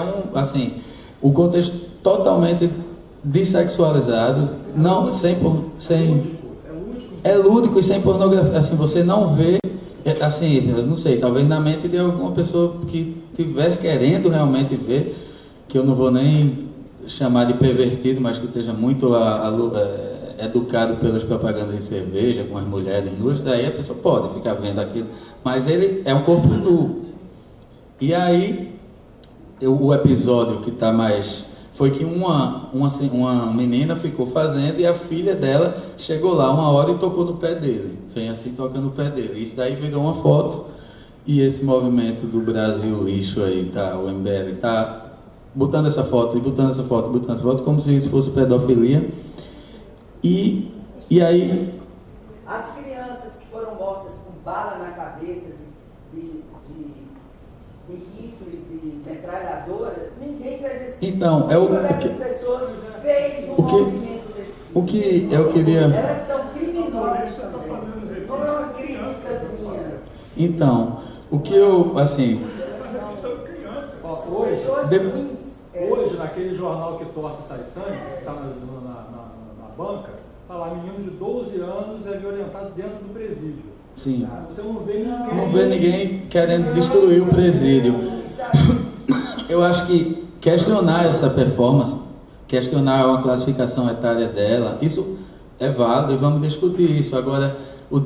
o contexto totalmente dessexualizado, não, é lúdico e sem pornografia. Assim, você não vê, assim, eu não sei, talvez na mente de alguma pessoa que estivesse querendo realmente ver, que eu não vou nem chamar de pervertido, mas que esteja muito educado pelas propagandas de cerveja, com as mulheres nuas, daí a pessoa pode ficar vendo aquilo, mas ele é um corpo nu. E aí, o episódio que está mais... foi que uma menina ficou fazendo e a filha dela chegou lá uma hora e tocou no pé dele, vem assim tocando no pé dele. Isso daí virou uma foto, e esse movimento do Brasil Lixo aí, tá, o MBL, tá botando essa foto e botando essa foto, botando essa foto, como se isso fosse pedofilia. E aí... As crianças que foram mortas com bala na cabeça de rifles e metralhadoras, ninguém fez esse... Então, dessas pessoas fez um movimento desse... O que eu queria... Elas são criminosas também. Não é uma críticazinha. Então, o que eu, assim... Hoje, naquele jornal que torce e sai sangue, que está na banca, está lá, menino de 12 anos é violentado dentro do presídio. Sim. Você não vê ninguém... Não vê ninguém querendo destruir o presídio. Eu acho que questionar essa performance, questionar uma classificação etária dela, isso é válido e vamos discutir isso. Agora,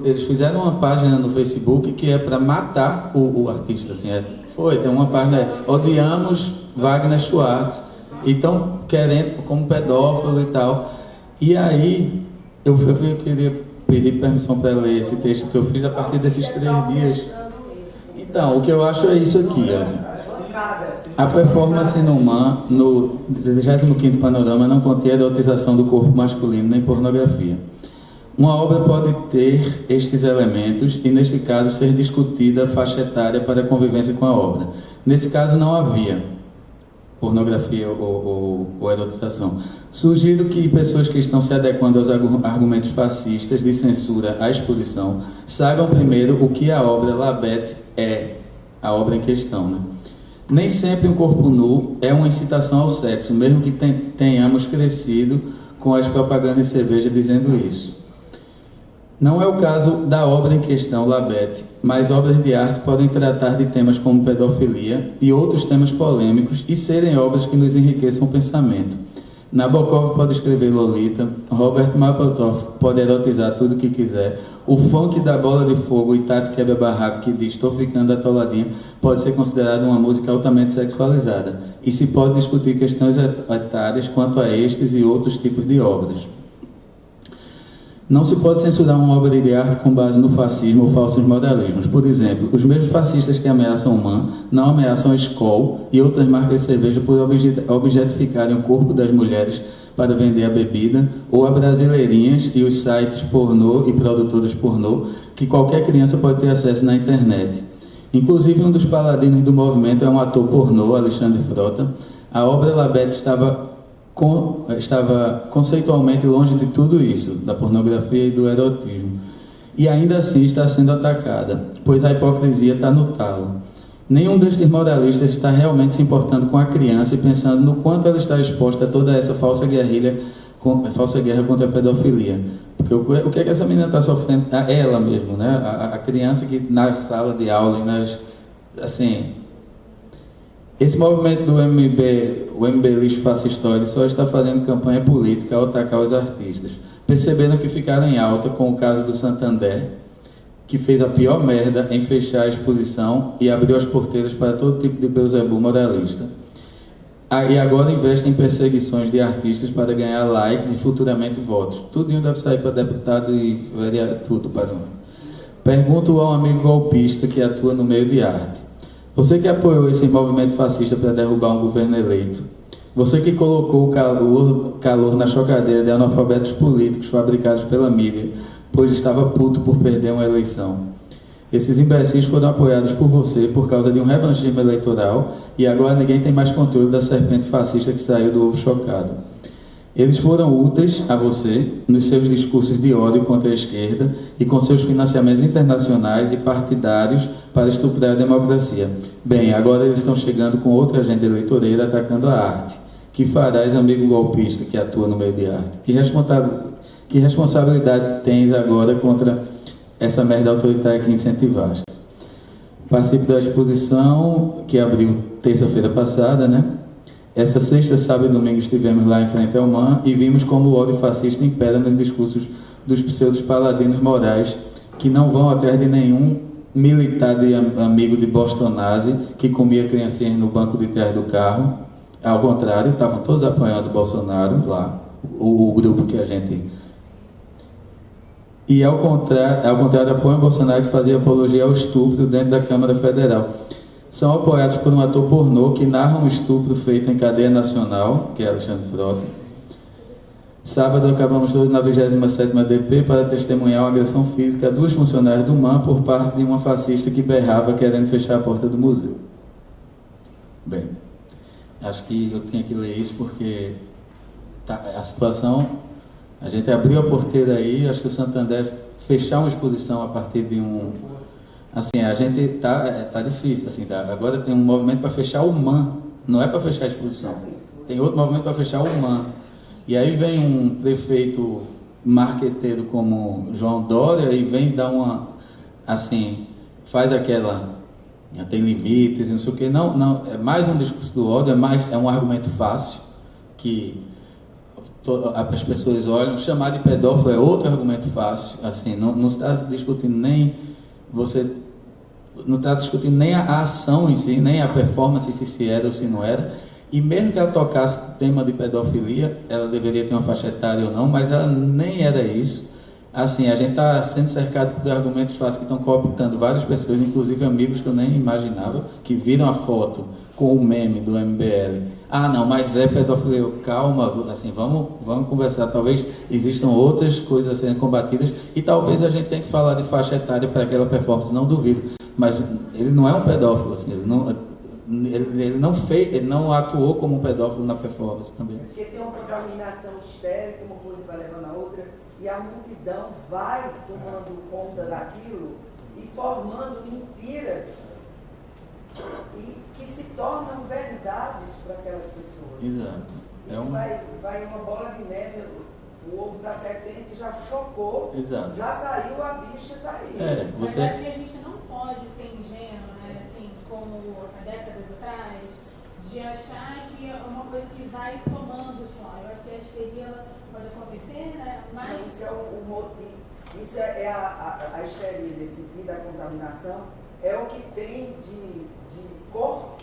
eles fizeram uma página no Facebook que é para matar o artista, assim, tem uma página, odiamos Wagner Schwartz, então querendo como pedófilo e tal. E aí eu queria pedir permissão para ler esse texto que eu fiz a partir desses 3 dias. Então, o que eu acho é isso aqui, ó. A performance no MAN, no 25º Panorama, não contém erotização do corpo masculino nem pornografia. Uma obra pode ter estes elementos e, neste caso, ser discutida a faixa etária para a convivência com a obra. Nesse caso, não havia pornografia ou erotização. Sugiro que pessoas que estão se adequando aos argumentos fascistas de censura à exposição saibam primeiro o que a obra Labette é, a obra em questão, né? Nem sempre um corpo nu é uma incitação ao sexo, mesmo que tenhamos crescido com as propagandas de cerveja dizendo isso. Não é o caso da obra em questão, Labette, mas obras de arte podem tratar de temas como pedofilia e outros temas polêmicos e serem obras que nos enriqueçam o pensamento. Nabokov pode escrever Lolita, Robert Mapplethorpe pode erotizar tudo o que quiser, o funk da Bola de Fogo e Tati Quebra Barraco que diz "Tô ficando atoladinha" pode ser considerado uma música altamente sexualizada, e se pode discutir questões etárias quanto a estes e outros tipos de obras. Não se pode censurar uma obra de arte com base no fascismo ou falsos moralismos. Por exemplo, os mesmos fascistas que ameaçam o MAN não ameaçam a Skol e outras marcas de cerveja por objetificarem o corpo das mulheres para vender a bebida, ou a Brasileirinhas e os sites pornô e produtoras pornô que qualquer criança pode ter acesso na internet. Inclusive, um dos paladinos do movimento é um ator pornô, Alexandre Frota. A obra Labette estava conceitualmente longe de tudo isso, da pornografia e do erotismo. E ainda assim está sendo atacada, pois a hipocrisia está no talo. Nenhum destes moralistas está realmente se importando com a criança e pensando no quanto ela está exposta a toda essa falsa guerra contra a pedofilia. Porque o que é que essa menina está sofrendo? Ela mesmo, né? A criança que na sala de aula, assim... Esse movimento do MB, o MB Lixo Faça História, só está fazendo campanha política ao atacar os artistas. Perceberam que ficaram em alta com o caso do Santander, que fez a pior merda em fechar a exposição e abriu as porteiras para todo tipo de Beuzebu moralista. E agora investe em perseguições de artistas para ganhar likes e futuramente votos. Tudinho deve sair para deputado e vereador, tudo para um. Pergunto ao amigo golpista que atua no meio de arte. Você que apoiou esse movimento fascista para derrubar um governo eleito, você que colocou o calor na chocadeira de analfabetos políticos fabricados pela mídia, pois estava puto por perder uma eleição. Esses imbecis foram apoiados por você por causa de um revanchismo eleitoral e agora ninguém tem mais controle da serpente fascista que saiu do ovo chocado. Eles foram úteis a você nos seus discursos de ódio contra a esquerda e com seus financiamentos internacionais e partidários para estuprar a democracia. Bem, agora eles estão chegando com outra agenda eleitoreira atacando a arte. Que farás, amigo golpista que atua no meio de arte? Que responsabilidade tens agora contra essa merda autoritária que incentivaste? Participe da exposição que abriu terça-feira passada, né? Essa sexta, sábado e domingo estivemos lá em frente ao MAN e vimos como o ódio fascista impera nos discursos dos pseudos paladinos morais que não vão atrás de nenhum militar de amigo de Bostonase que comia criancinhas no banco de trás do carro. Ao contrário, estavam todos apoiando o Bolsonaro lá, o grupo que a gente... E ao contrário apoiam o Bolsonaro que fazia apologia ao estupro dentro da Câmara Federal. São apoiados por um ator pornô que narra um estupro feito em cadeia nacional, que é Alexandre Frota. Sábado acabamos todos na 27ª DP para testemunhar uma agressão física a 2 funcionários do MAN por parte de uma fascista que berrava querendo fechar a porta do museu. Bem, acho que eu tinha que ler isso porque a situação... A gente abriu a porteira aí, acho que o Santander fechar uma exposição a partir de um... Assim, a gente tá difícil, assim, agora tem um movimento para fechar o MAN, não é para fechar a exposição. Tem outro movimento para fechar o MAN. E aí vem um prefeito marqueteiro como João Dória e vem dar uma, assim, faz aquela, tem limites, não sei o quê. Não, é mais um discurso do ódio, é um argumento fácil que as pessoas olham. Chamar de pedófilo é outro argumento fácil, assim, não está discutindo nem não está discutindo nem a ação em si, nem a performance se era ou se não era. E mesmo que ela tocasse o tema de pedofilia, ela deveria ter uma faixa etária ou não, mas ela nem era isso. assim, a gente está sendo cercado por argumentos fáceis que estão cooptando várias pessoas, inclusive amigos que eu nem imaginava, que viram a foto com o meme do MBL. Ah, não, mas é pedofilia. Calma, assim, vamos conversar. Talvez existam outras coisas a serem combatidas e talvez a gente tenha que falar de faixa etária para aquela performance, não duvido. Mas ele não é um pedófilo, assim, ele não atuou como um pedófilo na performance também. Porque tem uma contaminação histérica, uma coisa vai levando a outra, e a multidão vai tomando conta daquilo e formando mentiras e que se tornam verdades para aquelas pessoas. Exato. Vai uma bola de neve, o ovo da serpente já chocou, exato, já saiu, a bicha está aí. Mas acho que a gente não pode ser ingênuo, né? Assim, como há décadas atrás, de achar que é uma coisa que vai tomando só. Eu acho que a histeria pode acontecer, né? Mas... Isso é o motivo. Isso é a histeria nesse sentido, a contaminação, é o que tem de corpo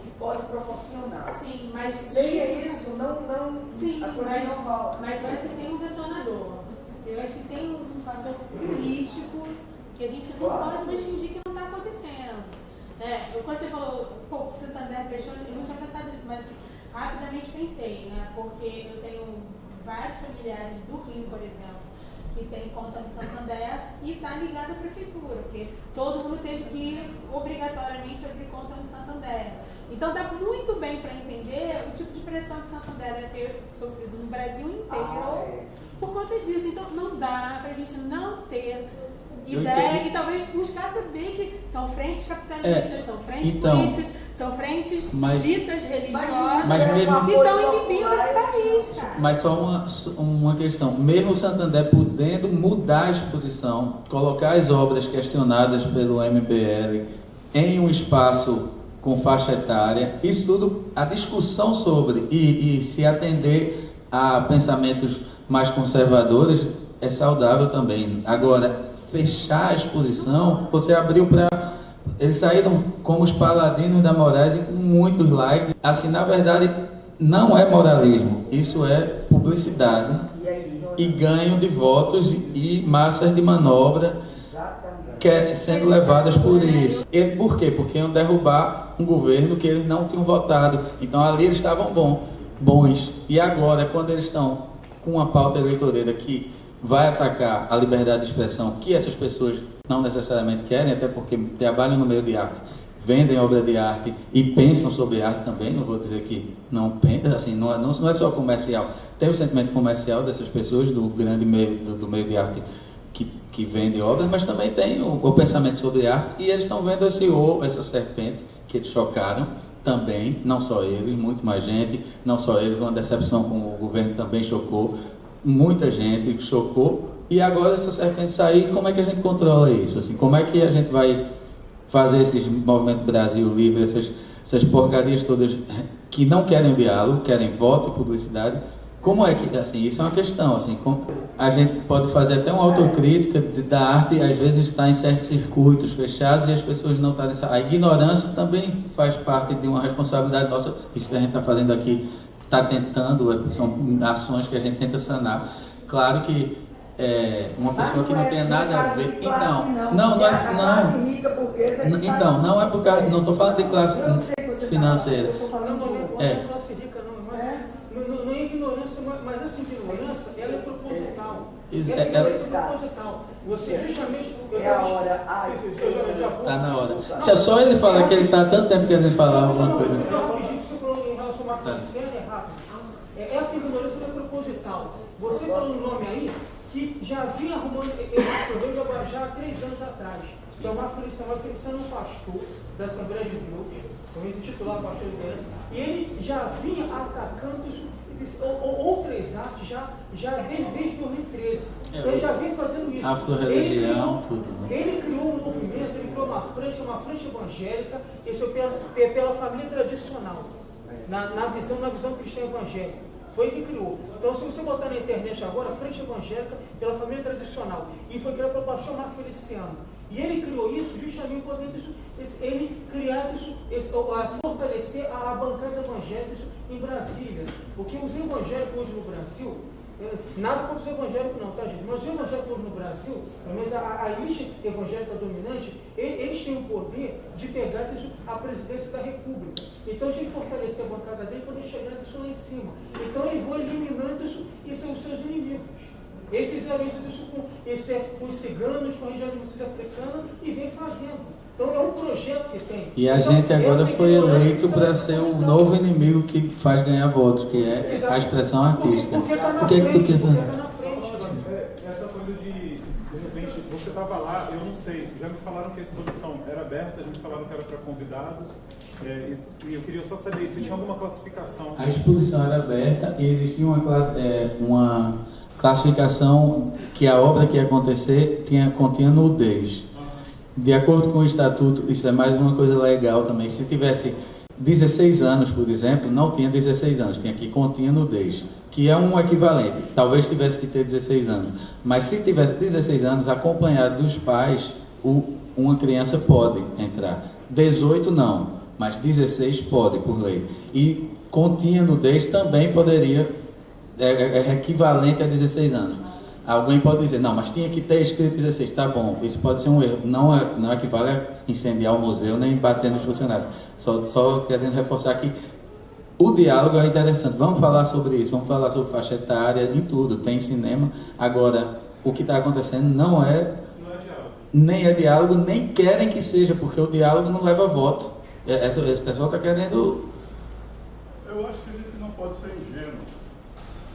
que pode proporcionar. Sim, mas sem isso não sim, a coisa não rola. Mas eu acho que tem um detonador. Eu acho que tem um fator político que a gente não pode mais fingir que não está acontecendo. Quando você falou, você está fechando, eu não tinha pensado nisso, mas rapidamente pensei, né? Porque eu tenho vários familiares do Rio, por exemplo, que tem conta no Santander e está ligado à prefeitura, porque todo mundo teve que ir obrigatoriamente abrir conta no Santander. Então dá muito bem para entender o tipo de pressão que o Santander deve ter sofrido no Brasil inteiro por conta disso. Então não dá para a gente não ter ideia e talvez buscar saber que são frentes capitalistas, são frentes políticas, são frentes ditas religiosas que estão inibindo esse país, cara. Mas só uma questão, mesmo o Santander podendo mudar a exposição, colocar as obras questionadas pelo MBL em um espaço com faixa etária, isso tudo, a discussão sobre e se atender a pensamentos mais conservadores é saudável também. Agora, fechar a exposição, você abriu para... Eles saíram como os paladinos da Moraes com muitos likes. Assim, na verdade, não é moralismo, isso é publicidade e ganho de votos e massas de manobra sendo levadas por isso. Por quê? Porque iam derrubar um governo que eles não tinham votado. Então ali eles estavam bons. E agora, quando eles estão com uma pauta eleitoreira que vai atacar a liberdade de expressão, que essas pessoas não necessariamente querem, até porque trabalham no meio de arte, vendem obra de arte e pensam sobre arte também, não vou dizer que não pensam, assim, não é só comercial, tem o sentimento comercial dessas pessoas do grande meio, do meio de arte que vende obras, mas também tem o pensamento sobre arte e eles estão vendo essa serpente que eles chocaram também, não só eles, muito mais gente, não só eles, uma decepção com o governo também chocou, muita gente chocou, e agora essa serpente sair, como é que a gente controla isso? Assim, como é que a gente vai fazer esses movimentos Brasil Livre, essas porcarias todas que não querem o diálogo, querem voto e publicidade? Como é que, assim, isso é uma questão, assim, a gente pode fazer até uma autocrítica da arte, às vezes está em certos circuitos fechados e as pessoas não estão nessa... A ignorância também faz parte de uma responsabilidade nossa, isso que a gente está fazendo aqui, está tentando, são ações que a gente tenta sanar. Claro que uma pessoa que não tem nada a ver... Então, não é por causa... Não estou falando de classe financeira. Não é classe rica, não. Não é ignorância, mas essa ignorância, ela é proposital. Essa ignorância é proposital. Você justamente... É a hora. Está na hora. Se só ele falar que ele está há tanto tempo querendo falar alguma coisa. Você falou em relação a uma cena rápida. Essa ignorância é proposital. Você falou um nome aí que já vinha arrumando esse problema já há 3 anos atrás. Que é uma aflição é um pastor da Assembleia de Deus, também titular pastor de criança, e ele já vinha atacando outras artes já desde 2013. Ele já vinha fazendo isso. Ele criou um movimento, ele criou uma frente evangélica, isso é pela família tradicional, na visão cristã evangélica. Foi ele que criou. Então, se você botar na internet agora, frente evangélica pela família tradicional, e foi criado pelo pastor Marco Feliciano. E ele criou isso justamente podendo ele criar isso, fortalecer a bancada evangélica em Brasília. Porque os evangélicos hoje no Brasil, Nada contra os evangélicos não, tá, gente? Mas os evangélicos hoje no Brasil, pelo menos a elite evangélica dominante, eles têm o poder de pegar isso, a presidência da República. Então a gente fortalecer a bancada dele para chegar isso lá em cima. Então eles vão eliminando isso e são os seus inimigos. Eles fizeram isso com os ciganos, com a região de matriz africana e vem fazendo. Então é um projeto que tem. E a gente agora foi eleito para ser o novo inimigo que faz ganhar votos, que é a expressão artística. O que é que tu quer fazer? Essa coisa de repente, você estava lá, eu não sei, já me falaram que a exposição era aberta, já me falaram que era para convidados, e eu queria só saber se tinha alguma classificação. A exposição era aberta e existia uma classificação que a obra que ia acontecer continha nudez. De acordo com o estatuto, isso é mais uma coisa legal também. Se tivesse 16 anos, por exemplo, não tinha 16 anos, tinha que continha nudez, que é um equivalente. Talvez tivesse que ter 16 anos, mas se tivesse 16 anos, acompanhado dos pais, uma criança pode entrar. 18 não, mas 16 pode, por lei. E continha nudez também poderia, é equivalente a 16 anos. Alguém pode dizer, não, mas tinha que ter escrito 16, tá bom, isso pode ser um erro, não equivale a incendiar o museu nem bater nos funcionários, só querendo reforçar que o diálogo é interessante, vamos falar sobre isso, vamos falar sobre faixa etária, em tudo, tem cinema, agora, o que está acontecendo não é nem é diálogo, nem querem que seja, porque o diálogo não leva a voto, esse pessoal está querendo... Eu acho que a gente não pode ser ingênuo,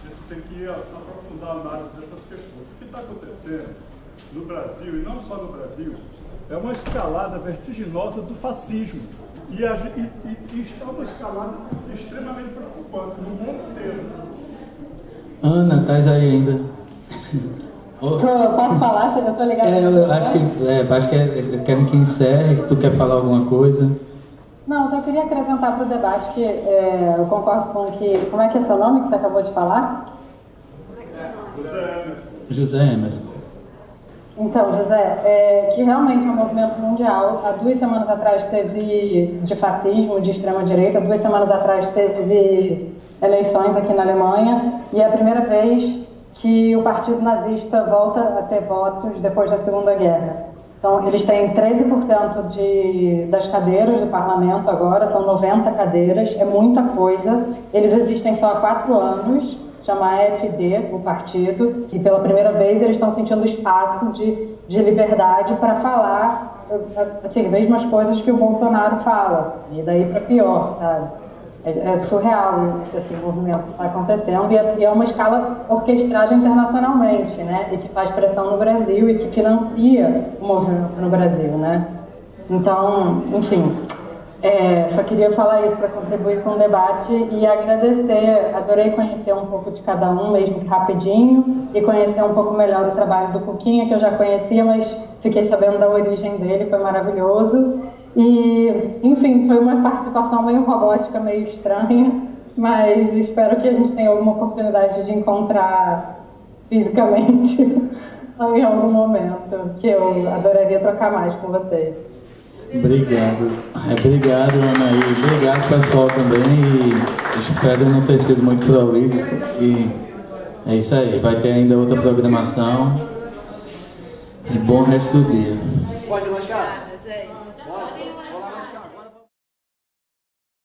a gente tem que aprofundar a análise dessas questões. O que está acontecendo no Brasil, e não só no Brasil, é uma escalada vertiginosa do fascismo. E está uma escalada extremamente preocupante no mundo inteiro. Ana, estás aí ainda? Posso falar? Eu estou ligada? Eu acho que querem que encerre, se tu quer falar alguma coisa. Não, só queria acrescentar para o debate que eu concordo com que... Como é que é seu nome que você acabou de falar? José Emerson. Então, José, que realmente é um movimento mundial. Há 2 semanas atrás teve de fascismo, de extrema-direita. 2 semanas atrás teve eleições aqui na Alemanha. E é a primeira vez que o Partido Nazista volta a ter votos depois da Segunda Guerra. Então, eles têm 13% das cadeiras do parlamento agora, são 90 cadeiras, é muita coisa. Eles existem só há 4 anos, chama AfD, o partido, e pela primeira vez eles estão sentindo espaço de liberdade para falar assim, as mesmas coisas que o Bolsonaro fala, e daí para pior, sabe? É surreal esse movimento que está acontecendo e é uma escala orquestrada internacionalmente, né? E que faz pressão no Brasil e que financia o movimento no Brasil, né? Então, enfim, só queria falar isso para contribuir com o debate e agradecer, adorei conhecer um pouco de cada um, mesmo que rapidinho, e conhecer um pouco melhor o trabalho do Cuquinha, que eu já conhecia, mas fiquei sabendo da origem dele, foi maravilhoso. E, enfim, foi uma participação meio robótica, meio estranha, mas espero que a gente tenha alguma oportunidade de encontrar fisicamente em algum momento, que eu adoraria trocar mais com vocês. Obrigado. Obrigado, Anaí. Obrigado, pessoal, também. E espero não ter sido muito prolixo. E é isso aí. Vai ter ainda outra programação. E bom resto do dia. Pode lanchar? Pode.